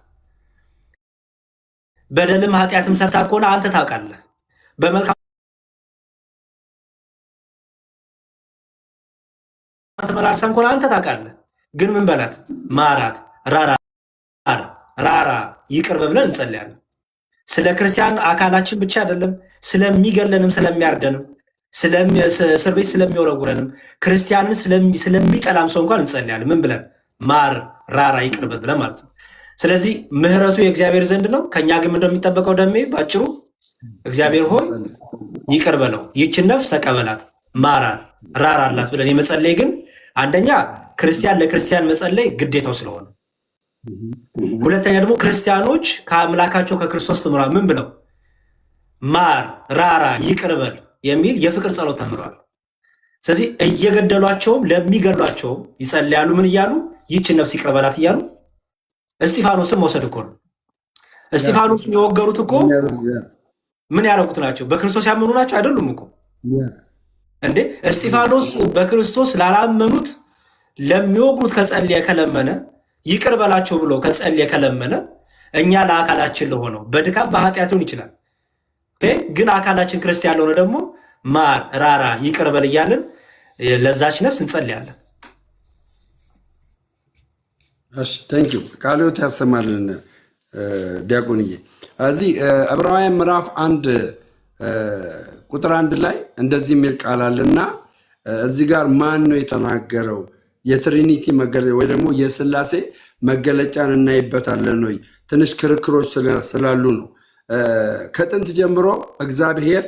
በደልም ኃጢአትም ሰርታ ከሆነ አንተ ታውቃለህ፣ በመልካም ተመላልሳም ከሆነ አንተ ታውቃለህ። ግን ምን በላት? ማራት፣ ራራ፣ ይቅር በብለን እንጸልያለን። ስለ ክርስቲያን አካላችን ብቻ አይደለም፣ ስለሚገለንም ስለሚያርደንም እስር ቤት ስለሚወረውረንም ክርስቲያንን ስለሚጠላም ሰው እንኳን እንጸልያለን። ምን ብለን? ማር ራራ ይቅር ብለን ማለት ነው። ስለዚህ ምህረቱ የእግዚአብሔር ዘንድ ነው። ከእኛ ግን ምንድነው የሚጠበቀው? ደሜ ባጭሩ እግዚአብሔር ሆይ ይቅር በለው፣ ይችን ነፍስ ተቀበላት፣ ማራት፣ ራራላት ብለን የመጸለይ ግን አንደኛ ክርስቲያን ለክርስቲያን መጸለይ ግዴታው ስለሆነ፣ ሁለተኛ ደግሞ ክርስቲያኖች ከአምላካቸው ከክርስቶስ ተምረዋል። ምን ብለው? ማር ራራ ይቅር በል የሚል የፍቅር ጸሎት ተምረዋል። ስለዚህ እየገደሏቸውም ለሚገሏቸውም ይጸልያሉ። ምን እያሉ? ይችን ነፍስ ይቅር በላት እያሉ። እስጢፋኖስን መውሰድ እኮ ነው። እስጢፋኖስን የወገሩት እኮ ምን ያደረጉት ናቸው? በክርስቶስ ያመኑ ናቸው አይደሉም እኮ እንዴ? እስጢፋኖስ በክርስቶስ ላላመኑት ለሚወግሩት ከጸልየ ከለመነ ይቅር በላቸው ብሎ ከጸልየ ከለመነ እኛ ለአካላችን ለሆነው በድካም በኃጢአት ሊሆን ይችላል፣ ግን አካላችን ክርስቲያን ለሆነ ደግሞ ማር ራራ ይቅር በል እያልን ለዛች ነፍስ እንጸልያለን። እሺ ቴንኪው ቃልዎት ያሰማልን ዲያቆንዬ። እዚህ ዕብራውያን ምዕራፍ 1 ቁጥር 1 ላይ እንደዚህ የሚል ቃል አለና እዚህ ጋር ማን ነው የተናገረው? የትሪኒቲ መገለጫ ወይ ደግሞ የስላሴ መገለጫን እናይበታለን ወይ? ትንሽ ክርክሮች ስላሉ ነው። ከጥንት ጀምሮ እግዚአብሔር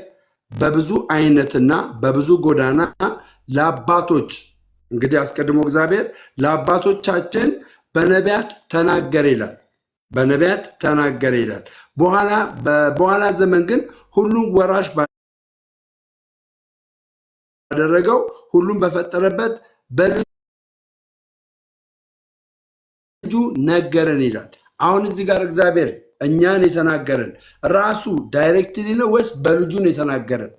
በብዙ አይነትና በብዙ ጎዳና ለአባቶች እንግዲህ አስቀድሞ እግዚአብሔር ለአባቶቻችን በነቢያት ተናገረ ይላል። በነቢያት ተናገረ ይላል። በኋላ ዘመን ግን ሁሉም ወራሽ ባደረገው ሁሉም በፈጠረበት በልጁ ነገረን ይላል። አሁን እዚህ ጋር እግዚአብሔር እኛን የተናገረን ራሱ ዳይሬክትሊ ነው ወይስ በልጁ ነው የተናገረን?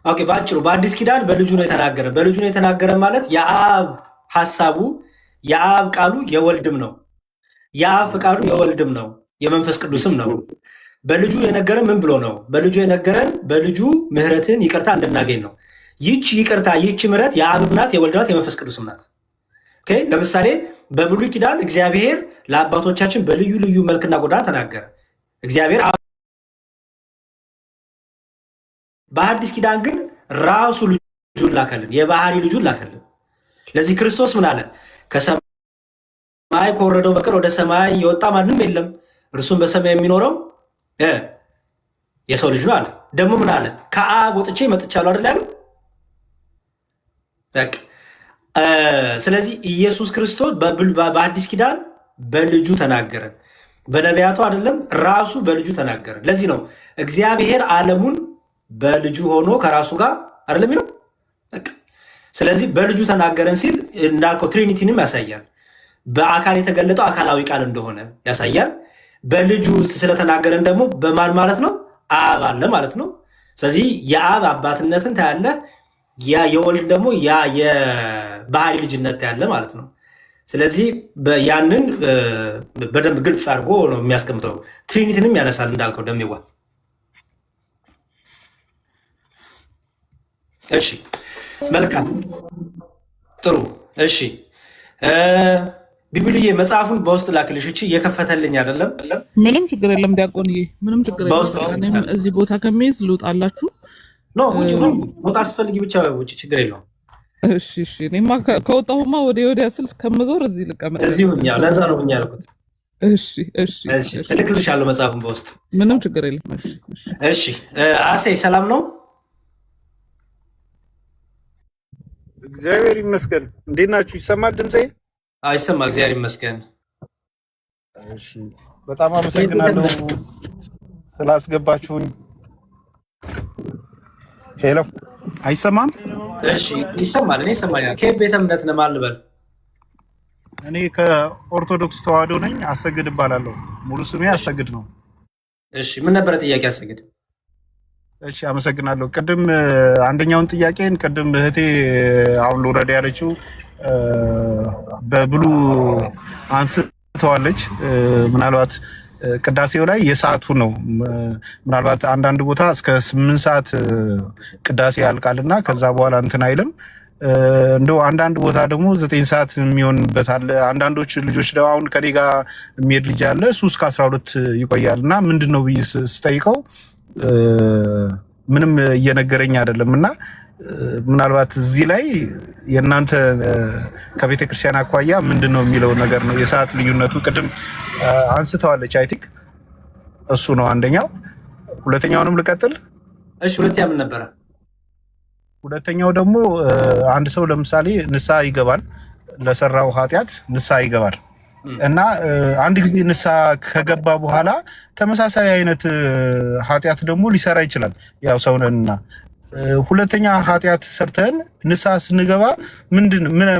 ኦኬ፣ ባጭሩ በአዲስ ኪዳን በልጁ ነው የተናገረን። በልጁ ነው የተናገረን ማለት የአብ ሐሳቡ የአብ ቃሉ የወልድም ነው። የአብ ፍቃዱ የወልድም ነው፣ የመንፈስ ቅዱስም ነው። በልጁ የነገረን ምን ብሎ ነው? በልጁ የነገረን በልጁ ምህረትን ይቅርታ እንድናገኝ ነው። ይህች ይቅርታ ይህች ምህረት የአብ ናት፣ የወልድ ናት፣ የመንፈስ ቅዱስም ናት። ለምሳሌ በብሉይ ኪዳን እግዚአብሔር ለአባቶቻችን በልዩ ልዩ መልክና ጎዳና ተናገረ። እግዚአብሔር በአዲስ ኪዳን ግን ራሱ ልጁን ላከልን፣ የባህሪ ልጁን ላከልን። ለዚህ ክርስቶስ ምን አለ? ከሰማይ ከወረደው በቀር ወደ ሰማይ የወጣ ማንም የለም፣ እርሱም በሰማይ የሚኖረው የሰው ልጅ ነው አለ። ደግሞ ምን አለ? ከአብ ወጥቼ መጥቻለሁ አይደል ያለው። ስለዚህ ኢየሱስ ክርስቶስ በአዲስ ኪዳን በልጁ ተናገረን፣ በነቢያቱ አይደለም፣ ራሱ በልጁ ተናገረን። ለዚህ ነው እግዚአብሔር ዓለሙን በልጁ ሆኖ ከራሱ ጋር አይደለም የሚለው። ስለዚህ በልጁ ተናገረን ሲል እንዳልከው ትሪኒቲንም ያሳያል። በአካል የተገለጠው አካላዊ ቃል እንደሆነ ያሳያል። በልጁ ስለተናገረን ደግሞ በማን ማለት ነው? አብ አለ ማለት ነው። ስለዚህ የአብ አባትነትን ታያለ፣ የወልድ ደግሞ የባህሪ ልጅነት ታያለ ማለት ነው። ስለዚህ ያንን በደንብ ግልጽ አድርጎ ነው የሚያስቀምጠው። ትሪኒቲንም ያነሳል እንዳልከው ደሜዋ። እሺ መልካም ጥሩ። እሺ ቢብልዬ መጽሐፉን በውስጥ ላክልሽ። እቺ እየከፈተልኝ አይደለም። ምንም ችግር የለም ዲያቆንዬ፣ ምንም ችግር የለም። እኔም እዚህ ቦታ ከሚይዝ ልውጣላችሁ። ውጭ ቦታ አስፈልጊ ብቻ ውጭ፣ ችግር የለውም። እሺ እሺ። እኔማ ከወጣሁማ ወዲያ ስል እስከምዞር እዚህ ልቀመጥ። እዚሁ ለዛ ነው ብኛ ያልኩት። እሺ እሺ እልክልሻለሁ መጽሐፉን በውስጥ። ምንም ችግር የለም። እሺ አሴ ሰላም ነው? እግዚአብሔር ይመስገን። እንዴት ናችሁ? ይሰማል ድምጼ? ይሰማል፣ እግዚአብሔር ይመስገን። እሺ በጣም አመሰግናለሁ ስላስገባችሁኝ። ሄሎ አይሰማም? እሺ ይሰማል። እኔ ይሰማኛል። ከየት ቤተ እምነት ነው ማልበል? እኔ ከኦርቶዶክስ ተዋህዶ ነኝ። አሰግድ እባላለሁ። ሙሉ ስሜ አሰግድ ነው። እሺ ምን ነበረ ጥያቄ አሰግድ? እሺ አመሰግናለሁ። ቅድም አንደኛውን ጥያቄን ቅድም እህቴ አሁን ልውረድ ያለችው በብሉ አንስተዋለች። ምናልባት ቅዳሴው ላይ የሰዓቱ ነው። ምናልባት አንዳንድ ቦታ እስከ 8 ሰዓት ቅዳሴ ያልቃልና ከዛ በኋላ እንትን አይልም። እንደው አንዳንድ ቦታ ደግሞ 9 ሰዓት የሚሆንበት አለ። አንዳንዶች ልጆች ደግሞ አሁን ከኔ ጋር የሚሄድ ልጅ አለ እሱ እስከ 12 ይቆያል እና ምንድን ነው ብዬ ስጠይቀው ምንም እየነገረኝ አይደለም እና ምናልባት እዚህ ላይ የእናንተ ከቤተ ክርስቲያን አኳያ ምንድን ነው የሚለው ነገር ነው። የሰዓት ልዩነቱ ቅድም አንስተዋለች። አይ ቲንክ እሱ ነው አንደኛው። ሁለተኛውንም ልቀጥል። እሺ ሁለተኛ ምን ነበረ? ሁለተኛው ደግሞ አንድ ሰው ለምሳሌ ንስሐ ይገባል፣ ለሰራው ኃጢአት ንስሐ ይገባል እና አንድ ጊዜ ንስሐ ከገባ በኋላ ተመሳሳይ አይነት ኃጢአት ደግሞ ሊሰራ ይችላል። ያው ሰውነንና ሁለተኛ ኃጢአት ሰርተን ንስሐ ስንገባ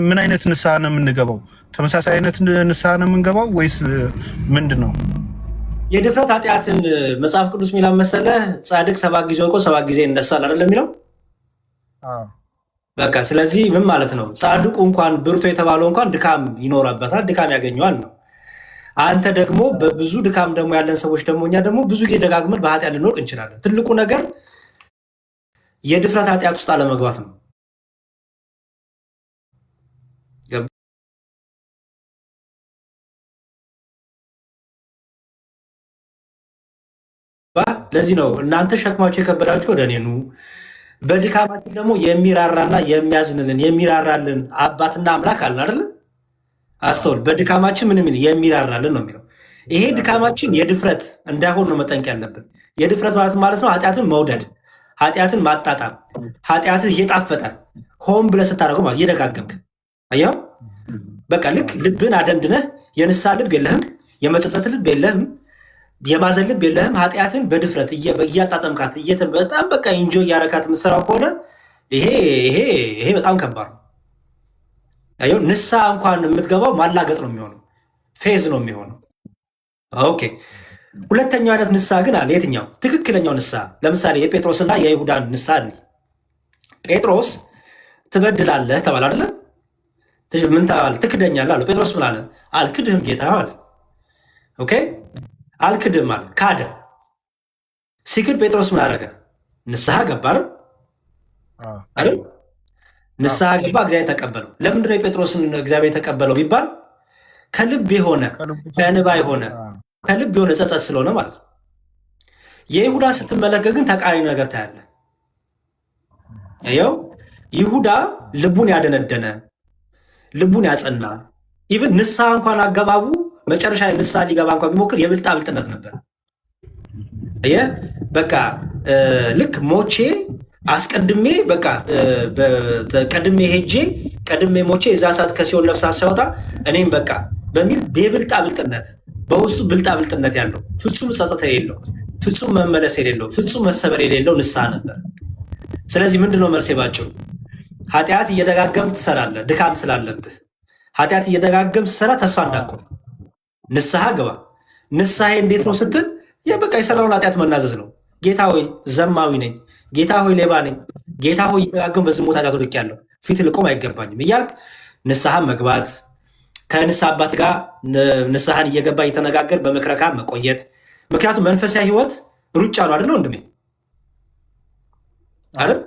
ምን አይነት ንስሐ ነው የምንገባው? ተመሳሳይ አይነት ንስሐ ነው የምንገባው ወይስ ምንድን ነው? የድፍረት ኃጢአትን መጽሐፍ ቅዱስ የሚለው መሰለህ? ጻድቅ 7 ጊዜ ወድቆ 7 ጊዜ ይነሳል አይደለም የሚለው? በቃ ስለዚህ ምን ማለት ነው? ጻድቁ እንኳን ብርቱ የተባለው እንኳን ድካም ይኖርበታል፣ ድካም ያገኘዋል ነው። አንተ ደግሞ በብዙ ድካም ደግሞ ያለን ሰዎች ደግሞ እኛ ደግሞ ብዙ ጊዜ ደጋግመን በኃጢአት ልንወድቅ እንችላለን። ትልቁ ነገር የድፍረት ኃጢአት ውስጥ አለመግባት ነው። ለዚህ ነው እናንተ ሸክማችሁ የከበዳችሁ ወደ እኔ ኑ፣ በድካማችን ደግሞ የሚራራና የሚያዝንልን የሚራራልን አባትና አምላክ አለን አይደለ? አስተውል። በድካማችን ምን የሚል የሚራራልን ነው የሚለው። ይሄ ድካማችን የድፍረት እንዳይሆን ነው መጠንቅ ያለብን። የድፍረት ማለት ነው ኃጢአትን መውደድ፣ ኃጢአትን ማጣጣም፣ ኃጢአትን እየጣፈጠ ሆን ብለህ ስታደርገው ማለት እየደጋገምክ አየኸው። በቃ ልክ ልብን አደንድነህ የንስሐ ልብ የለህም፣ የመጸጸት ልብ የለህም፣ የማዘን ልብ የለህም። ኃጢአትን በድፍረት እያጣጠምካት በጣም በቃ ኢንጆ እያረካት የምትሰራው ከሆነ ይሄ በጣም ከባድ ነው። ንስሐ እንኳን የምትገባው ማላገጥ ነው የሚሆነው፣ ፌዝ ነው የሚሆነው። ኦኬ። ሁለተኛው አይነት ንስሐ ግን አለ። የትኛው ትክክለኛው ንስሐ? ለምሳሌ የጴጥሮስና የይሁዳን ንስሐ እንይ። ጴጥሮስ ትበድላለህ ተባለ አይደለ? ምን ተባለ? ትክደኛለህ አለ። ጴጥሮስ ምን አለ? አልክድህም ጌታ አለ። ኦኬ አልክድህም አለ፣ ካደ። ሲክድ ጴጥሮስ ምን አደረገ? ንስሐ ገባ አይደል? ንስሐ ገባ፣ እግዚአብሔር ተቀበለው። ለምንድነው የጴጥሮስን እግዚአብሔር የተቀበለው ቢባል ከልብ የሆነ ከእንባ የሆነ ከልብ የሆነ ጸጸት ስለሆነ ማለት ነው። የይሁዳን ስትመለከት ግን ተቃራኒ ነገር ታያለ። ይኸው ይሁዳ ልቡን ያደነደነ ልቡን ያጸና ኢቭን ንስሐ እንኳን አገባቡ መጨረሻ ንስሐ ሊገባ እንኳን ቢሞክር የብልጣ ብልጥነት ነበር። በቃ ልክ ሞቼ አስቀድሜ በቃ ቀድሜ ሄጄ ቀድሜ ሞቼ የዛ ሰዓት ከሲኦል ነፍስ ሳይወጣ እኔም በቃ በሚል የብልጣ ብልጥነት በውስጡ ብልጣ ብልጥነት ያለው ፍጹም ጸጸት የሌለው ፍጹም መመለስ የሌለው ፍጹም መሰበር የሌለው ንስሐ ነበር። ስለዚህ ምንድነው መልሴ ባጭሩ? ኃጢአት እየደጋገም ትሰራለህ፣ ድካም ስላለብህ ኃጢአት እየደጋገም ትሰራ፣ ተስፋ እንዳትቆርጥ ንስሐ ግባ። ንስሐ እንዴት ነው ስትል በቃ የሰራውን ኃጢአት መናዘዝ ነው። ጌታ ሆይ ዘማዊ ነኝ፣ ጌታ ሆይ ሌባ ነኝ፣ ጌታ ሆይ እየደጋገም በዝሙት ኃጢአት ወድቄያለሁ፣ ፊት ልቆም አይገባኝም እያልክ ንስሐ መግባት፣ ከንስሐ አባት ጋር ንስሐን እየገባ እየተነጋገር በምክረ ካህን መቆየት። ምክንያቱም መንፈሳዊ ህይወት ሩጫ ነው አይደል ወንድሜ? አይደል?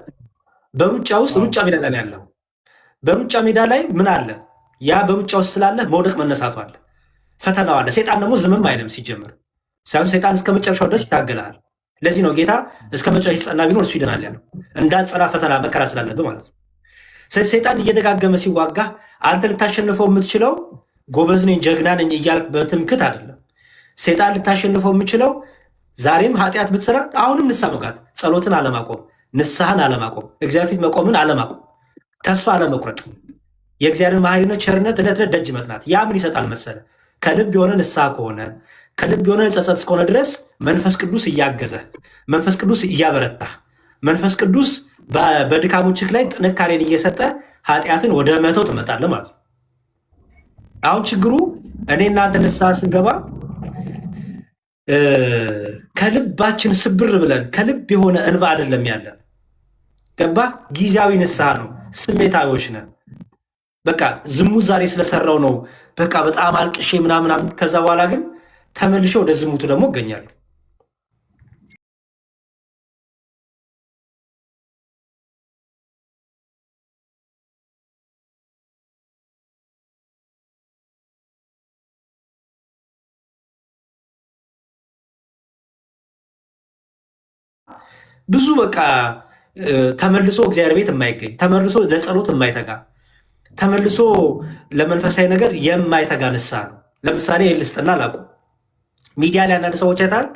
በሩጫ ውስጥ ሩጫ ሜዳ ላይ ያለው በሩጫ ሜዳ ላይ ምን አለ? ያ በሩጫ ውስጥ ስላለ መውደቅ መነሳቱ አለ፣ ፈተናው አለ። ሴጣን ደግሞ ዝምም አይልም ሲጀምር። ምክንያቱም ሴጣን እስከ መጨረሻው ድረስ ይታገላል። ለዚህ ነው ጌታ እስከ መጨረሻ ሲጸና ቢኖር እሱ ይድናል ያለው፣ እንዳትጸና ፈተና መከራ ስላለብህ ማለት ነው። ስለዚህ ሴጣን እየደጋገመ ሲዋጋ አንተ ልታሸንፈው የምትችለው ጎበዝ ነኝ ጀግና ነኝ እያልክ በትምክት አይደለም። ሴጣን ልታሸንፈው የምችለው ዛሬም ኃጢአት ብትሰራ አሁንም ንስሐ መግባት፣ ጸሎትን አለማቆም፣ ንስሐን አለማቆም፣ እግዚአብሔር ፊት መቆምን አለማቆም፣ ተስፋ አለመቁረጥ፣ የእግዚአብሔር መሐሪነት ቸርነት ዕለት ዕለት ደጅ መጥናት። ያ ምን ይሰጣል መሰለ? ከልብ የሆነ ንስሐ ከሆነ ከልብ የሆነ ጸጸት እስከሆነ ድረስ መንፈስ ቅዱስ እያገዘ መንፈስ ቅዱስ እያበረታ መንፈስ ቅዱስ በድካሞችህ ላይ ጥንካሬን እየሰጠ ኃጢአትን ወደ መተው ትመጣለህ ማለት ነው። አሁን ችግሩ እኔ እናንተ ንስሐ ስንገባ ከልባችን ስብር ብለን ከልብ የሆነ እንባ አይደለም ያለን። ገባ? ጊዜያዊ ንስሐ ነው። ስሜታዊዎች ነን። በቃ ዝሙት ዛሬ ስለሰራው ነው በቃ በጣም አልቅሼ ምናምን። ከዛ በኋላ ግን ተመልሼ ወደ ዝሙቱ ደግሞ እገኛለሁ። ብዙ በቃ ተመልሶ እግዚአብሔር ቤት የማይገኝ ተመልሶ ለጸሎት የማይተጋ ተመልሶ ለመንፈሳዊ ነገር የማይተጋ ንስሐ ነው። ለምሳሌ ልስጥና ላቁ ሚዲያ ላይ አንዳንድ ሰዎች አይታል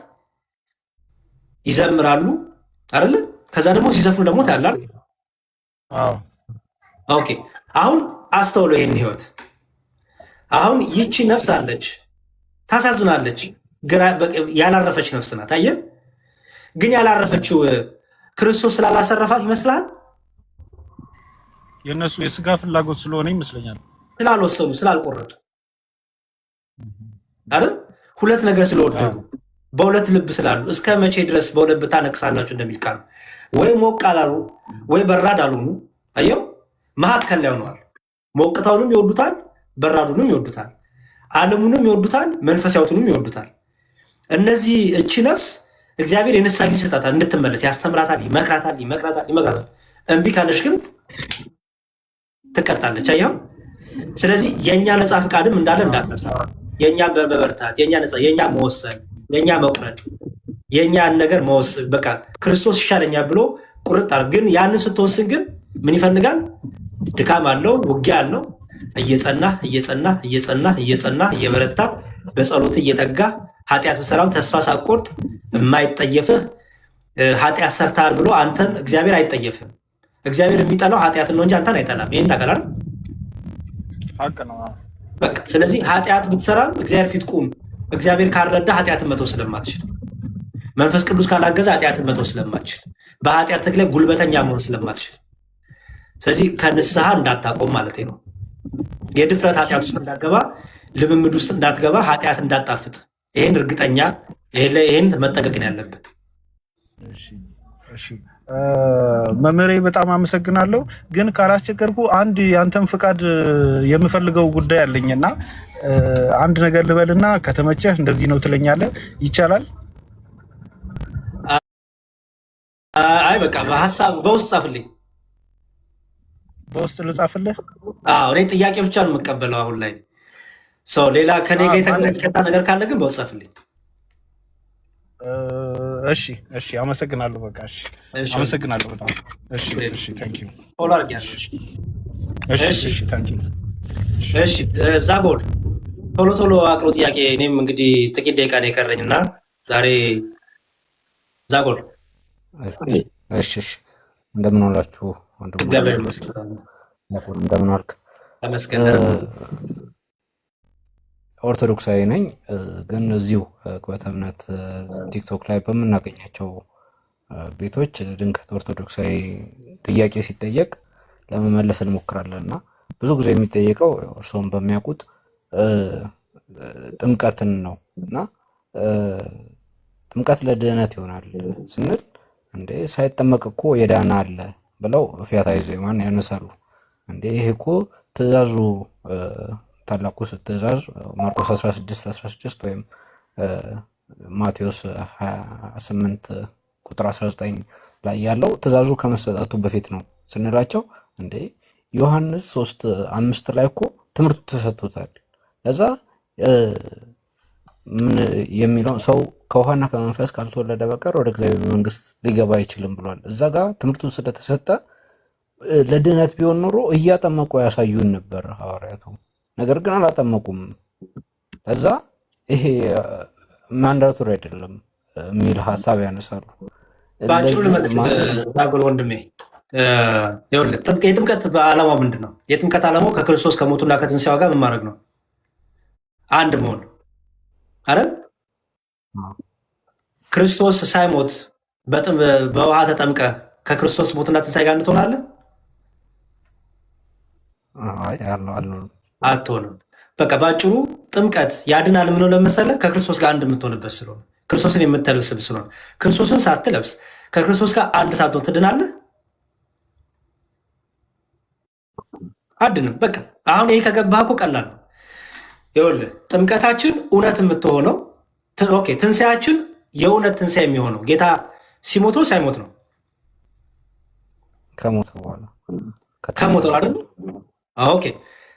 ይዘምራሉ አይደለ? ከዛ ደግሞ ሲዘፍኑ ደግሞ ታያላል። ኦኬ አሁን አስተውሎ ይሄን ህይወት አሁን ይቺ ነፍስ አለች፣ ታሳዝናለች። ያላረፈች ነፍስ ናት። አየህ፣ ግን ያላረፈችው ክርስቶስ ስላላሰረፋት ይመስላል። የእነሱ የስጋ ፍላጎት ስለሆነ ይመስለኛል። ስላልወሰኑ ስላልቆረጡ አይደል? ሁለት ነገር ስለወደዱ በሁለት ልብ ስላሉ እስከ መቼ ድረስ በሁለት ልብ ታነቅሳላችሁ እንደሚል ቃል ወይ ሞቅ አላሉ ወይ በራድ አልሆኑ። አየው፣ መካከል ላይ ሆነዋል። ሞቅታውንም ይወዱታል፣ በራዱንም ይወዱታል፣ ዓለሙንም ይወዱታል፣ መንፈሳዊቱንም ይወዱታል። እነዚህ እቺ ነፍስ እግዚአብሔር የንስሐ ጊዜ ይሰጣታል፣ እንድትመለስ ያስተምራታል፣ ይመክራታል። እምቢ ካለች ግን ትቀጣለች። አየው። ስለዚህ የእኛ ነፃ ፍቃድም እንዳለ እንዳትረሳ፣ የእኛ በመበርታት የእኛ መወሰን፣ የእኛ መቁረጥ፣ የእኛን ነገር መወሰን በቃ ክርስቶስ ይሻለኛል ብሎ ቁርጥ ግን ያንን ስትወስን ግን ምን ይፈልጋል? ድካም አለው፣ ውጊያ አለው። እየጸና እየበረታ በጸሎት እየተጋ ኃጢአት በሰላም ተስፋ ሳቆርጥ የማይጠየፍህ ኃጢአት ሰርተሃል ብሎ አንተን እግዚአብሔር አይጠየፍም። እግዚአብሔር የሚጠላው ኃጢአትን ነው እንጂ አንተን አይጠላም። ይህን ታውቃለህ? ሀቅ ነው። በቃ ስለዚህ ኃጢአት ብትሰራም እግዚአብሔር ፊት ቁም። እግዚአብሔር ካልረዳ ኃጢአትን መተው ስለማትችል፣ መንፈስ ቅዱስ ካላገዘ ኃጢአትን መተው ስለማትችል፣ በኃጢአት ላይ ጉልበተኛ መሆን ስለማትችል፣ ስለዚህ ከንስሐ እንዳታቆም ማለት ነው። የድፍረት ኃጢአት ውስጥ እንዳትገባ፣ ልምምድ ውስጥ እንዳትገባ፣ ኃጢአት እንዳጣፍጥ፣ ይህን እርግጠኛ ይህን መጠንቀቅ ያለብን። መምህሬ በጣም አመሰግናለሁ። ግን ካላስቸገርኩ አንድ የአንተን ፍቃድ የምፈልገው ጉዳይ አለኝና አንድ ነገር ልበልና ከተመቸህ እንደዚህ ነው ትለኛለህ። ይቻላል? አይ በቃ በሀሳብ በውስጥ ጻፍልኝ። በውስጥ ልጻፍልህ? እኔ ጥያቄ ብቻ ነው የምቀበለው አሁን ላይ። ሌላ ከኔ ጋር የተቀጣ ነገር ካለ ግን በውስጥ ጻፍልኝ። እሺ አመሰግናለሁ። በቃ እሺ አመሰግናለሁ በጣም እሺ ታንክ ዩ ፎሎ አድርጊያለሁ። እሺ ታንክ ዩ። እሺ ዛጎል ቶሎ አቅሮ ጥያቄ። እኔም እንግዲህ ጥቂት ደቂቃ ነው የቀረኝና ዛሬ ዛጎል። እሺ እንደምን ዋላችሁ ወንድሞች? እንደምን ዋልክ? ተመስገን። ኦርቶዶክሳዊ ነኝ፣ ግን እዚሁ ቅበተ እምነት ቲክቶክ ላይ በምናገኛቸው ቤቶች ድንገት ኦርቶዶክሳዊ ጥያቄ ሲጠየቅ ለመመለስ እንሞክራለን እና ብዙ ጊዜ የሚጠየቀው እርስዎም በሚያውቁት ጥምቀትን ነው እና ጥምቀት ለድህነት ይሆናል ስንል እንዴ ሳይጠመቅ እኮ የዳነ አለ ብለው ፊያታዊ ዜማን ያነሳሉ። እንዴ ይሄ እኮ ትእዛዙ ታላቁ ትእዛዝ ማርቆስ 16:16 ወይም ማቴዎስ 28 ቁጥር 19 ላይ ያለው ትእዛዙ ከመሰጠቱ በፊት ነው ስንላቸው እንዴ ዮሐንስ 3:5 ላይ እኮ ትምህርቱ ተሰጥቶታል። ለዛ ምን የሚለው ሰው ከውሃና ከመንፈስ ካልተወለደ በቀር ወደ እግዚአብሔር መንግስት ሊገባ አይችልም ብሏል። እዛ ጋር ትምህርቱ ስለተሰጠ ለድህነት ቢሆን ኖሮ እያጠመቁ ያሳዩን ነበር ሐዋርያቱ። ነገር ግን አላጠመቁም። ለዛ ይሄ ማንዳቶሪ አይደለም የሚል ሀሳብ ያነሳሉ። ባጭሩ ልመልስ ዳጎል ወንድሜ፣ የጥምቀት ዓላማው ምንድን ነው? የጥምቀት ዓላማው ከክርስቶስ ከሞቱና ከትንሣኤው ጋር ምን ማድረግ ነው? አንድ መሆን አይደል? ክርስቶስ ሳይሞት በውሃ ተጠምቀህ ከክርስቶስ ሞትና ትንሣኤ ጋር እንድትሆናለህ? አትሆንም። በቃ ባጭሩ ጥምቀት ያድናል። ምን ለመሰለ ከክርስቶስ ጋር አንድ የምትሆንበት ስለሆነ፣ ክርስቶስን የምትለብስብ ስለሆነ፣ ክርስቶስን ሳትለብስ ከክርስቶስ ጋር አንድ ሳትሆን ትድናለህ? አድንም። በቃ አሁን ይሄ ከገባህ እኮ ቀላል ነው። ይኸውልህ ጥምቀታችን እውነት የምትሆነው ኦኬ፣ ትንሣኤያችን የእውነት ትንሣኤ የሚሆነው ጌታ ሲሞቶ ሳይሞት ነው። ከሞተ በኋላ ከሞተ አይደል? ኦኬ፣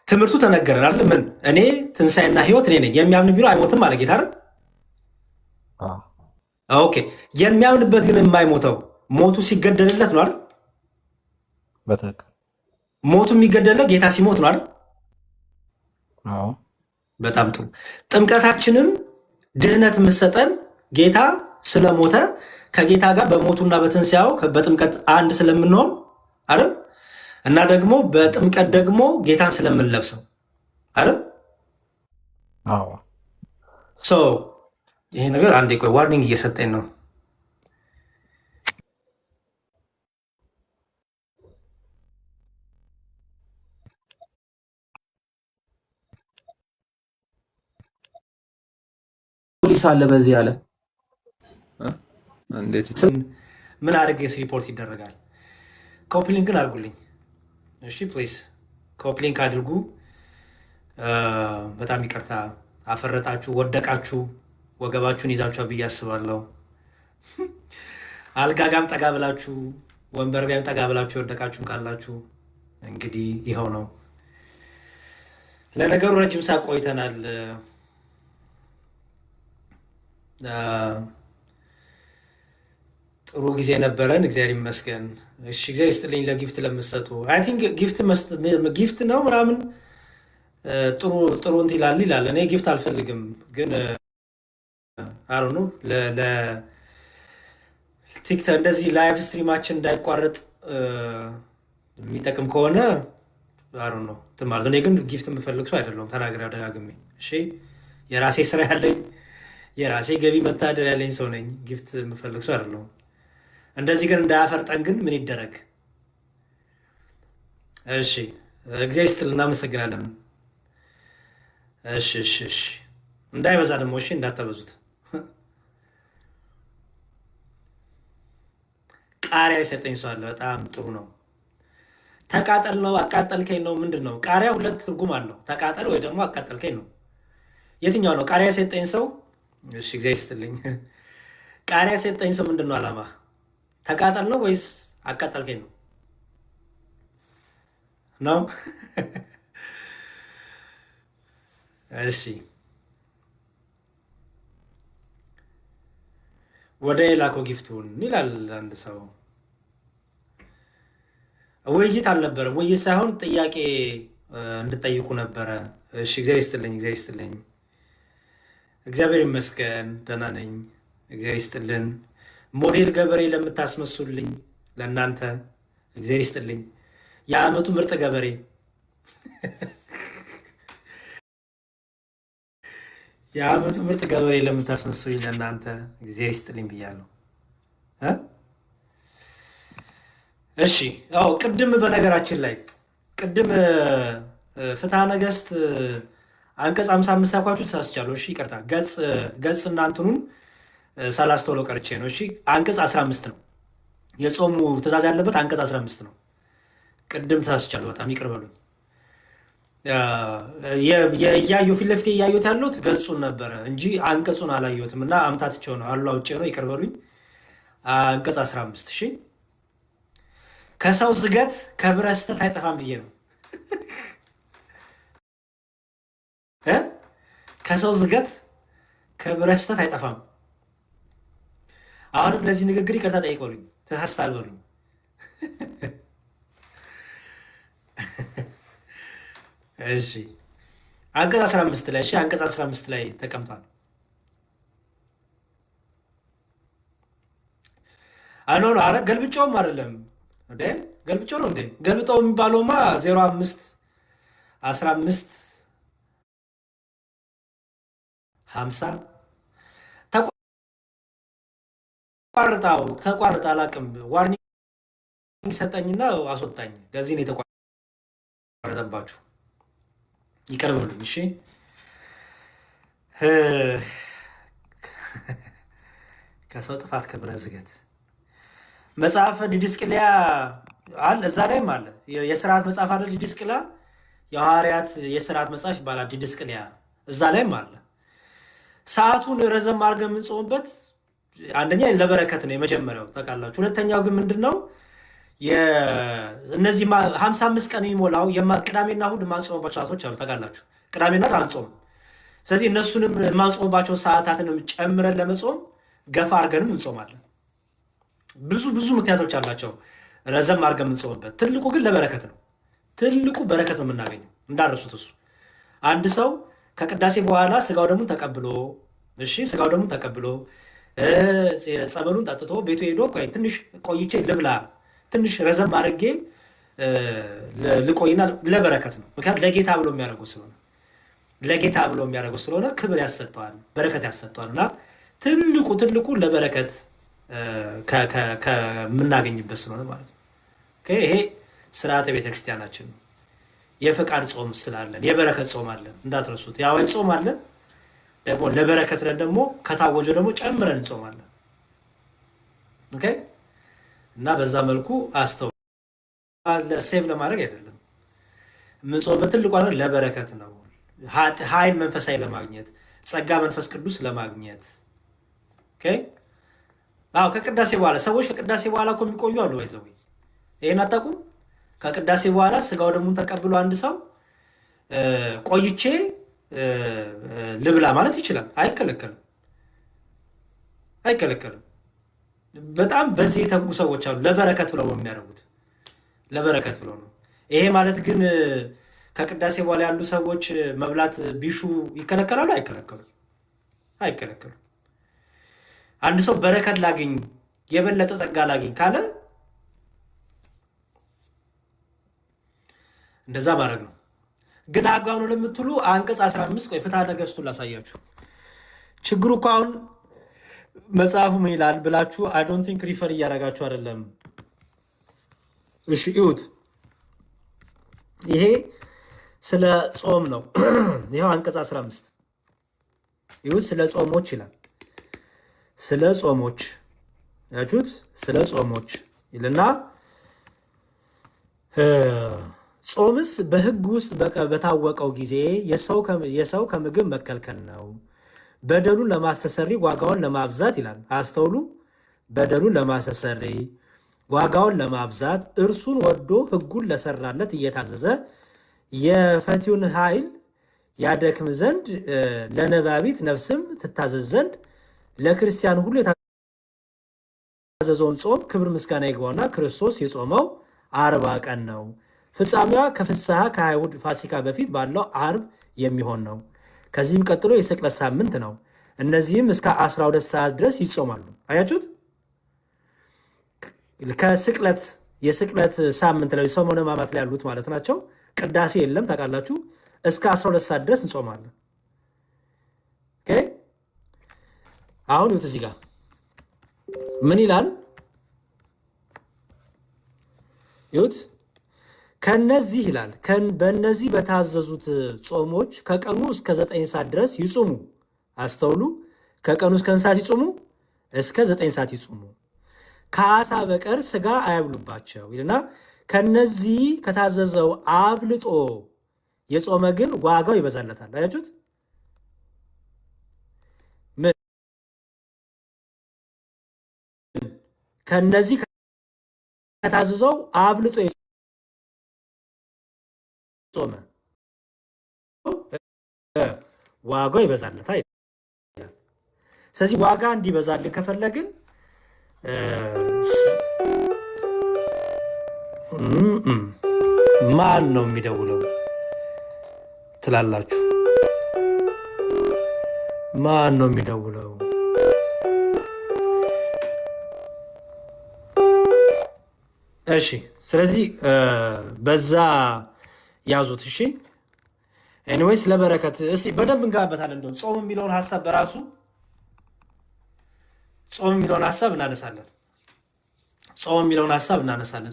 ትምህርቱ ተነገረን አይደል? ምን እኔ ትንሣኤና ህይወት እኔ ነኝ፣ የሚያምን ቢለው አይሞትም አለ ጌታ አይደል? ኦኬ፣ የሚያምንበት ግን የማይሞተው ሞቱ ሲገደልለት ነው አይደል? በትክክል ሞቱ የሚገደልለት ጌታ ሲሞት ነው አይደል? አዎ በጣም ጥሩ። ጥምቀታችንም ድህነት የምትሰጠን ጌታ ስለሞተ ከጌታ ጋር በሞቱና በትንሣኤው በጥምቀት አንድ ስለምንሆን አይደል? እና ደግሞ በጥምቀት ደግሞ ጌታን ስለምንለብሰው አይደል? አዎ ይሄ ነገር አንዴ ቆይ፣ ዋርኒንግ እየሰጠኝ ነው። ፖሊስ አለ በዚህ ዓለም ምን አድርጌስ ሪፖርት ይደረጋል? ኮፕሊንክን አድርጉልኝ እሺ፣ ፕሊዝ ኮፕሊንክ አድርጉ። በጣም ይቅርታ አፈረጣችሁ፣ ወደቃችሁ፣ ወገባችሁን ይዛችኋል ብዬ አስባለሁ። አልጋ ጋም ጠጋ ብላችሁ፣ ወንበር ጋም ጠጋ ብላችሁ የወደቃችሁም ካላችሁ እንግዲህ ይኸው ነው። ለነገሩ ረጅም ሰዓት ቆይተናል። ጥሩ ጊዜ ነበረን፣ እግዚአብሔር ይመስገን። እሺ እግዚአብሔር ይስጥልኝ ለጊፍት ለምትሰጡ። አይ ቲንክ ጊፍት ነው ምናምን ጥሩ እንትን ይላል። እኔ ጊፍት አልፈልግም፣ ግን አሩ ነው ለቲክቶክ እንደዚህ ላይቭ ስትሪማችን እንዳይቋረጥ የሚጠቅም ከሆነ አሩ ነው ማለት። እኔ ግን ጊፍት የምፈልግ ሰው አይደለሁም፣ ተናግሬ አደጋግሜ። እሺ የራሴ ስራ ያለኝ የራሴ ገቢ መታደር ያለኝ ሰው ነኝ። ጊፍት የምፈልግ ሰው አይደለሁም። እንደዚህ ግን እንዳያፈርጠን ግን ምን ይደረግ? እሺ እግዚአብሔር ይስጥልን፣ እናመሰግናለን። እሺ እንዳይበዛ ደግሞ እሺ፣ እንዳታበዙት። ቃሪያ የሰጠኝ ሰው አለ፣ በጣም ጥሩ ነው። ተቃጠል ነው አቃጠልከኝ ነው ምንድን ነው? ቃሪያ ሁለት ትርጉም አለው፣ ተቃጠል ወይ ደግሞ አቃጠልከኝ ነው። የትኛው ነው ቃሪያ የሰጠኝ ሰው? እሺ እግዚአብሔር ይስጥልኝ። ቃሪያ የሰጠኝ ሰው ምንድን ነው ዓላማ? ተቃጠል ነው ወይስ አቃጠልከኝ ነው? ነው እሺ ወደ ላኮ ጊፍቱን ይላል አንድ ሰው። ውይይት አልነበረም፣ ውይይት ሳይሆን ጥያቄ እንድጠይቁ ነበረ። እሺ እግዚአብሔር ይስጥልኝ፣ እግዚአብሔር ይስጥልኝ። እግዚአብሔር ይመስገን ደህና ነኝ፣ እግዚአብሔር ይስጥልን። ሞዴል ገበሬ ለምታስመስሉልኝ ለእናንተ እግዚአብሔር ይስጥልኝ። የዓመቱ ምርጥ ገበሬ የዓመቱ ምርጥ ገበሬ ለምታስመስሉኝ ለእናንተ እግዚአብሔር ይስጥልኝ ብያለሁ። እሺ አዎ፣ ቅድም በነገራችን ላይ ቅድም ፍትሐ ነገሥት አንቀጽ 55 አኳችሁ ተሳስቻለሁ። እሺ ይቅርታ፣ ገጽ እናንትኑን ሳላስተውሎ ቀርቼ ነው። እሺ አንቀጽ 15 ነው የጾሙ ትእዛዝ ያለበት አንቀጽ 15 ነው። ቅድም ተሳስቻለሁ፣ በጣም ይቅር በሉኝ። እያዩ ፊት ለፊት እያዩት ያሉት ገጹን ነበረ እንጂ አንቀጹን አላየሁትም እና አምታትቸው ነው አሉ አውጭ ነው፣ ይቅር በሉኝ። አንቀጽ 15 እሺ፣ ከሰው ዝገት ከብረት ስህተት አይጠፋም ብዬ ነው። ከሰው ዝገት ከብረት ስህተት አይጠፋም። አሁንም ለዚህ ንግግር ይቅርታ ጠይቀውልኝ፣ ተሳስታል በሉኝ። እሺ አንቀጽ 15 ላይ እሺ፣ አንቀጽ 15 ላይ ተቀምጧል። አኖ አረ ገልብጫውም አይደለም እንዴ? ገልብጫው ነው እንዴ? ገልብጫው የሚባለውማ 05 15 50 ተቋርጣ አላውቅም። ዋርኒንግ ሰጠኝና አስወጣኝ። ለዚህ ነው የተቋረጠባችሁ። ይቅር በሉኝ እሺ። ከሰው ጥፋት ከብረት ዝገት መጽሐፈ ዲድስቅልያ አለ፣ እዛ ላይም አለ። የስርዓት መጽሐፍ አለ ዲድስቅልያ፣ የሐዋርያት የስርዓት መጽሐፍ ይባላል ዲድስቅልያ። እዛ ላይም አለ። ሰዓቱን ረዘም አድርገን የምንጾምበት አንደኛ ለበረከት ነው የመጀመሪያው ታውቃላችሁ። ሁለተኛው ግን ምንድን ነው እነዚህ 55 ቀን የሚሞላው ቅዳሜና እሑድ የማንጾምባቸው ሰዓቶች አሉ ታውቃላችሁ። ቅዳሜና እሑድ አንጾም። ስለዚህ እነሱንም የማንጾምባቸው ሰዓታትንም ጨምረን ለመጾም ገፋ አድርገንም እንጾማለን። ብዙ ምክንያቶች አላቸው ረዘም አድርገን የምንጾምበት። ትልቁ ግን ለበረከት ነው። ትልቁ በረከት ነው የምናገኘው። እንዳረሱት እሱ አንድ ሰው ከቅዳሴ በኋላ ስጋው ደግሞ ተቀብሎ ስጋው ደግሞ ተቀብሎ ጸበሉን ጠጥቶ ቤቱ ሄዶ ትንሽ ቆይቼ ልብላ ትንሽ ረዘም አድርጌ ልቆይና ለበረከት ነው። ምክንያቱም ለጌታ ብሎ የሚያደርገው ስለሆነ ለጌታ ብሎ የሚያደርገው ስለሆነ ክብር ያሰጠዋል፣ በረከት ያሰጠዋል። እና ትልቁ ለበረከት ከምናገኝበት ስለሆነ ማለት ነው። ይሄ ስርዓተ ቤተክርስቲያናችን ነው። የፈቃድ ጾም ስላለን የበረከት ጾም አለን እንዳትረሱት። የአዋጅ ጾም አለን ደግሞ ለበረከት ብለን ደግሞ ከታወጀ ደግሞ ጨምረን እንጾማለን። እና በዛ መልኩ አስተው ሴቭ ለማድረግ አይደለም የምንጾምበት። ትልቁ ለበረከት ነው። ኃይል መንፈሳዊ ለማግኘት ጸጋ መንፈስ ቅዱስ ለማግኘት። ከቅዳሴ በኋላ ሰዎች ከቅዳሴ በኋላ እኮ የሚቆዩ አሉ። ይዘው ይሄን አታውቁም? ከቅዳሴ በኋላ ስጋው ደግሞ ተቀብሎ አንድ ሰው ቆይቼ ልብላ ማለት ይችላል። አይከለከልም። በጣም በዚህ የተጉ ሰዎች አሉ። ለበረከት ብለው ነው የሚያደርጉት። ለበረከት ብለው ነው። ይሄ ማለት ግን ከቅዳሴ በኋላ ያሉ ሰዎች መብላት ቢሹ ይከለከላሉ? አይከለከሉም። አንድ ሰው በረከት ላግኝ የበለጠ ጸጋ ላግኝ ካለ እንደዛ ማድረግ ነው። ግን አግባብ ነው ለምትሉ አንቀጽ 15 ቆይ ፍትሐ ነገሥቱን ላሳያችሁ። ችግሩ እኮ አሁን መጽሐፉ ምን ይላል ብላችሁ አይ ዶንት ቲንክ ሪፈር እያደረጋችሁ አይደለም። እሺ እዩት። ይሄ ስለ ጾም ነው። ይሄው አንቀጽ 15 ይሁት ስለ ጾሞች ይላል። ስለ ጾሞች ያችሁት ስለ ጾሞች ይልና ጾምስ በሕግ ውስጥ በታወቀው ጊዜ የሰው ከምግብ መከልከል ነው፣ በደሉን ለማስተሰሪ ዋጋውን ለማብዛት ይላል። አስተውሉ። በደሉን ለማስተሰሪ ዋጋውን ለማብዛት እርሱን ወዶ ሕጉን ለሰራለት እየታዘዘ የፈቲውን ኃይል ያደክም ዘንድ ለነባቢት ነፍስም ትታዘዝ ዘንድ ለክርስቲያን ሁሉ የታዘዘውን ጾም ክብር ምስጋና ይግባውና ክርስቶስ የጾመው 40 ቀን ነው። ፍጻሜዋ ከፍስሐ ከአይሁድ ፋሲካ በፊት ባለው ዓርብ የሚሆን ነው። ከዚህም ቀጥሎ የስቅለት ሳምንት ነው። እነዚህም እስከ 12 ሰዓት ድረስ ይጾማሉ። አያችሁት? ከስቅለት የስቅለት ሳምንት ላይ ሰሞነ ሕማማት ላይ ያሉት ማለት ናቸው። ቅዳሴ የለም ታውቃላችሁ። እስከ 12 ሰዓት ድረስ እንጾማለን። አሁን ይሁት እዚህ ጋር ምን ይላል? ይሁት ከነዚህ ይላል በእነዚህ በታዘዙት ጾሞች ከቀኑ እስከ 9 ሰዓት ድረስ ይጹሙ። አስተውሉ። ከቀኑ እስከ ሰዓት ይጹሙ፣ እስከ 9 ሰዓት ይጹሙ። ከአሳ በቀር ስጋ አያብሉባቸው ይልና ከነዚህ ከታዘዘው አብልጦ የጾመ ግን ዋጋው ይበዛለታል። አያችሁት? ከነዚህ ከታዘዘው አብልጦ ጾመ ዋጋው ይበዛለታል። ስለዚህ ዋጋ እንዲበዛልን ከፈለግን ማን ነው የሚደውለው ትላላችሁ? ማን ነው የሚደውለው? እሺ፣ ስለዚህ በዛ ያዙት። እሺ፣ ኤኒዌይስ ለበረከት እስቲ በደንብ እንጋበታለን። እንደውም ጾም የሚለውን ሀሳብ በራሱ ጾም የሚለውን ሀሳብ እናነሳለን።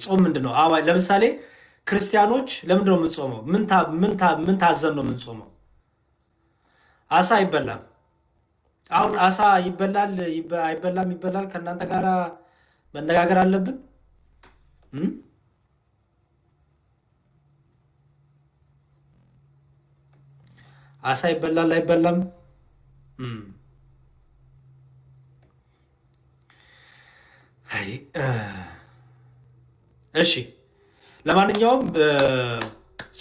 ጾም ምንድን ነው? ለምሳሌ ክርስቲያኖች ለምንድን ነው የምንጾመው? ምን ታዘን ነው የምንጾመው? አሳ አይበላም። አሁን አሳ ይበላል አይበላም? ይበላል። ከእናንተ ጋር መነጋገር አለብን። አሳ ይበላል አይበላም? እሺ፣ ለማንኛውም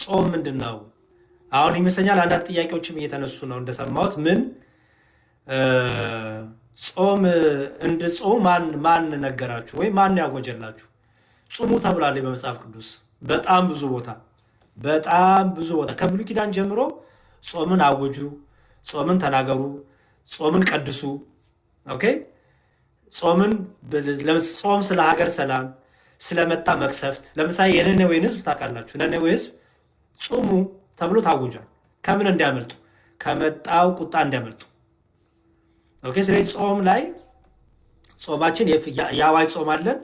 ጾም ምንድን ነው? አሁን ይመስለኛል አንዳንድ ጥያቄዎችም እየተነሱ ነው እንደሰማሁት። ምን ጾም እንድጾሙ ማን ነገራችሁ? ወይ ማን ያወጀላችሁ? ጹሙ ተብላለች በመጽሐፍ ቅዱስ በጣም ብዙ ቦታ ከብሉይ ኪዳን ጀምሮ ጾምን አውጁ፣ ጾምን ተናገሩ፣ ጾምን ቀድሱ። ኦኬ ጾም ስለ ሀገር ሰላም፣ ስለመጣ መቅሰፍት። ለምሳሌ የነነዌን ህዝብ ታውቃላችሁ። ነነዌ ህዝብ ጾሙ ተብሎ ታውጇል። ከምን እንዲያመልጡ? ከመጣው ቁጣ እንዲያመልጡ። ኦኬ ስለዚህ ጾም ላይ ጾማችን የአዋጅ ጾም አለን፣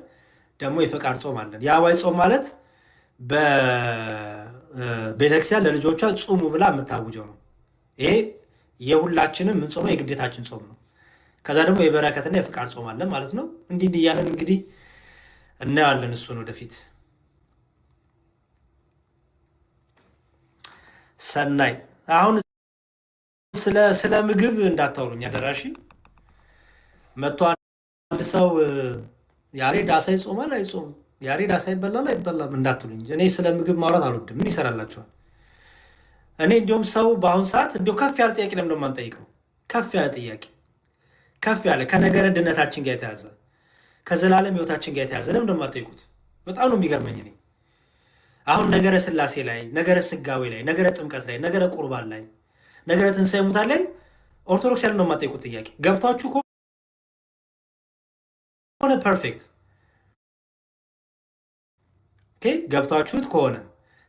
ደግሞ የፈቃድ ጾም አለን። የአዋጅ ጾም ማለት በቤተክርስቲያን ለልጆቿ ጹሙ ብላ የምታውጀው ነው። ይሄ የሁላችንም የምንጾመው የግዴታችን ጾም ነው። ከዛ ደግሞ የበረከትና የፍቃድ ጾም አለን ማለት ነው። እንዲህ እያለን እንግዲህ እናያለን እሱን ወደፊት። ሰናይ አሁን ስለ ምግብ እንዳታወሩኝ አደራሽ። መጥቶ አንድ ሰው ያሬድ አሳ ይጾማል አይጾምም፣ ያሬድ አሳ ይበላል አይበላም እንዳትሉኝ። እኔ ስለ ምግብ ማውራት አልወድም። ምን ይሰራላችኋል? እኔ እንዲሁም ሰው በአሁኑ ሰዓት እንዲሁ ከፍ ያለ ጥያቄ ለምን ነው የማንጠይቀው? ከፍ ያለ ጥያቄ ከፍ ያለ ከነገረ ድነታችን ጋር የተያዘ ከዘላለም ህይወታችን ጋር የተያዘ ለምን ነው የማንጠይቁት? በጣም ነው የሚገርመኝ። እኔ አሁን ነገረ ስላሴ ላይ፣ ነገረ ስጋዌ ላይ፣ ነገረ ጥምቀት ላይ፣ ነገረ ቁርባን ላይ፣ ነገረ ትንሣኤ ሙታን ላይ ኦርቶዶክስ ያለ ነው የማንጠይቁት ጥያቄ። ገብቷችሁ ከሆነ ፐርፌክት፣ ገብቷችሁት ከሆነ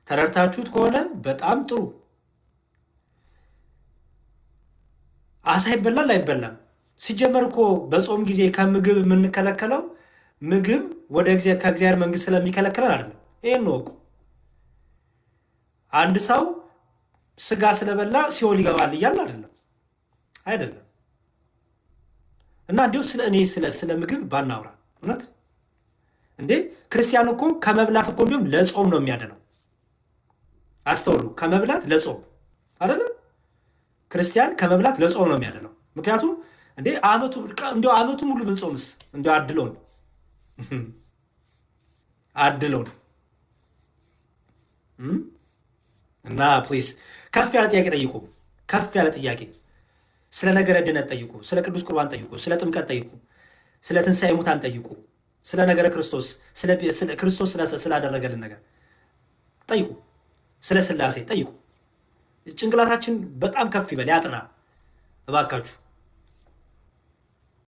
ተረድታችሁት ከሆነ በጣም ጥሩ። አሳ ይበላል አይበላም? ሲጀመር እኮ በጾም ጊዜ ከምግብ የምንከለከለው ምግብ ከእግዚአብሔር መንግስት ስለሚከለክለን አይደለም። ይህን እወቁ። አንድ ሰው ስጋ ስለበላ ሲኦል ይገባል እያልን አይደለም። እና እንዲሁ ስለ ምግብ ባናውራ እውነት እንዴ! ክርስቲያን እኮ ከመብላት እኮ እንዲሁም ለጾም ነው የሚያደለው። አስተውሉ። ከመብላት ለጾም አይደለም። ክርስቲያን ከመብላት ለጾም ነው የሚያደለው። ምክንያቱም እንዴ አመቱ ሙሉ ብንጾምስ እንዲ አድሎን እና ፕሊዝ ከፍ ያለ ጥያቄ ጠይቁ። ከፍ ያለ ጥያቄ ስለ ነገረ ድነት ጠይቁ። ስለ ቅዱስ ቁርባን ጠይቁ። ስለ ጥምቀት ጠይቁ። ስለ ትንሣኤ ሙታን ጠይቁ። ስለ ነገረ ክርስቶስ ክርስቶስ ስላደረገልን ነገር ጠይቁ። ስለ ስላሴ ጠይቁ። ጭንቅላታችን በጣም ከፍ ይበል፣ ያጥና እባካችሁ።